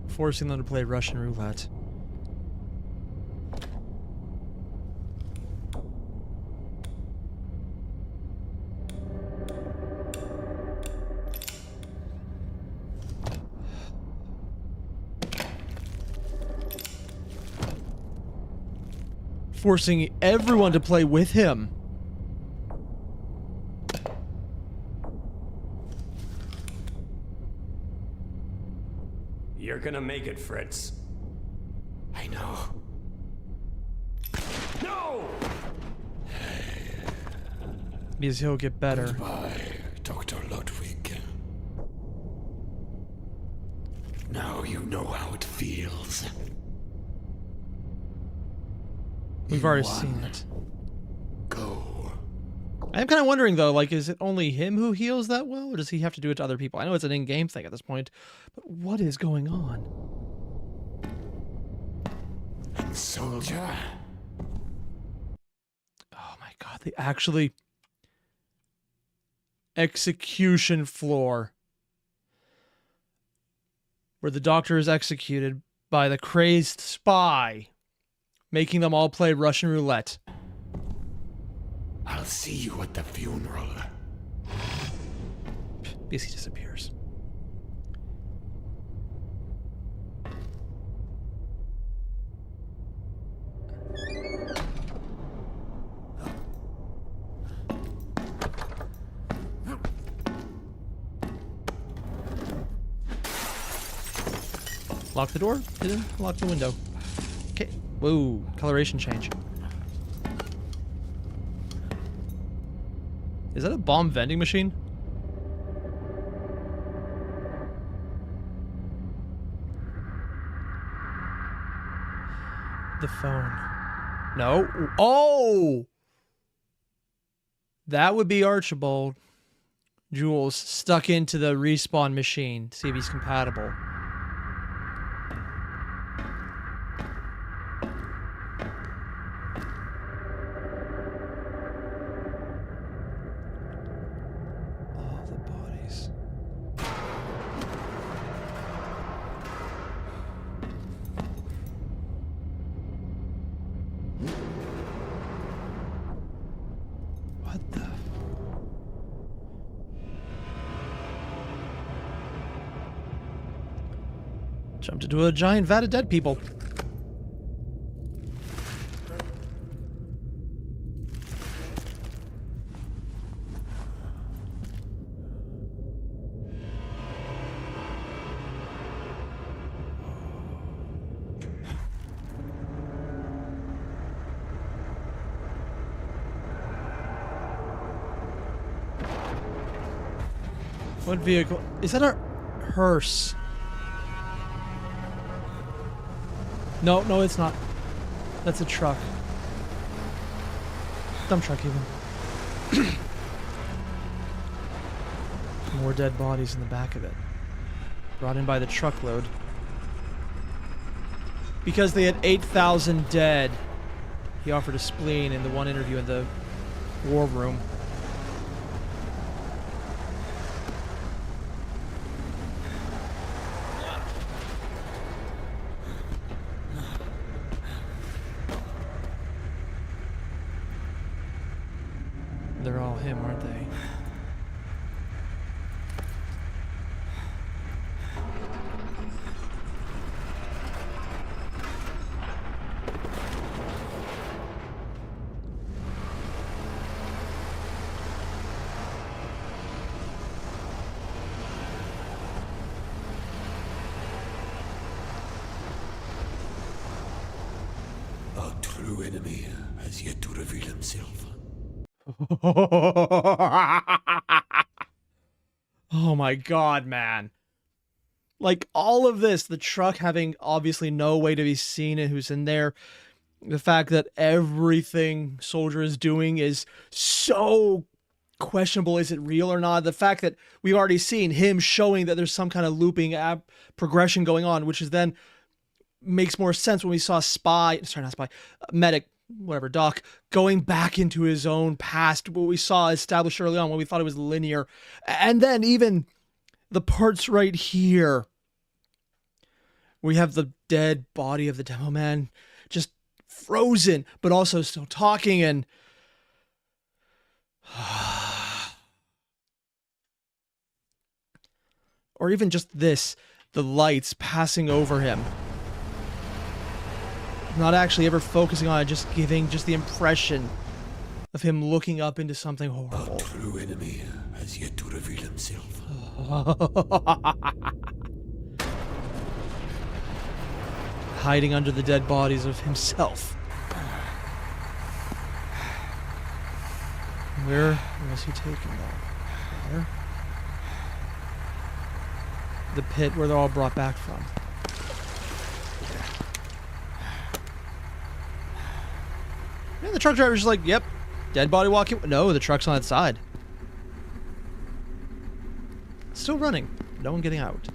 Forcing them to play Russian roulette. Forcing everyone to play with him. You're gonna make it, Fritz. I know. No! Because he'll get better. Goodbye, Dr. Ludwig. Now you know how it feels. We've already seen it. Go. I'm kind of wondering, though, like, is it only him who heals that well, or does he have to do it to other people? I know it's an in-game thing at this point, but what is going on? And soldier. Oh my god, they actually... Execution floor. Where the doctor is executed by the crazed spy, making them all play Russian roulette. I'll see you at the funeral. Because he disappears. Lock the door? Didn't lock the window. Okay. Whoa, coloration change. Is that a bomb vending machine? The phone. No. Oh! That would be Archibald. Jules stuck into the respawn machine to see if he's compatible. Jumped into a giant vat of dead people. What vehicle? Is that a hearse? No, no, it's not. That's a truck. Dump truck, even. More dead bodies in the back of it. Brought in by the truckload. Because they had 8,000 dead, he offered a spleen in the one interview in the war room. They're all him, aren't they? Our true enemy has yet to reveal himself. Oh my god, man. Like, all of this, the truck having obviously no way to be seen and who's in there, the fact that everything Soldier is doing is so questionable, is it real or not? The fact that we've already seen him showing that there's some kind of looping progression going on, which is then makes more sense when we saw medic, whatever, Doc, going back into his own past, what we saw established early on when we thought it was linear. And then even the parts right here, we have the dead body of the demo man just frozen, but also still talking, and or even just this, the lights passing over him. Not actually ever focusing on it, just giving just the impression of him looking up into something horrible. Our true enemy has yet to reveal himself. Hiding under the dead bodies of himself. Where was he taken though? Where? The pit where they're all brought back from. And the truck driver's just like, yep, dead body walking. No, the truck's on its side. Still running. No one getting out.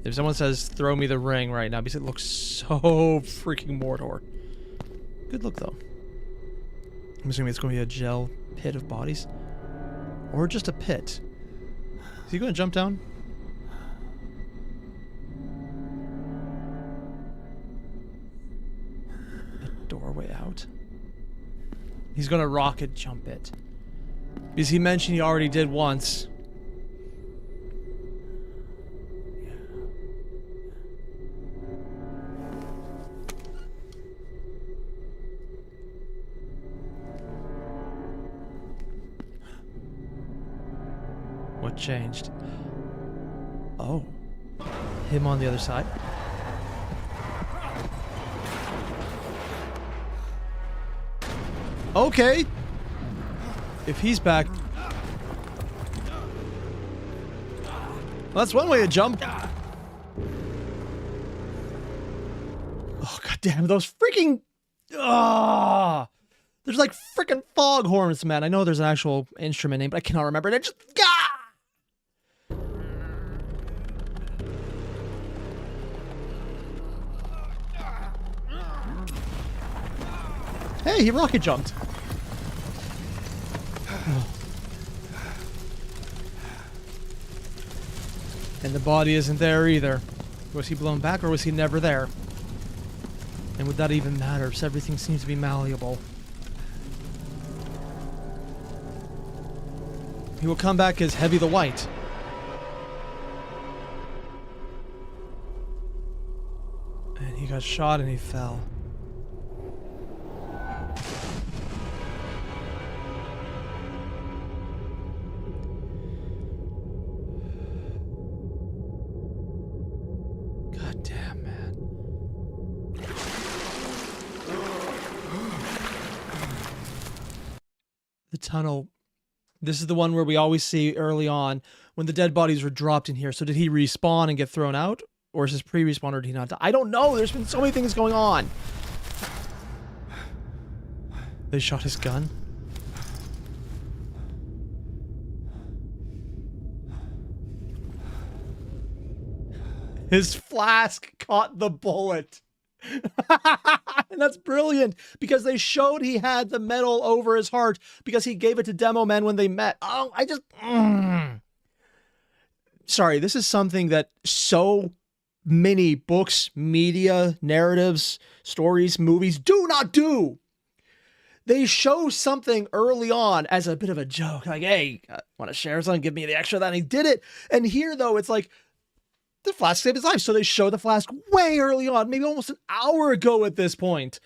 If someone says, throw me the ring right now, because it looks so freaking Mordor. Good look, though. I'm assuming it's going to be a gel pit of bodies. Or just a pit. Is he going to jump down? A doorway out? He's going to rocket jump it. Because he mentioned he already did once. What changed? Oh. Him on the other side? Okay. If he's back. Well, that's one way to jump. Oh, goddamn. Those freaking... Ah! There's like freaking foghorns, man. I know there's an actual instrument name, but I cannot remember it. I just... Hey, he rocket jumped. And the body isn't there either. Was he blown back or was he never there? And would that even matter if everything seems to be malleable? He will come back as Heavy the White. And he got shot and he fell. tunnel. This is the one where we always see early on when the dead bodies were dropped in here. So did he respawn and get thrown out? Or is his pre-respawn, or did he not die? I don't know. There's been so many things going on. They shot his gun. His flask caught the bullet. And that's brilliant because they showed he had the metal over his heart because he gave it to Demo Men when they met. Oh, I just... Sorry, this is something that so many books, media, narratives, stories, movies do not do. They show something early on as a bit of a joke. Like, hey, want to share something? Give me the extra of that. And he did it. And here, though, it's like, the flask saved his life. So they show the flask way early on, maybe almost an hour ago at this point.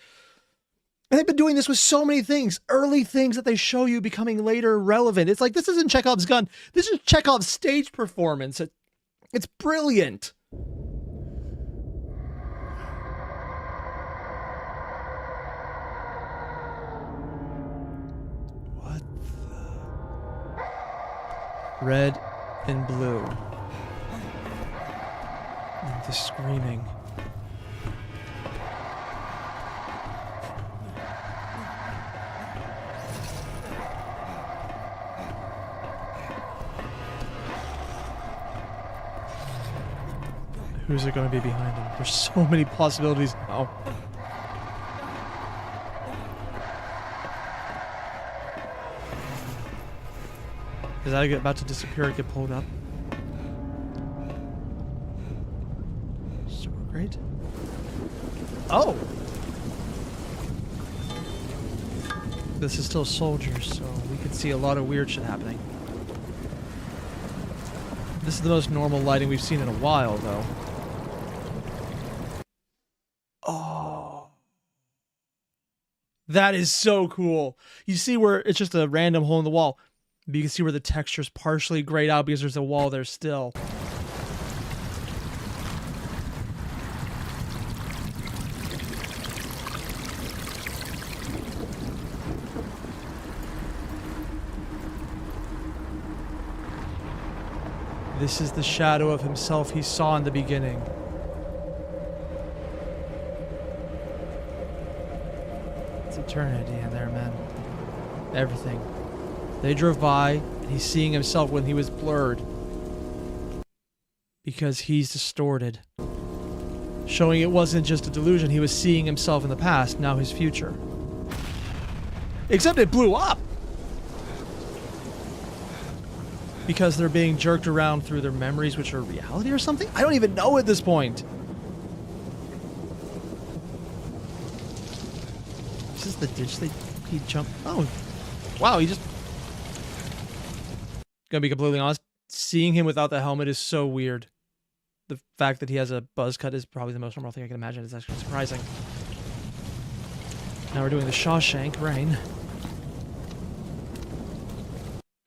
And they've been doing this with so many things. Early things that they show you becoming later relevant. It's like, this isn't Chekhov's gun. This is Chekhov's stage performance. It's brilliant. What the... Red and blue. And the screaming. Who's it going to be behind him? There's so many possibilities now. Is that about to disappear or get pulled up? So great. Oh! This is still soldiers, so we can see a lot of weird shit happening. This is the most normal lighting we've seen in a while, though. Oh. That is so cool. You see where it's just a random hole in the wall. But you can see where the texture's partially grayed out because there's a wall there still. This is the shadow of himself he saw in the beginning. It's eternity in there, man. Everything. They drove by, and he's seeing himself when he was blurred. Because he's distorted. Showing it wasn't just a delusion, he was seeing himself in the past, now his future. Except it blew up! Because they're being jerked around through their memories, which are reality or something? I don't even know at this point. This is the ditch he jumped. Oh, wow, he just... Gonna be completely honest, seeing him without the helmet is so weird. The fact that he has a buzz cut is probably the most normal thing I can imagine. It's actually surprising. Now we're doing the Shawshank Rain.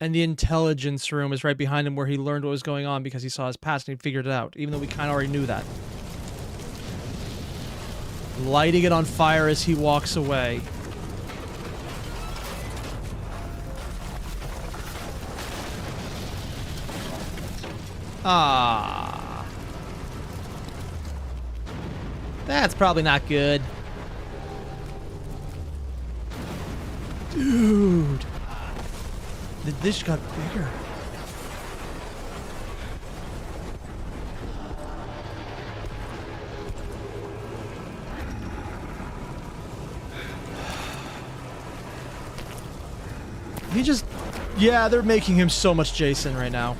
And the intelligence room is right behind him where he learned what was going on because he saw his past and he figured it out, even though we kind of already knew that. Lighting it on fire as he walks away. Ah. That's probably not good. Dude. The dish got bigger. He just... Yeah, they're making him so much Jason right now.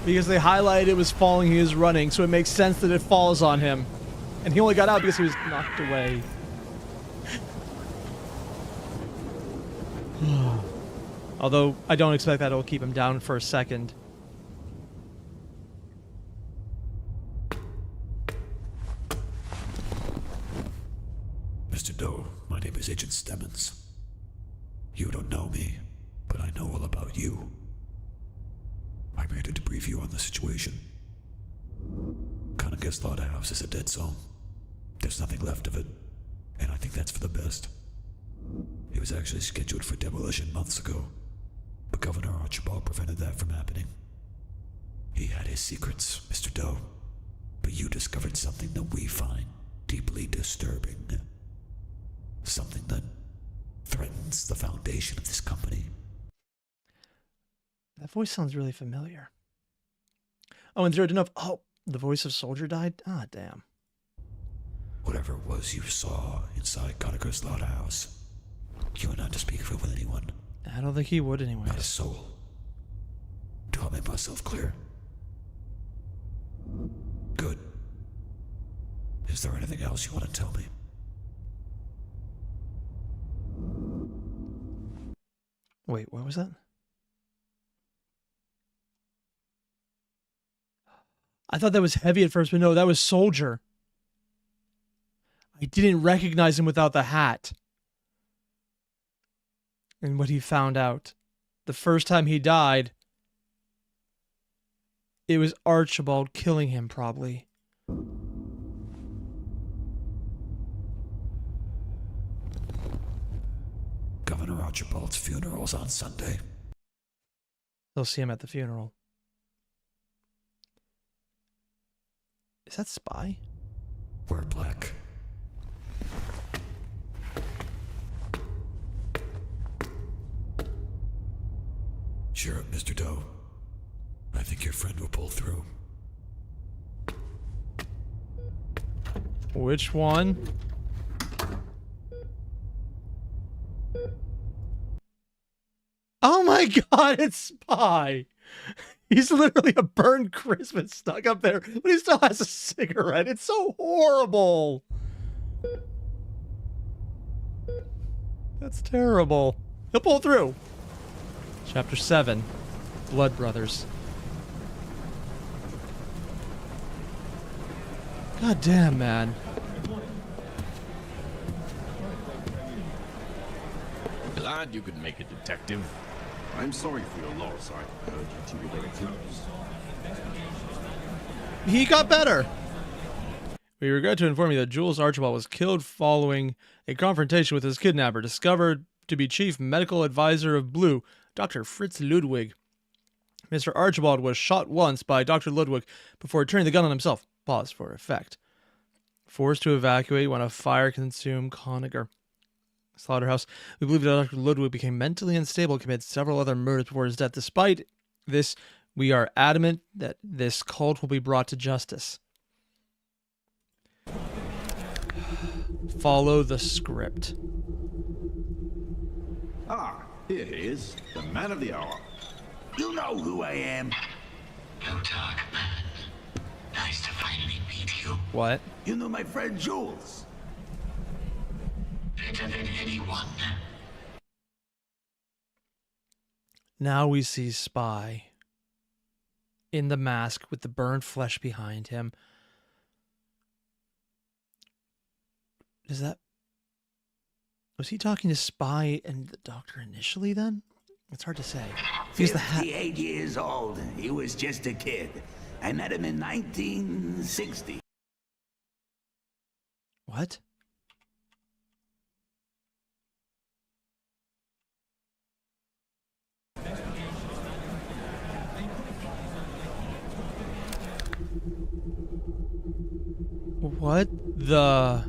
Because they highlighted it was falling, he was running, so it makes sense that it falls on him. And he only got out because he was knocked away. Although, I don't expect that it'll keep him down for a second. Mr. Doe, my name is Agent Stemmons. You don't know about you. I made a debrief you on the situation. Kinda guess Slaughterhouse is a dead zone. There's nothing left of it, and I think that's for the best. It was actually scheduled for demolition months ago, but Governor Archibald prevented that from happening. He had his secrets, Mr. Doe, but you discovered something that we find deeply disturbing. Something that threatens the foundation of this company. That voice sounds really familiar. Oh, and 0 to know. Oh, the voice of Soldier died? Ah, damn. Whatever it was you saw inside Conacher's slaughterhouse, you were not to speak of it with anyone. I don't think he would anyway. Not a soul. Do I make myself clear? Good. Is there anything else you want to tell me? Wait, what was that? I thought that was Heavy at first, but no, that was Soldier. I didn't recognize him without the hat. And what he found out. The first time he died, it was Archibald killing him, probably. Governor Archibald's funeral's on Sunday. They'll see him at the funeral. Is that Spy? Wear black. Cheer up, Mr. Doe. I think your friend will pull through. Which one? Oh my god, it's Spy! He's literally a burned Christmas stuck up there, but he still has a cigarette. It's so horrible. That's terrible. He'll pull through. Chapter 7, Blood Brothers. God damn, man. Glad you could make it, detective. I'm sorry for your loss. I heard you two were very close. He got better. We regret to inform you that Jules Archibald was killed following a confrontation with his kidnapper, discovered to be Chief Medical Advisor of Blue, Dr. Fritz Ludwig. Mr. Archibald was shot once by Dr. Ludwig before turning the gun on himself. Pause for effect. Forced to evacuate when a fire consumed Conacher slaughterhouse. We believe that Dr. Ludwig became mentally unstable and committed several other murders before his death. Despite this, we are adamant that this cult will be brought to justice. Follow the script. Ah, here he is, the man of the hour. You know who I am. No talk, man. Nice to finally meet you. What? You know my friend Jules. Better than anyone. Now we see Spy in the mask with the burned flesh behind him. Was he talking to Spy and the doctor initially then? It's hard to say. He's the hat. 58 years old. He was just a kid. I met him in 1960. What? What the...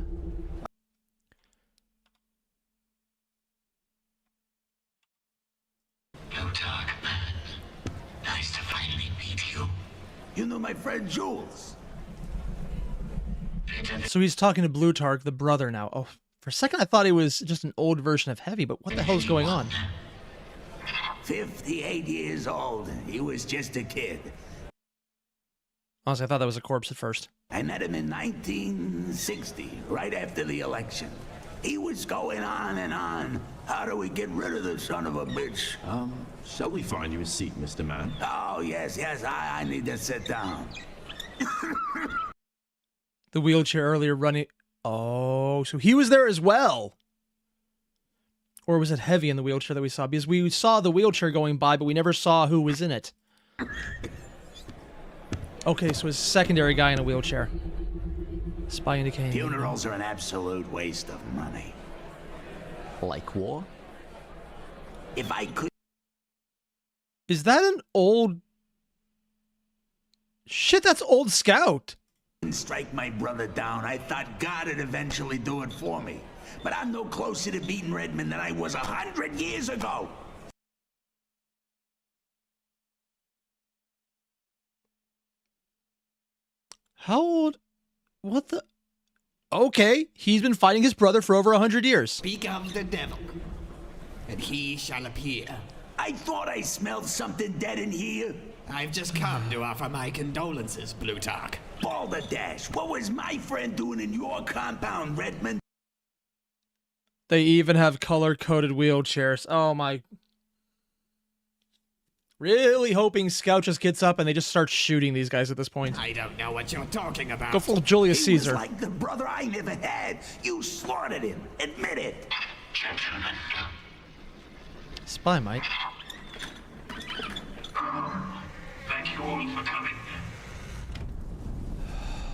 No talk, man. Nice to finally meet you. You know my friend Jules. So he's talking to Blutarch, the brother now. Oh, for a second I thought he was just an old version of Heavy, but what the hell is going on? 58 years old. He was just a kid. Honestly, I thought that was a corpse at first. I met him in 1960, right after the election. He was going on and on. How do we get rid of this son of a bitch? Shall we find you a seat, Mr. Man? Oh, yes, I need to sit down. The wheelchair earlier running... Oh, so he was there as well. Or was it heavy in the wheelchair that we saw? Because we saw the wheelchair going by, but we never saw who was in it. Okay, so it's a secondary guy in a wheelchair. Spy indicating. Funerals are an absolute waste of money. Like war? If I could... Is that an old... Shit, that's old Scout. ...strike my brother down, I thought God would eventually do it for me. But I'm no closer to beating Redmond than I was 100 years ago. How old? What the? Okay, he's been fighting his brother for over 100 years. Speak of the devil, and he shall appear. I thought I smelled something dead in here. I've just come to offer my condolences, Plutarch. Balderdash, what was my friend doing in your compound, Redmond? They even have color-coded wheelchairs. Oh my. Really hoping Scout just gets up and they just start shooting these guys at this point. I don't know what you're talking about. Go full Julius Caesar. He was like the brother I never had. You slaughtered him. Admit it. Gentlemen. Spy, Mike. Thank you all for coming.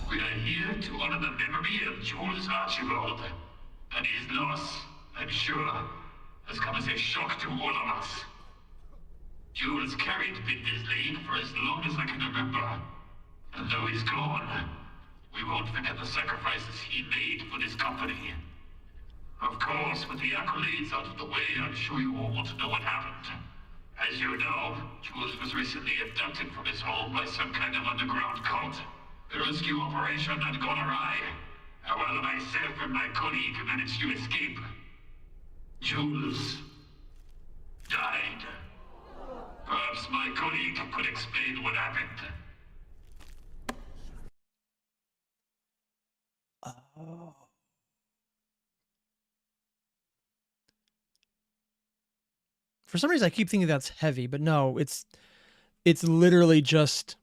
We are here to honor the memory of Jules Archibald. And his loss, I'm sure, has come as a shock to all of us. Jules carried Binder's League for as long as I can remember. And though he's gone, we won't forget the sacrifices he made for this company. Of course, with the accolades out of the way, I'm sure you all want to know what happened. As you know, Jules was recently abducted from his home by some kind of underground cult. The rescue operation had gone awry. However, myself and my colleague managed to escape. Jules died. Perhaps my colleague could explain what happened. Oh. For some reason, I keep thinking that's heavy, but no, it's literally just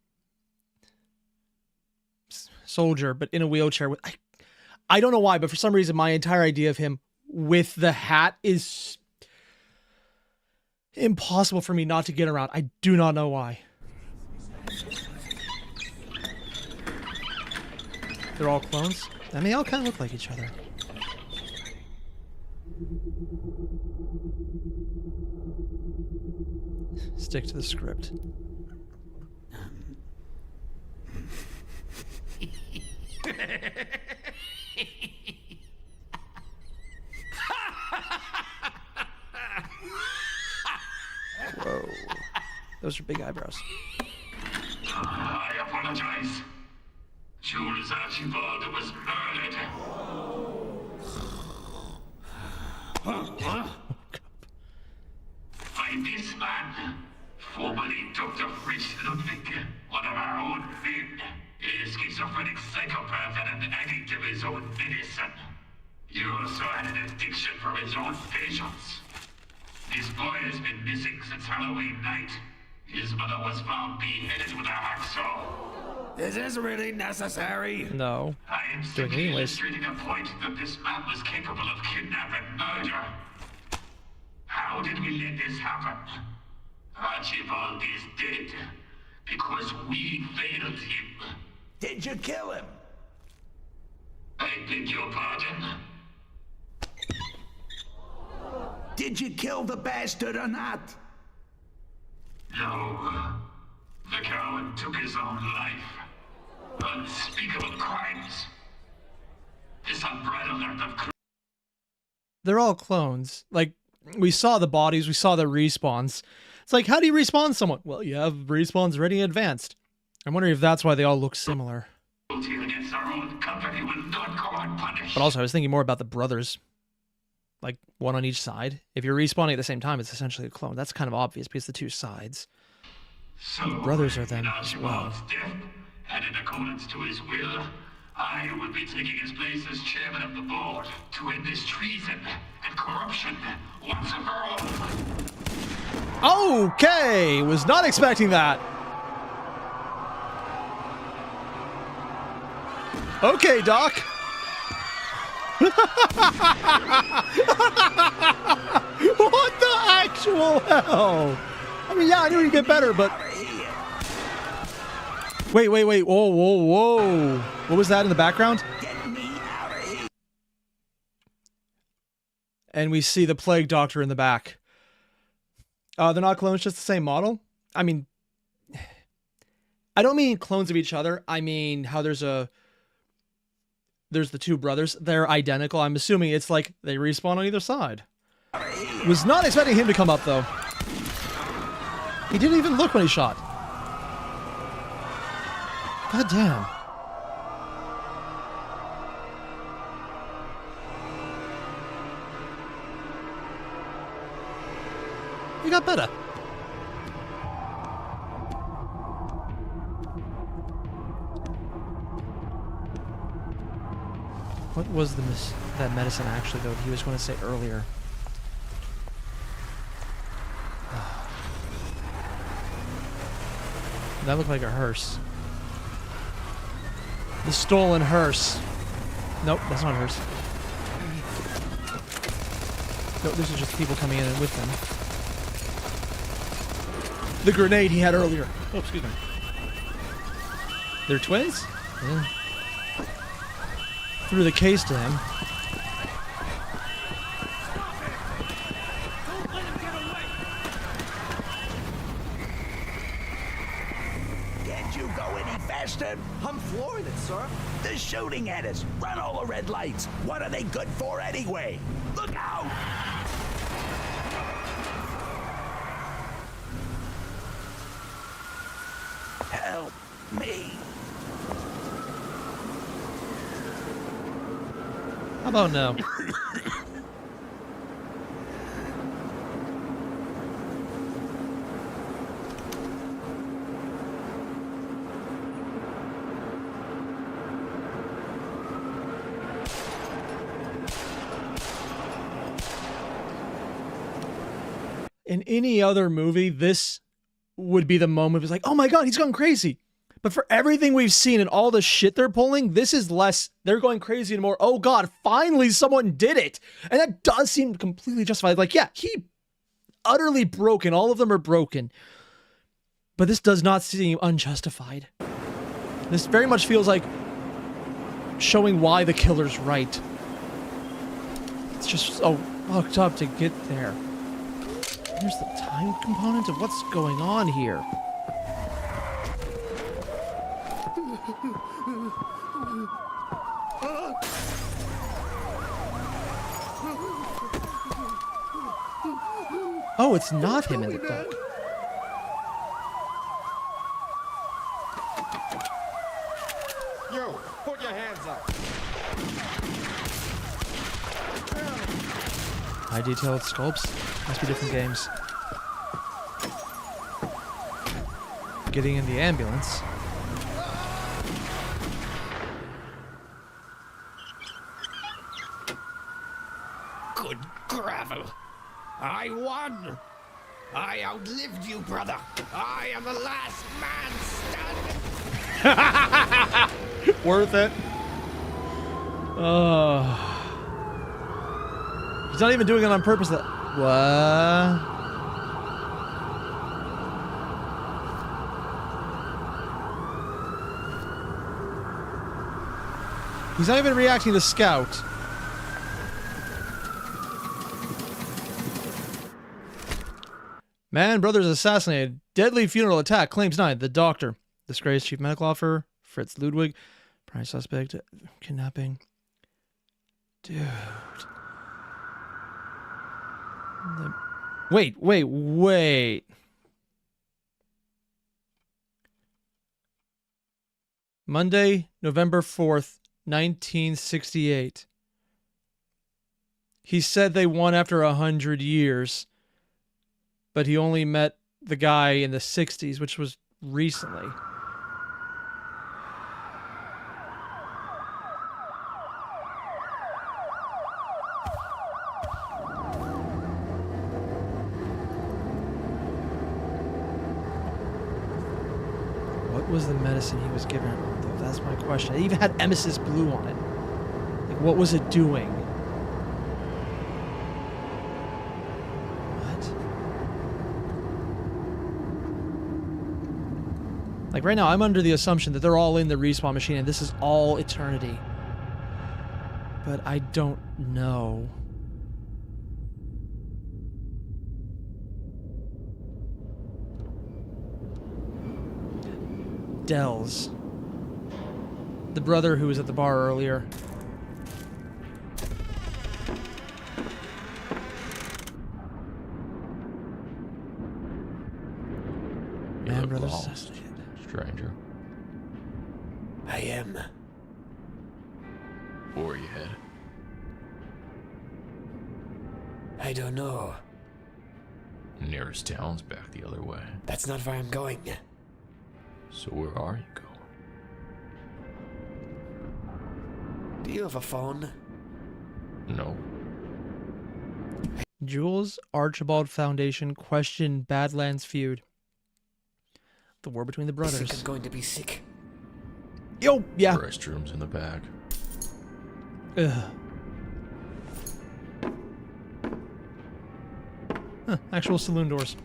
soldier, but in a wheelchair. With I don't know why, but for some reason, my entire idea of him with the hat is impossible for me not to get around. I do not know why. They're all clones? And they all kind of look like each other. Stick to the script. Whoa. Those are big eyebrows. I apologize. Jules Archibald was murdered. By this man, formerly Dr. Fritz Ludwig, one of our own men, a schizophrenic psychopath and an addict of his own medicine. He also had an addiction for his own patients. This boy has been missing since Halloween night. His mother was found beheaded with a hacksaw. Is this really necessary? No. I am simply illustrating a point that this man was capable of kidnap and murder. How did we let this happen? Archibald is dead because we failed him. Did you kill him? I beg your pardon? Did you kill the bastard or not? No. The coward took his own life. Unspeakable crimes. This unbridled act of They're all clones. Like, we saw the bodies, we saw the respawns. It's like, how do you respawn someone? Well, you have respawns ready and advanced. I'm wondering if that's why they all look similar. against our own company will not go unpunished. But also, I was thinking more about the brothers. Like, one on each side. If you're respawning at the same time, it's essentially a clone. That's kind of obvious because the two sides. So, the brothers are them in as well. Archibald's death, and in accordance to his will, I will be taking his place as chairman of the board to end this treason and corruption once and for all. Okay, was not expecting that. Okay, Doc. What the actual hell? I mean, yeah, I knew you'd get better, but... Wait. Whoa. What was that in the background? And we see the plague doctor in the back. They're not clones, just the same model? I mean... I don't mean clones of each other. I mean how there's the two brothers. They're identical. I'm assuming it's like they respawn on either side. Was not expecting him to come up, though. He didn't even look when he shot. God damn. You got better. What was that medicine actually, though, that he was going to say earlier? That looked like a hearse. The stolen hearse. Nope, that's not a hearse. Nope, this is just people coming in with them. The grenade he had earlier. Oh, excuse me. They're twins? Yeah. Threw the case to him. Can't you go any faster? I'm flooring it, sir. They're shooting at us. Run all the red lights. What are they good for anyway? Look out! Help me. How about now? In any other movie, this would be the moment. It's like, oh my god, he's gone crazy. But for everything we've seen and all the shit they're pulling, this is less, they're going crazy and more, oh god, finally someone did it. And that does seem completely justified. Like, yeah, he utterly broken. All of them are broken. But this does not seem unjustified. This very much feels like showing why the killer's right. It's just so fucked up to get there. Here's the time component of what's going on here. Oh, it's not him in the duck. Yo, put your hands up. High detailed sculpts. Must be different games. Getting in the ambulance. Good gravel. I won. I outlived you, brother. I am the last man standing. Worth it. He's not even doing it on purpose. What? He's not even reacting to Scout. Man, brothers assassinated. Deadly funeral attack. Claims 9. The doctor. Disgraced chief medical officer. Fritz Ludwig. Prime suspect. Kidnapping. Dude. Wait. Monday, November 4th, 1968. He said they won after 100 years. But he only met the guy in the 60s, which was recently. What was the medicine he was given? That's my question. It even had EMESIS BLUE on it. Like, What was it doing? What? Like right now, I'm under the assumption that they're all in the respawn machine and this is all eternity. But I don't know. Dells. The brother who was at the bar earlier. Man, brother's assassinated. Stranger. I am. Where are you headed? I don't know. Nearest town's back the other way. That's not where I'm going. So where are you going? Do you have a phone? No. Jules Archibald Foundation question Badlands feud. The war between the brothers. I think I'm going to be sick. Yo, yeah. Restrooms in the back. Ugh. Huh, actual saloon doors.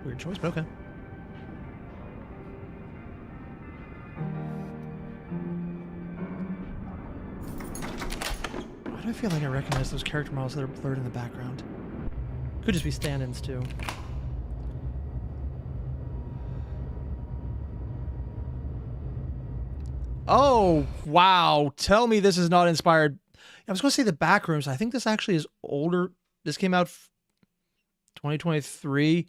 Weird choice, but okay. Why do I feel like I recognize those character models that are blurred in the background? Could just be stand-ins too. Oh, wow. Tell me this is not inspired. I was going to say the Backrooms. I think this actually is older. This came out 2023.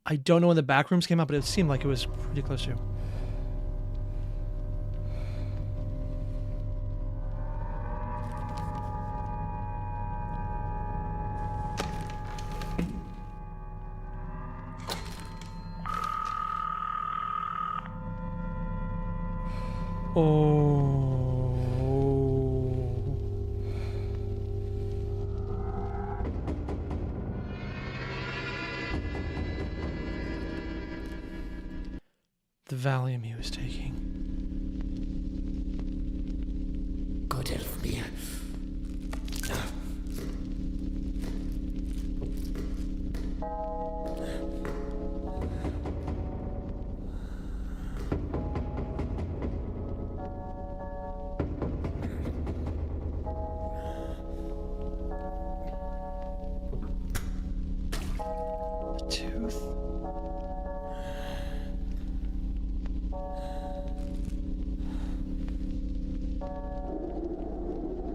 I don't know when the Backrooms came out, but it seemed like it was pretty close to. The Valium he was taking. God help me.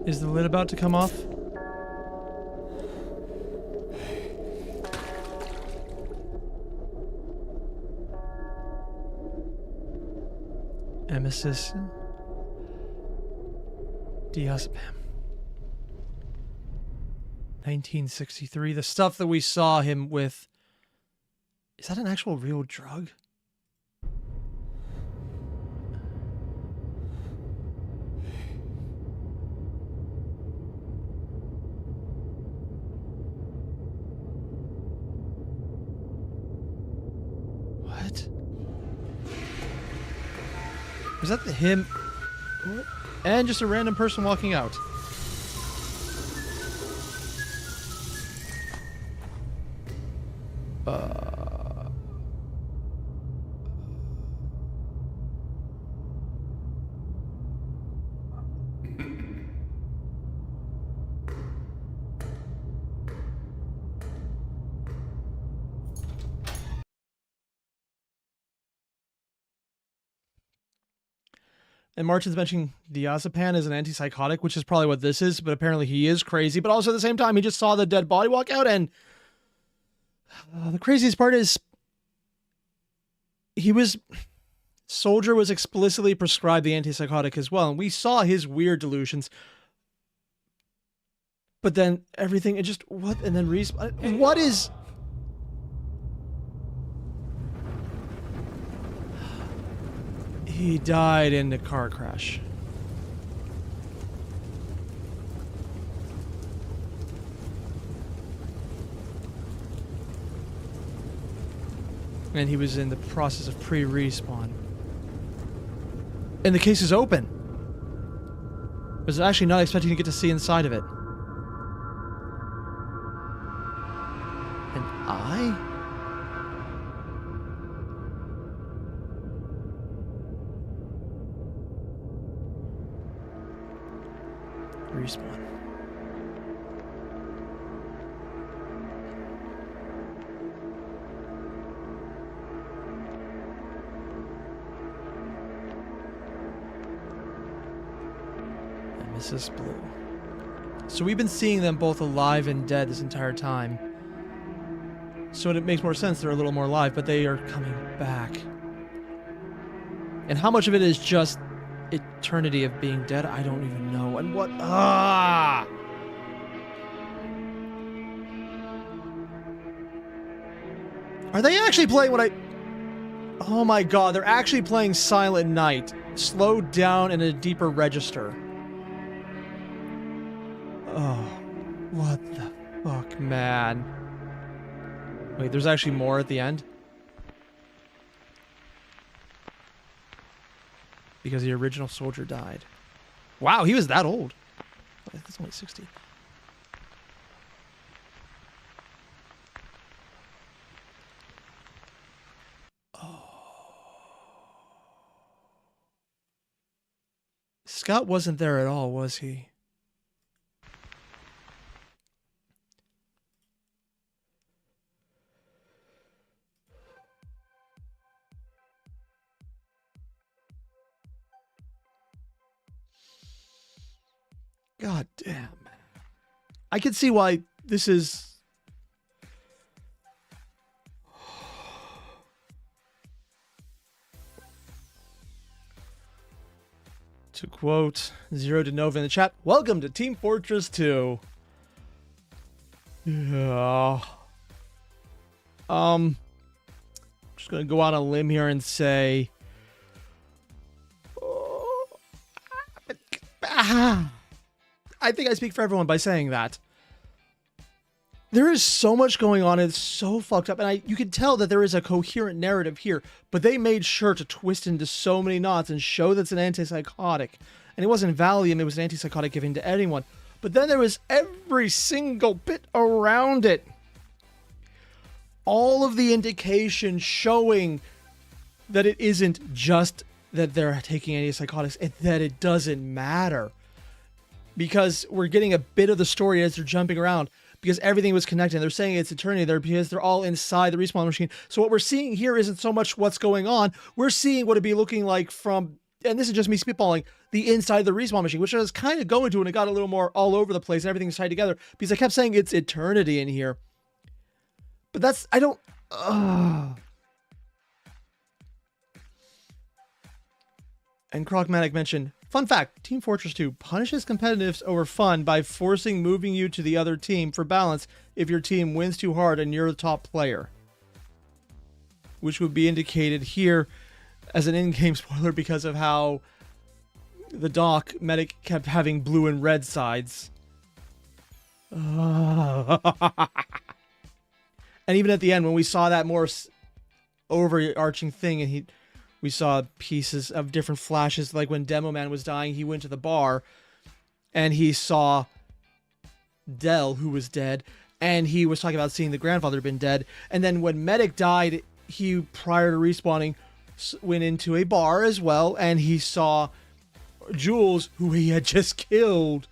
Is the lid about to come off? Emesis Diazepam. 1963. The stuff that we saw him with. Is that an actual real drug? Was that him? And just a random person walking out. And Martin's mentioning diazepam as an antipsychotic, which is probably what this is, but apparently he is crazy. But also at the same time, he just saw the dead body walk out, and the craziest part is Soldier was explicitly prescribed the antipsychotic as well, and we saw his weird delusions. But then everything, it just, what? And then what is... He died in a car crash. And he was in the process of pre-respawn. And the case is open. Was actually not expecting to get to see inside of it. And I? Respawn. EMESIS BLUE. So we've been seeing them both alive and dead this entire time. So it makes more sense they're a little more alive, but they are coming back. And how much of it is just eternity of being dead? I don't even know. And what? Ah! Are they actually playing what I... Oh my god, they're actually playing Silent Night. Slowed down in a deeper register. Oh, what the fuck, man. Wait, there's actually more at the end? Because the original soldier died. Wow, he was that old. That's only 60. Scott wasn't there at all, was he? God damn. I can see why this is... To quote Zero de Nova in the chat, welcome to Team Fortress 2. Yeah. Just gonna go on a limb here and say... I think I speak for everyone by saying that. There is so much going on, it's so fucked up, and you can tell that there is a coherent narrative here, but they made sure to twist into so many knots and show that it's an antipsychotic. And it wasn't Valium, it was an antipsychotic given to anyone. But then there was every single bit around it. All of the indication showing that it isn't just that they're taking antipsychotics, and that it doesn't matter. Because we're getting a bit of the story as they're jumping around. Because everything was connected. They're saying it's eternity there because they're all inside the respawn machine. So what we're seeing here isn't so much what's going on. We're seeing what it'd be looking like from, and this is just me spitballing, the inside of the respawn machine, which I was kind of going to when it got a little more all over the place and everything's tied together. Because I kept saying it's eternity in here. But that's, I don't... And Crocmatic mentioned, fun fact, Team Fortress 2 punishes competitiveness over fun by forcing moving you to the other team for balance if your team wins too hard and you're the top player. Which would be indicated here as an in-game spoiler because of how the doc medic kept having blue and red sides. And even at the end when we saw that more overarching thing and we saw pieces of different flashes, like when Demo Man was dying, he went to the bar and he saw Del, who was dead, and he was talking about seeing the grandfather been dead. And then when Medic died, he, prior to respawning, went into a bar as well, and he saw Jules, who he had just killed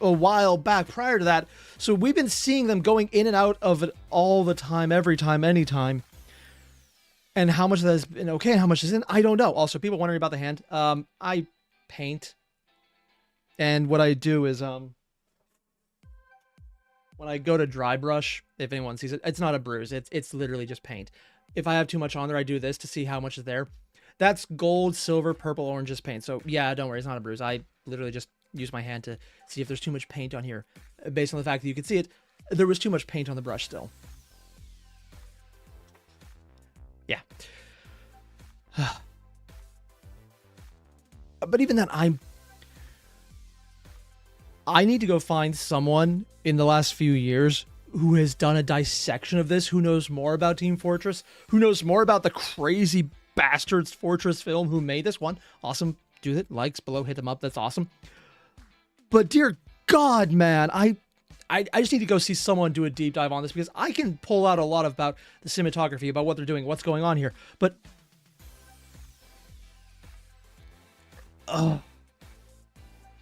a while back prior to that. So we've been seeing them going in and out of it all the time, every time, anytime. And how much of that has been okay and how much isn't, I don't know. Also, people wondering about the hand. I paint. And what I do is, when I go to dry brush, if anyone sees it, it's not a bruise. It's literally just paint. If I have too much on there, I do this to see how much is there. That's gold, silver, purple, orange is paint. So yeah, don't worry, it's not a bruise. I literally just use my hand to see if there's too much paint on here. Based on the fact that you can see it, there was too much paint on the brush still. Yeah. But even then, I need to go find someone in the last few years who has done a dissection of this, who knows more about Team Fortress, who knows more about the crazy bastards Fortress film who made this one. Awesome. Do it. Likes below, hit them up. That's awesome. But dear God, man, I just need to go see someone do a deep dive on this, because I can pull out a lot about the cinematography, about what they're doing, what's going on here. But and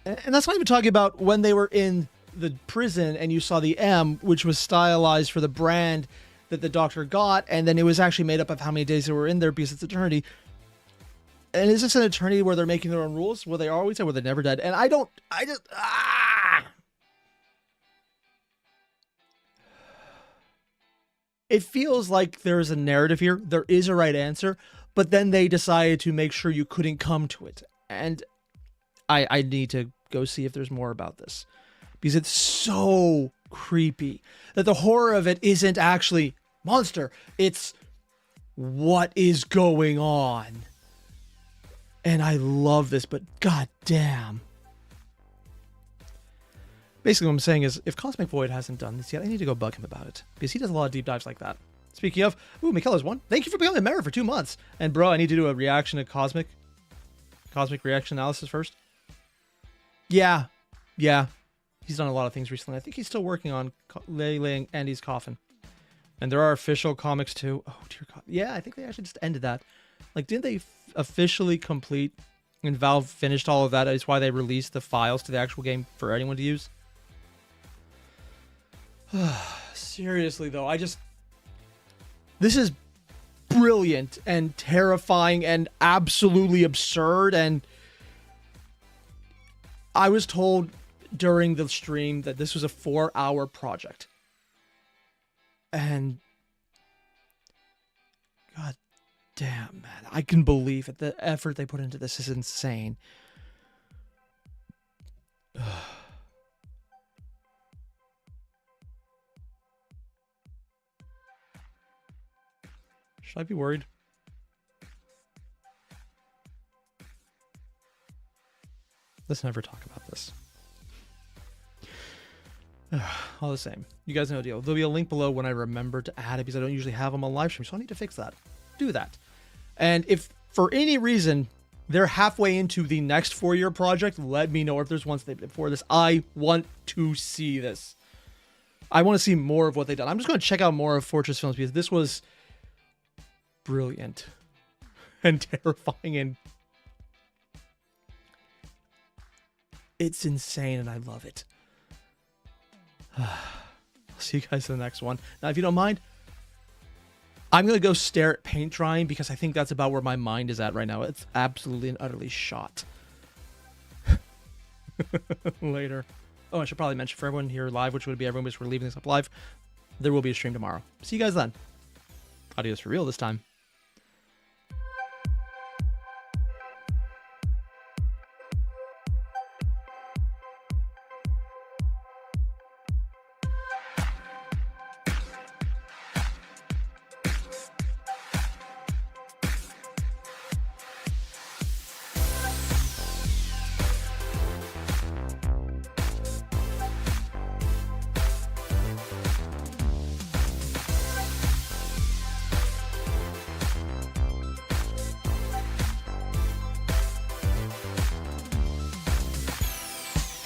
that's not even talking about when they were in the prison and you saw the M, which was stylized for the brand that the doctor got, and then it was actually made up of how many days they were in there because it's eternity. And is this an eternity where they're making their own rules? Will they always say, were they never dead? And it feels like there's a narrative here. There is a right answer, but then they decided to make sure you couldn't come to it. And I need to go see if there's more about this, because it's so creepy that the horror of it isn't actually monster. It's what is going on. And I love this, but goddamn. Basically, what I'm saying is, if Cosmic Void hasn't done this yet, I need to go bug him about it, because he does a lot of deep dives like that. Speaking of, Michaela's one. Thank you for becoming a member for 2 months. And bro, I need to do a reaction to Cosmic reaction analysis first. Yeah. He's done a lot of things recently. I think he's still working on laying Andy's coffin. And there are official comics too. Oh dear God. Yeah, I think they actually just ended that. Like, didn't they officially complete, and Valve finished all of that? Is why they released the files to the actual game for anyone to use. Seriously though, this is brilliant and terrifying and absolutely absurd. And I was told during the stream that this was a 4-hour project. And God damn, man, I can believe it. The effort they put into this is insane. Should I be worried? Let's never talk about this. All the same. You guys know the deal. There'll be a link below when I remember to add it, because I don't usually have them on live stream, so I need to fix that. Do that. And if for any reason they're halfway into the next 4-year project, let me know. If there's one step before this, I want to see this. I want to see more of what they've done. I'm just going to check out more of Fortress Films, because this was brilliant and terrifying, and it's insane, and I love it. I'll see you guys in the next one. Now, if you don't mind, I'm going to go stare at paint drying, because I think that's about where my mind is at right now. It's absolutely and utterly shot. Later. Oh, I should probably mention for everyone here live, which would be everyone, because we're leaving this up live, there will be a stream tomorrow. See you guys then. Adios for real this time.